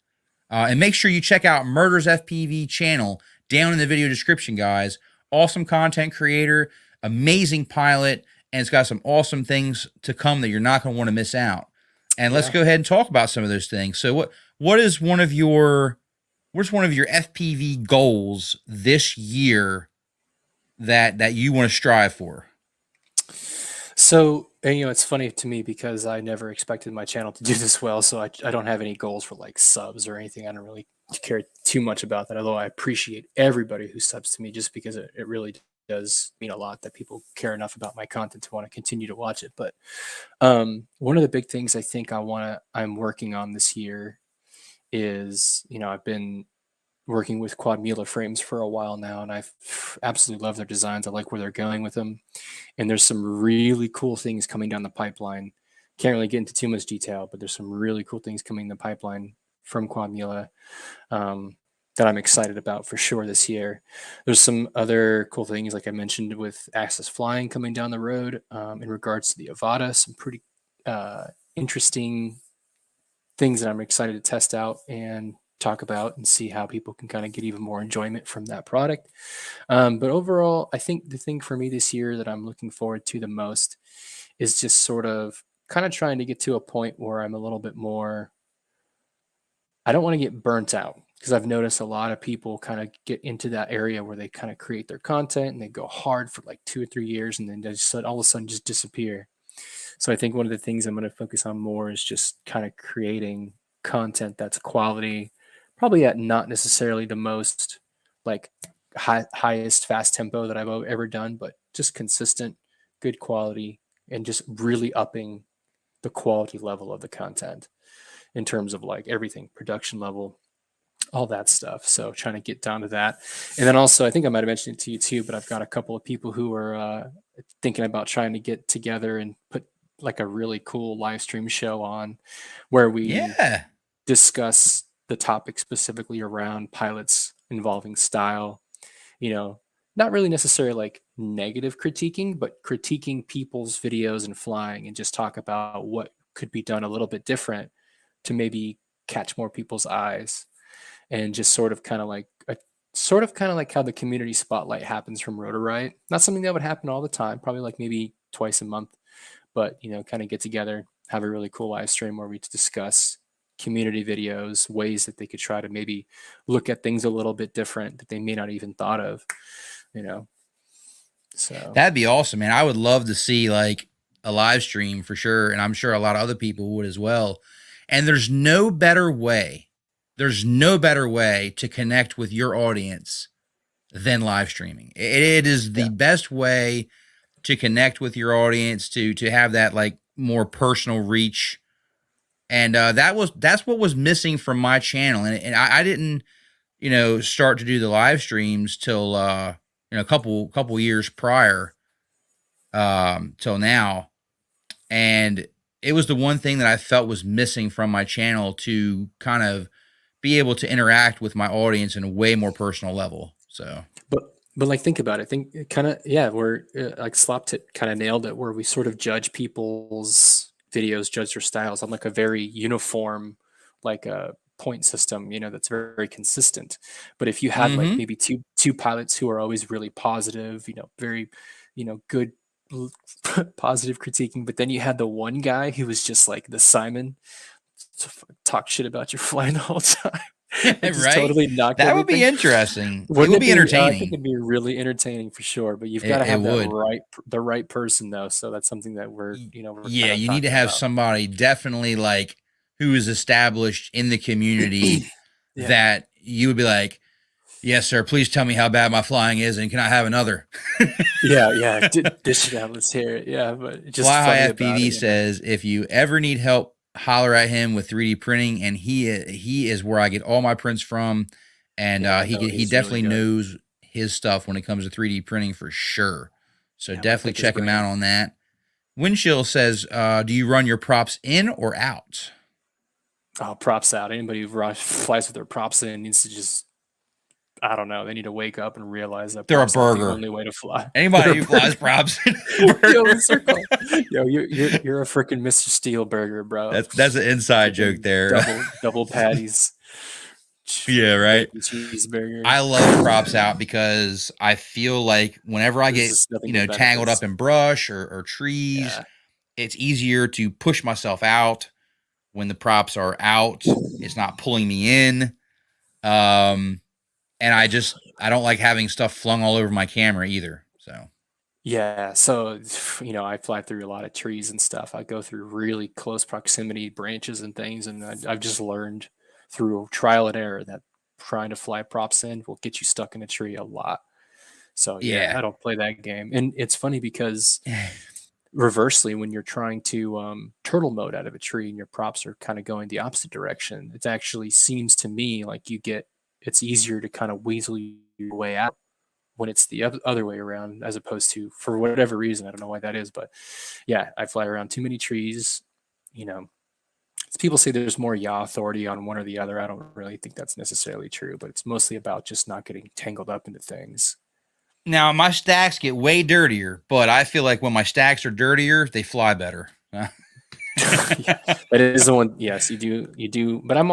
And make sure you check out Murders FPV channel down in the video description, guys. Awesome content creator, amazing pilot, and it's got some awesome things to come that you're not going to want to miss out. And let's go ahead and talk about some of those things. So what's one of your FPV goals this year that you want to strive for? So, and, it's funny to me because I never expected my channel to do this well. So I don't have any goals for like subs or anything. I don't really care too much about that. Although I appreciate everybody who subs to me just because it really does mean a lot that people care enough about my content to want to continue to watch it. But one of the big things I think I'm working on this year is, I've been working with Quad Mila frames for a while now, and I've absolutely love their designs. I like where they're going with them, and there's some really cool things coming down the pipeline. Can't really get into too much detail, but there's some really cool things coming in the pipeline from Quad Mila that I'm excited about for sure this year. There's some other cool things, like I mentioned, with Access Flying coming down the road in regards to the Avada. Some pretty interesting things that I'm excited to test out and talk about and see how people can kind of get even more enjoyment from that product. But overall, I think the thing for me this year that I'm looking forward to the most is just sort of kind of trying to get to a point where I'm a little bit more, I don't want to get burnt out, because I've noticed a lot of people kind of get into that area where they kind of create their content and they go hard for like 2 or 3 years and then they just all of a sudden just disappear. So I think one of the things I'm going to focus on more is just kind of creating content that's quality, probably at not necessarily the most like highest fast tempo that I've ever done, but just consistent, good quality, and just really upping the quality level of the content in terms of like everything, production level, all that stuff. So trying to get down to that. And then also, I think I might have mentioned it to you too, but I've got a couple of people who are thinking about trying to get together and put like a really cool live stream show on where we discuss the topic specifically around pilots involving style, not really necessarily like negative critiquing, but critiquing people's videos and flying, and just talk about what could be done a little bit different to maybe catch more people's eyes, and just sort of kind of like how the community spotlight happens from Rotor Riot. Not something that would happen all the time, probably like maybe twice a month, but kind of get together, have a really cool live stream where we discuss community videos, ways that they could try to maybe look at things a little bit different that they may not even thought of, So that'd be awesome, man. I would love to see like a live stream for sure, and I'm sure a lot of other people would as well. And there's no better way to connect with your audience than live streaming. It is the best way to connect with your audience, to have that like more personal reach. And that's what was missing from my channel. And I didn't, start to do the live streams till a couple years prior till now. And it was the one thing that I felt was missing from my channel, to kind of be able to interact with my audience in a way more personal level. So, but like, think about it. Think kind of, we're like Sloptip kind of nailed it, where we sort of judge people's videos, judge their styles on like a very uniform, like a point system, that's very, very consistent. But if you had like maybe two pilots who are always really positive, very, good positive critiquing, but then you had the one guy who was just like the Simon, talk shit about your flying the whole time. Right? Totally knock that everything. Would be interesting. It would be entertaining. I think it'd be really entertaining for sure. But you've got to have the right person though. So that's something that we're you need to have somebody definitely like who is established in the community that you would be like, yes, sir, please tell me how bad my flying is, and can I have another? Dish it out. Let's hear it. Yeah, but just Fly High FPV says, if you ever need help, holler at him with 3D printing, and he is where I get all my prints from, and he definitely really knows his stuff when it comes to 3D printing for sure. So definitely check him out on that. Windchill says, do you run your props in or out? Oh, props out. Anybody who flies with their props in needs to just, I don't know, they need to wake up and realize that they're a burger. The only way to fly. Anybody who flies props in a burger. You're a freaking Mr. Steel burger, bro. That's an inside joke there. Double patties. Yeah, right. Cheeseburger. I love props out because I feel like whenever I get tangled up in brush or trees, it's easier to push myself out when the props are out. It's not pulling me in. And I don't like having stuff flung all over my camera either. So yeah, so I fly through a lot of trees and stuff. I go through really close proximity branches and things, and I've just learned through trial and error that trying to fly props in will get you stuck in a tree a lot. So yeah, Yeah. I don't play that game. And it's funny because reversely, when you're trying to turtle mode out of a tree and your props are kind of going the opposite direction, it actually seems to me like it's easier to kind of weasel your way out when it's the other way around, as opposed to, for whatever reason, I don't know why that is, but yeah, I fly around too many trees. You know, people say there's more yaw authority on one or the other. I don't really think that's necessarily true, but it's mostly about just not getting tangled up into things. Now my stacks get way dirtier, but I feel like when my stacks are dirtier, they fly better. Yeah, but it is the one. Yes, you do. But I'm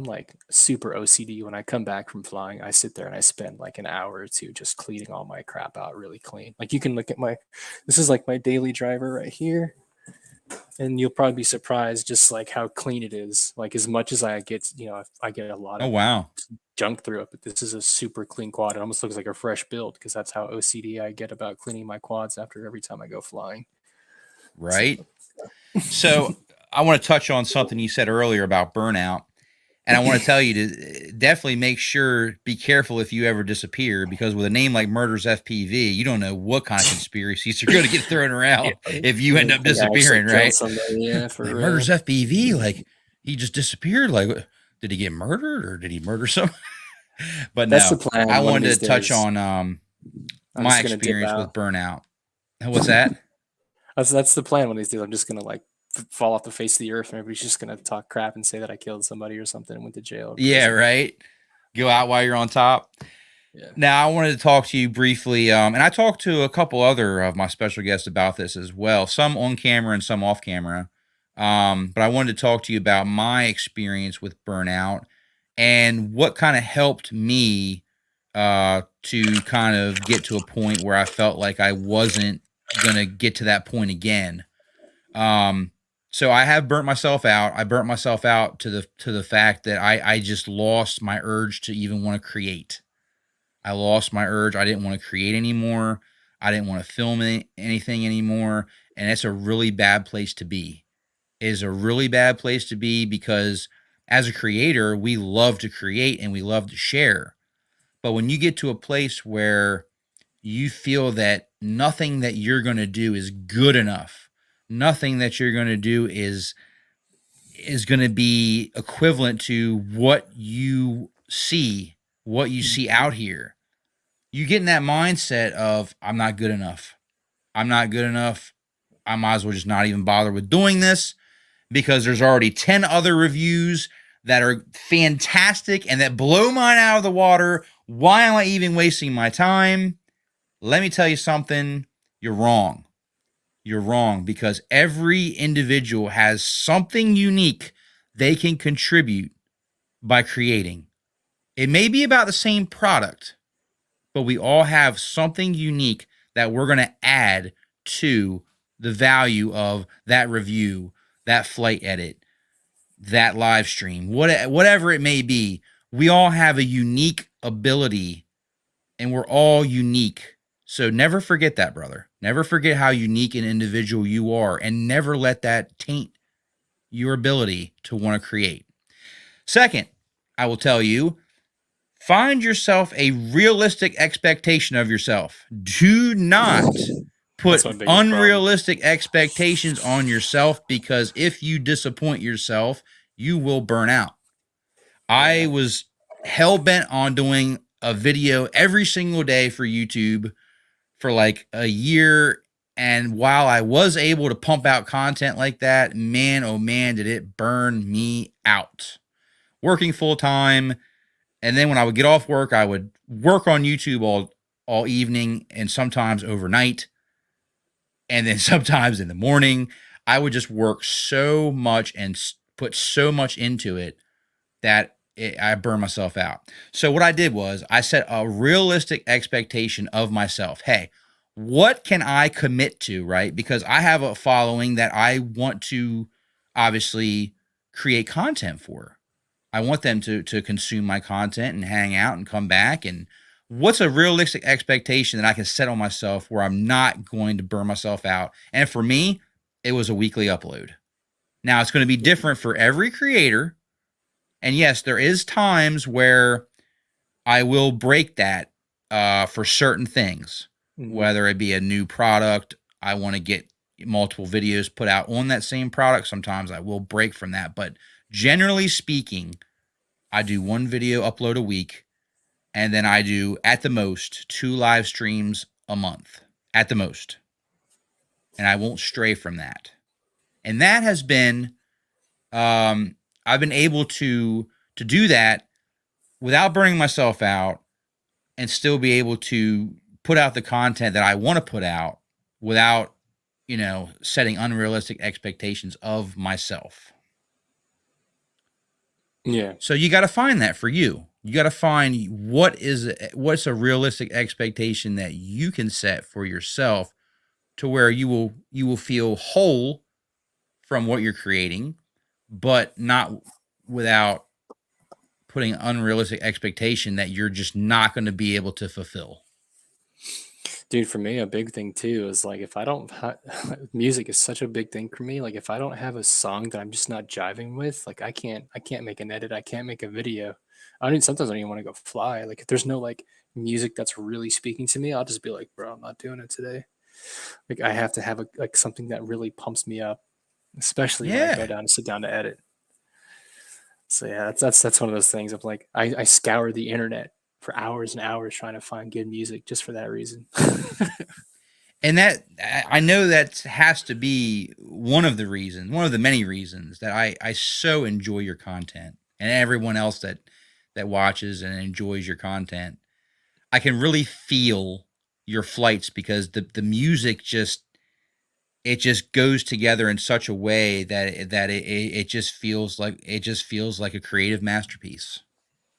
like super OCD. When I come back from flying, I sit there and I spend like an hour or two just cleaning all my crap out really clean. Like you can look at this is like my daily driver right here, and you'll probably be surprised just like how clean it is. Like as much as I get, I get a lot Oh, of wow. junk through it, but this is a super clean quad. It almost looks like a fresh build because that's how OCD I get about cleaning my quads after every time I go flying. Right. So I want to touch on something you said earlier about burnout. And I want to tell you to definitely make sure, be careful if you ever disappear, because with a name like Murders FPV, you don't know what kind of conspiricies are going to get thrown around if you end up disappearing, right? Yeah, for Like, real. Murders FPV, like he just disappeared. Like, did he get murdered or did he murder someone? But That's no, the plan. I One of wanted these to touch days, on I'm my just gonna dip experience with out. burnout. What's that? That's the plan. One of these days, I'm just gonna like fall off the face of the earth, and everybody's just gonna talk crap and say that I killed somebody or something and went to jail or Yeah, prison. right. Go out while you're on top. Yeah. Now, I wanted to talk to you briefly, and I talked to a couple other of my special guests about this as well, some on camera and some off camera. But I wanted to talk to you about my experience with burnout and what kind of helped me to kind of get to a point where I felt like I wasn't going to get to that point again. Um, so I have burnt myself out. I burnt myself out to the fact that I just lost my urge to even want to create. I lost my urge. I didn't want to create anymore. I didn't want to film anything anymore. And it's a really bad place to be. It is a really bad place to be because as a creator, we love to create and we love to share. But when you get to a place where you feel that nothing that you're going to do is good enough, nothing that you're going to do is going to be equivalent to what you see out here, you get in that mindset of, I'm not good enough. I'm not good enough. I might as well just not even bother with doing this because there's already 10 other reviews that are fantastic and that blow mine out of the water. Why am I even wasting my time? Let me tell you something. You're wrong. You're wrong, because every individual has something unique they can contribute by creating. It may be about the same product, but we all have something unique that we're going to add to the value of that review, that flight edit, that live stream, whatever it may be. We all have a unique ability and we're all unique. So never forget that, brother. Never forget how unique an individual you are, and never let that taint your ability to want to create. Second, I will tell you, find yourself a realistic expectation of yourself. Do not That's put my biggest problem. unrealistic expectations on yourself, because if you disappoint yourself, you will burn out. I was hell bent on doing a video every single day for YouTube for like a year. And while I was able to pump out content like that, man, oh man, did it burn me out. Working full time. And then when I would get off work, I would work on YouTube all evening and sometimes overnight. And then sometimes in the morning, I would just work so much and put so much into it that I burned myself out. So what I did was I set a realistic expectation of myself. Hey, what can I commit to, right? Because I have a following that I want to obviously create content for. I want them to consume my content and hang out and come back. And what's a realistic expectation that I can set on myself where I'm not going to burn myself out? And for me, it was a weekly upload. Now, it's going to be different for every creator. And yes, there is times where I will break that for certain things, whether it be a new product, I want to get multiple videos put out on that same product. Sometimes I will break from that, but generally speaking, I do one video upload a week, and then I do at the most 2 live streams a month at the most. And I won't stray from that. And that has been, I've been able to do that without burning myself out and still be able to put out the content that I want to put out without, setting unrealistic expectations of myself. Yeah. So you got to find that for you. You got to find what's a realistic expectation that you can set for yourself to where you will feel whole from what you're creating, but not without putting unrealistic expectation that you're just not going to be able to fulfill. Dude, for me, a big thing too is like if I don't music is such a big thing for me. Like if I don't have a song that I'm just not jiving with, like I can't make an edit, I can't make a video. Sometimes I don't even want to go fly. Like if there's no like music that's really speaking to me, I'll just be like, bro, I'm not doing it today. Like I have to have like something that really pumps me up, especially when I go down and sit down to edit. So yeah, that's one of those things. I'm like, I scour the internet for hours and hours trying to find good music just for that reason. And that, I know that has to be one of the many reasons that I so enjoy your content, and everyone else that watches and enjoys your content. I can really feel your flights because the music just goes together in such a way that it just feels like a creative masterpiece.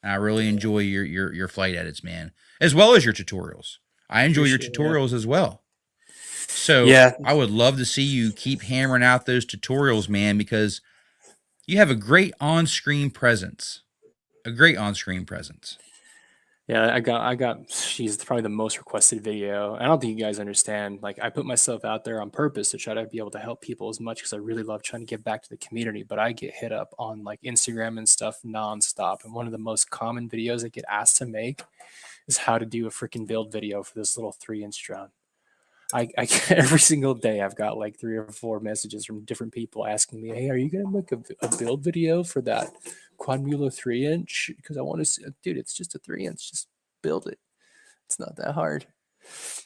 And I really enjoy your flight edits, man, as well as your tutorials. I enjoy your tutorials as well. So yeah, I would love to see you keep hammering out those tutorials, man, because you have a great on-screen presence. Yeah, she's probably the most requested video. I don't think you guys understand. Like I put myself out there on purpose to try to be able to help people as much because I really love trying to give back to the community. But I get hit up on like Instagram and stuff nonstop. And one of the most common videos I get asked to make is how to do a freaking build video for this little 3-inch drone. I every single day I've got like 3 or 4 messages from different people asking me, "Hey, are you gonna make a build video for that Quadmula 3-inch? Because I want to see, dude, it's just a 3-inch. Just build it. It's not that hard."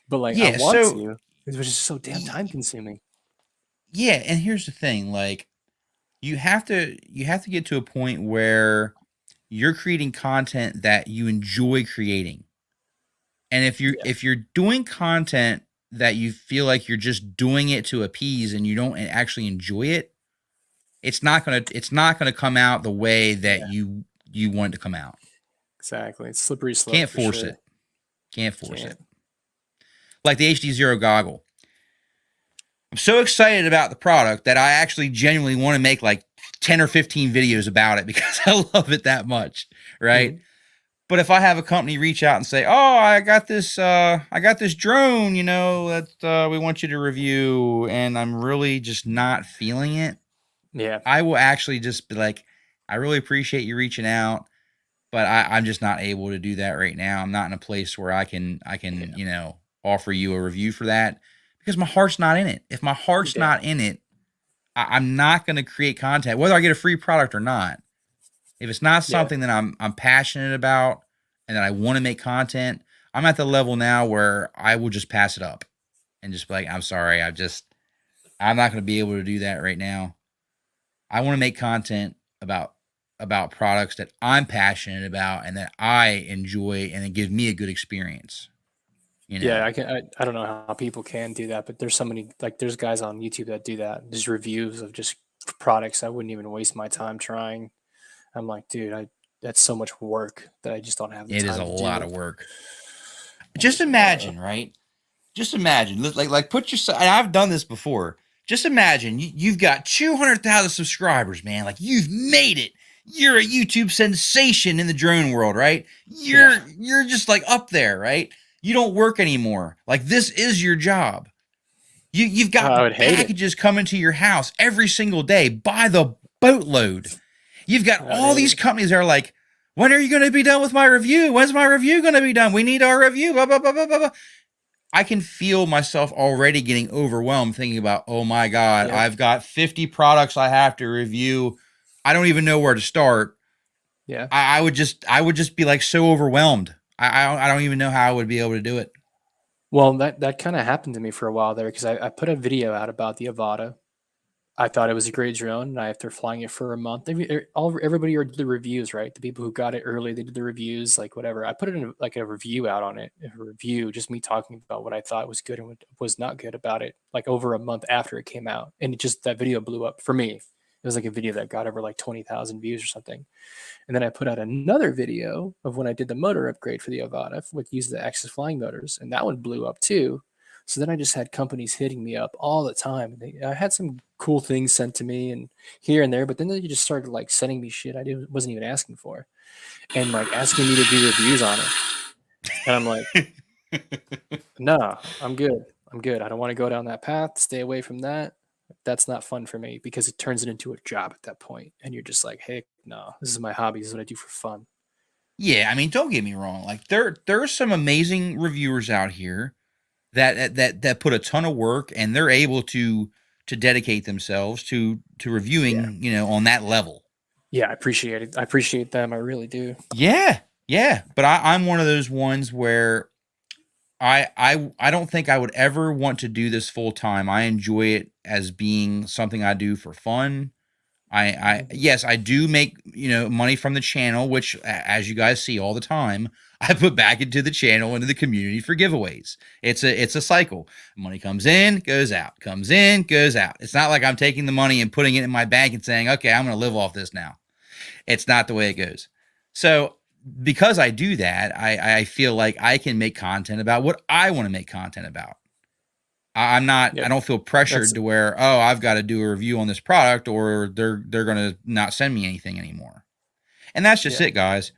But like I want to. It was just so damn time consuming. Yeah, and here's the thing: like you have to get to a point where you're creating content that you enjoy creating, and if you're doing content that you feel like you're just doing it to appease and you don't actually enjoy it, it's not gonna come out the way that you want it to come out. Exactly. It's slippery slope. Can't force it. Like the HD0 goggle. I'm so excited about the product that I actually genuinely want to make like 10 or 15 videos about it because I love it that much, right? Mm-hmm. But if I have a company reach out and say, "Oh, I got this drone, that we want you to review," and I'm really just not feeling it, I will actually just be like, "I really appreciate you reaching out, but I'm just not able to do that right now. I'm not in a place where I can offer you a review for that because my heart's not in it. If my heart's not in it, I'm not going to create content, whether I get a free product or not. If it's not something that I'm passionate about and that I want to make content, I'm at the level now where I will just pass it up and just be like, I'm sorry, I'm not going to be able to do that right now. I want to make content about products that I'm passionate about and that I enjoy and it gives me a good experience. Yeah, I don't know how people can do that, but there's so many, like there's guys on YouTube that do that. There's reviews of just products. I wouldn't even waste my time trying. I'm like, dude, that's so much work that I just don't have the time. It is a lot of work. Just imagine, right? Just imagine, like put yourself, and I've done this before. Just imagine you've got 200,000 subscribers, man. Like you've made it. You're a YouTube sensation in the drone world, right? You're just like up there, right? You don't work anymore. Like this is your job. You've got packages coming to your house every single day by the boatload. You've got all these companies that are like, When are you going to be done with my review? When's my review going to be done? We need our review. Blah, blah, blah, blah, blah. I can feel myself already getting overwhelmed thinking about, oh my God, Yep. I've got 50 products I have to review. I don't even know where to start. Yeah. I would just be like so overwhelmed. I don't even know how I would be able to do it. Well, that kind of happened to me for a while there because I put a video out about the Avada. I thought it was a great drone, and after flying it for a month, everybody did the reviews, right? The people who got it early, they did the reviews, like whatever. I put it in like a review out on it, a review, just me talking about what I thought was good and what was not good about it, like over a month after it came out, and that video blew up for me. It was like a video that got over like 20,000 views or something. And then I put out another video of when I did the motor upgrade for the Avada with use the Axis flying motors, and that one blew up too. So then I just had companies hitting me up all the time. I had some cool things sent to me and here and there, but then they just started like sending me shit wasn't even asking for, and like asking me to do reviews on it. And I'm like, nah, I'm good. I'm good. I don't want to go down that path. Stay away from that. That's not fun for me because it turns it into a job at that point. And you're just like, hey, no, this is my hobby. This is what I do for fun. Yeah, I mean, don't get me wrong. Like there's some amazing reviewers out here that put a ton of work and they're able to dedicate themselves to reviewing, on that level. Yeah, I appreciate it. I appreciate them. I really do. Yeah, yeah. But I'm one of those ones where I don't think I would ever want to do this full time. I enjoy it as being something I do for fun. Yes, I do make, money from the channel, which as you guys see all the time, I put back into the channel, into the community for giveaways. It's a cycle. Money comes in, goes out, comes in, goes out. It's not like I'm taking the money and putting it in my bank and saying, okay, I'm going to live off this now. It's not the way it goes. So because I do that, I feel like I can make content about what I want to make content about. I'm not, Yep. I don't feel pressured to where, oh, I've got to do a review on this product or they're going to not send me anything anymore. And that's just it, guys.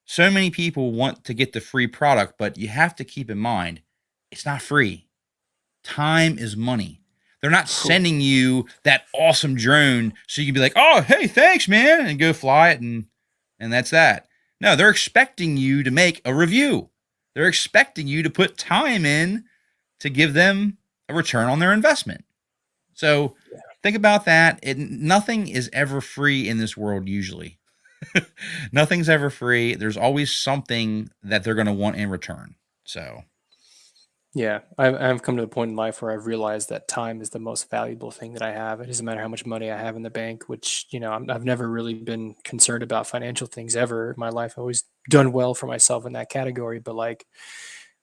So many people want to get the free product, but you have to keep in mind, it's not free. Time is money. They're not sending you that awesome drone so you can be like, oh, hey, thanks, man, and go fly it and that's that. No, they're expecting you to make a review. They're expecting you to put time in to give them a return on their investment. So think about that. Nothing is ever free in this world, usually. Nothing's ever free. There's always something that they're going to want in return. So, yeah, I've come to a point in life where I've realized that time is the most valuable thing that I have. It doesn't matter how much money I have in the bank, which, I've never really been concerned about financial things ever in my life. I've always done well for myself in that category. But like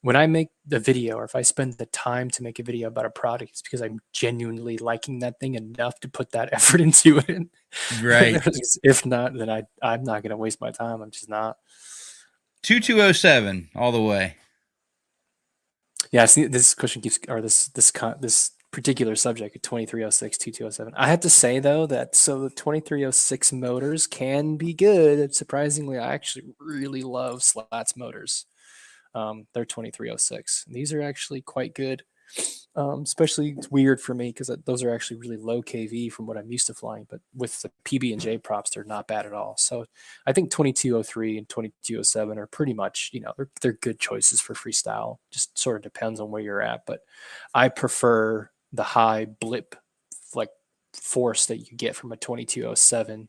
when I make the video or if I spend the time to make a video about a product, it's because I'm genuinely liking that thing enough to put that effort into it. right. If not, then I'm not going to waste my time. I'm just not. 2207 all the way. Yeah, I see this question keeps, or this particular subject, 2306, 2207. I have to say though that the 2306 motors can be good. Surprisingly, I actually really love Slats motors. They're 2306. These are actually quite good. Especially it's weird for me because those are actually really low kV from what I'm used to flying. But with the PB&J props, they're not bad at all. So I think 2203 and 2207 are pretty much, they're good choices for freestyle. Just sort of depends on where you're at. But I prefer the high blip like force that you get from a 2207.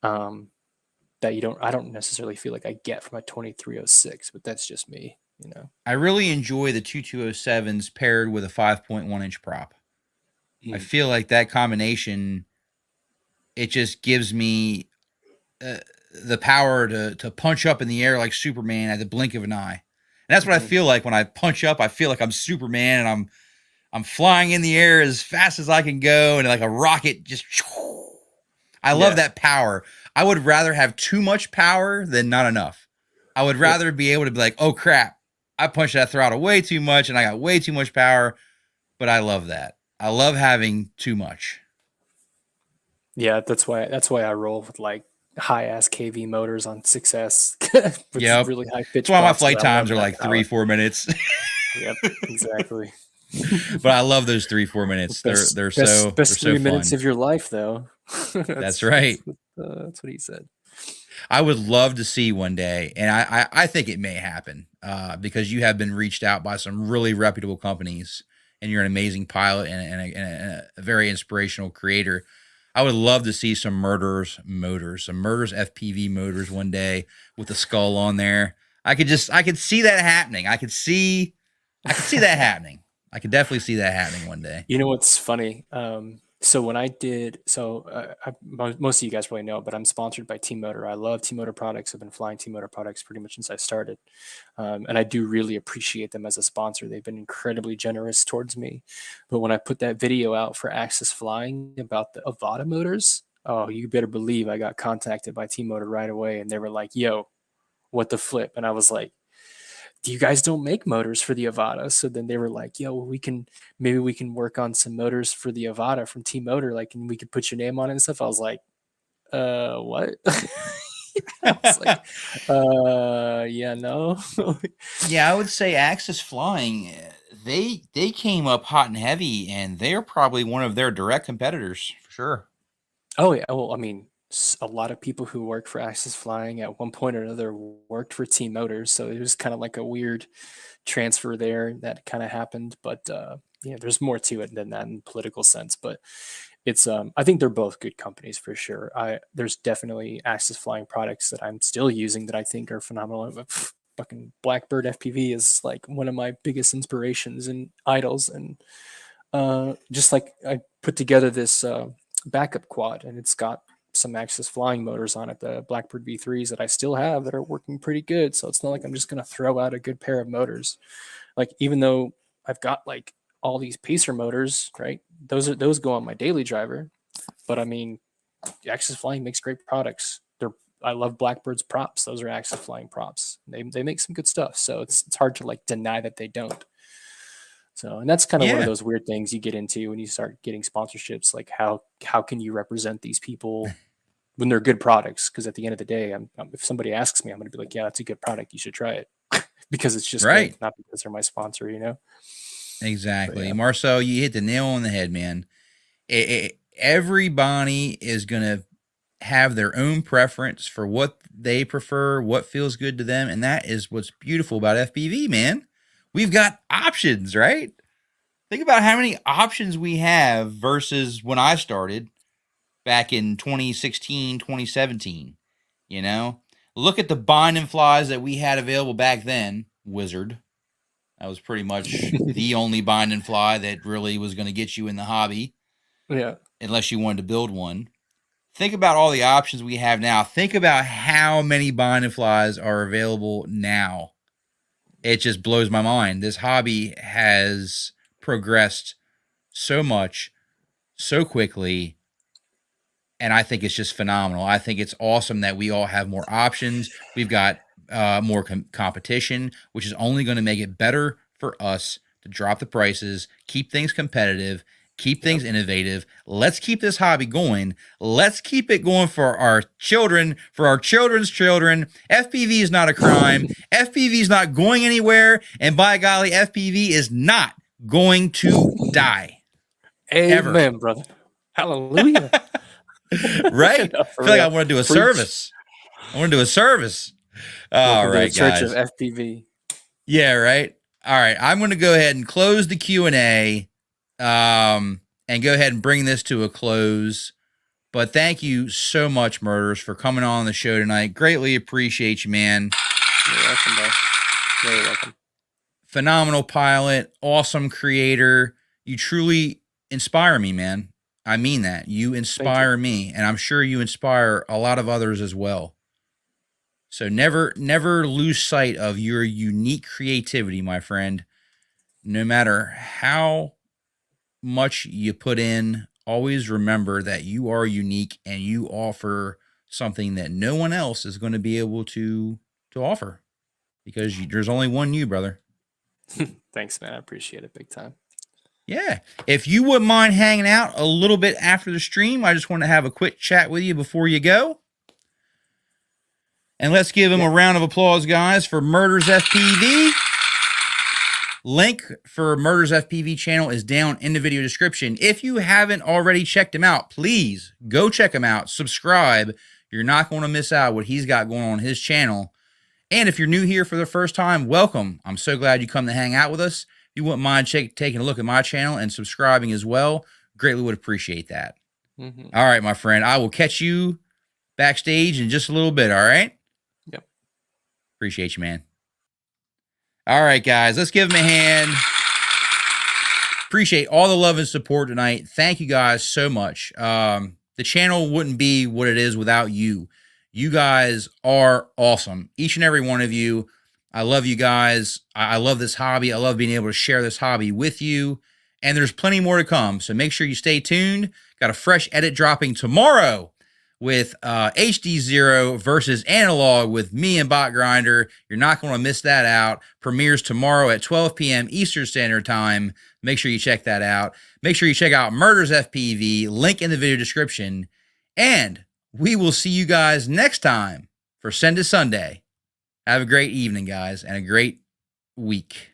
That I don't necessarily feel like I get from a 2306, but that's just me, I really enjoy the 2207s paired with a 5.1 inch prop. I feel like that combination, it just gives me the power to punch up in the air like Superman at the blink of an eye. And that's what I feel like when I punch up. I feel like I'm Superman and I'm flying in the air as fast as I can go and like a rocket just. I love that power. I would rather have too much power than not enough. I would rather be able to be like, oh crap, I punched that throttle way too much and I got way too much power. But I love that. I love having too much. Yeah, that's why I roll with like high ass KV motors on 6S with really high pitch. That's why my flight times are like 3-4 minutes. Yep, exactly. But I love those 3-4 minutes. They're so best 3 fun. minutes of your life, though. That's right. That's what he said. I would love to see one day, and I think it may happen because you have been reached out by some really reputable companies, and you're an amazing pilot and a very inspirational creator. I would love to see some some murders FPV motors one day with the skull on there. I could see that happening. I could see that happening. I could definitely see that happening one day. You know what's funny? So when I did, most of you guys probably know, but I'm sponsored by Team Motor. I love Team Motor products. I've been flying Team Motor products pretty much since I started, and I do really appreciate them as a sponsor. They've been incredibly generous towards me. But when I put that video out for Access Flying about the Avada motors, oh, you better believe I got contacted by Team Motor right away, and they were like, "Yo, what the flip?" And I was like, you guys don't make motors for the Avada. So then they were like, yo, maybe we can work on some motors for the Avada from Team Motor, like, and we could put your name on it and stuff. I was like, what? I was like, yeah, no. Yeah, I would say Axis Flying, they came up hot and heavy, and they're probably one of their direct competitors for sure. Oh yeah, well, I mean, a lot of people who work for Access Flying at one point or another worked for Team Motors, so it was kind of like a weird transfer there that kind of happened. But yeah, there's more to it than that in political sense. But it's I think they're both good companies for sure. There's definitely Access Flying products that I'm still using that I think are phenomenal. Fucking Blackbird FPV is like one of my biggest inspirations and idols, and just like I put together this backup quad, and it's got some Access Flying motors on it, the Blackbird V3s that I still have that are working pretty good. So it's not like I'm just going to throw out a good pair of motors. Like, even though I've got like all these Pacer motors, right? Those go on my daily driver. But I mean, Access Flying makes great products. I love Blackbird's props. Those are Access Flying props. They make some good stuff. So it's hard to like deny that they don't. So, and that's kind of one of those weird things you get into when you start getting sponsorships. Like, how can you represent these people when they're good products? Because at the end of the day, if somebody asks me, I'm going to be like, yeah, that's a good product. You should try it because it's just right, good, not because they're my sponsor, you know? Exactly. Yeah. Marcel, you hit the nail on the head, man. Everybody is going to have their own preference for what they prefer, what feels good to them. And that is what's beautiful about FPV, man. We've got options, right? Think about how many options we have versus when I started back in 2016, 2017. You know, look at the bind and flies that we had available back then. Wizard. That was pretty much the only bind and fly that really was going to get you in the hobby. Yeah. Unless you wanted to build one. Think about all the options we have now. Think about how many bind and flies are available now. It just blows my mind. This hobby has progressed so much, so quickly, and I think it's just phenomenal. I think it's awesome that we all have more options. We've got more competition, which is only going to make it better for us to drop the prices, keep things competitive, keep things innovative. Let's keep this hobby going. Let's keep it going for our children, for our children's children. FPV is not a crime. FPV is not going anywhere. And by golly, FPV is not going to die. Amen, ever. Brother. Hallelujah. Right? I feel like I want to do a service. I want to do a service. All right, Church guys. of FPV. Yeah, right. All right. I'm going to go ahead and close the Q&A. And go ahead and bring this to a close. But thank you so much, Murders, for coming on the show tonight. Greatly appreciate you, man. You're welcome, bro. Very welcome. Phenomenal pilot, awesome creator. You truly inspire me, man. I mean that. You inspire me, and I'm sure you inspire a lot of others as well. So never lose sight of your unique creativity, my friend. No matter how much you put in, always remember that you are unique and you offer something that no one else is going to be able to offer, because there's only one you, brother. Thanks, man. I appreciate it big time. Yeah. If you wouldn't mind hanging out a little bit after the stream, I just want to have a quick chat with you before you go. And let's give him a round of applause, guys, for MurdersFPV. Link for Murders FPV channel is down in the video description. If you haven't already checked him out, please go check him out. Subscribe. You're not going to miss out what he's got going on his channel. And if you're new here for the first time, welcome. I'm so glad you come to hang out with us. If you wouldn't mind taking a look at my channel and subscribing as well, greatly would appreciate that. Mm-hmm. All right, my friend. I will catch you backstage in just a little bit, all right? Yep. Appreciate you, man. All right, guys. Let's give him a hand. Appreciate all the love and support tonight. Thank you guys so much. The channel wouldn't be what it is without you. You guys are awesome. Each and every one of you. I love you guys. I love this hobby. I love being able to share this hobby with you. And there's plenty more to come. So make sure you stay tuned. Got a fresh edit dropping tomorrow with HD0 versus analog with me and Bot Grinder. You're not going to miss that out. Premieres tomorrow at 12 p.m. Eastern Standard Time. Make sure you check that out. Make sure you check out MurdersFPV. Link in the video description. And we will see you guys next time for Send to Sunday. Have a great evening, guys, and a great week.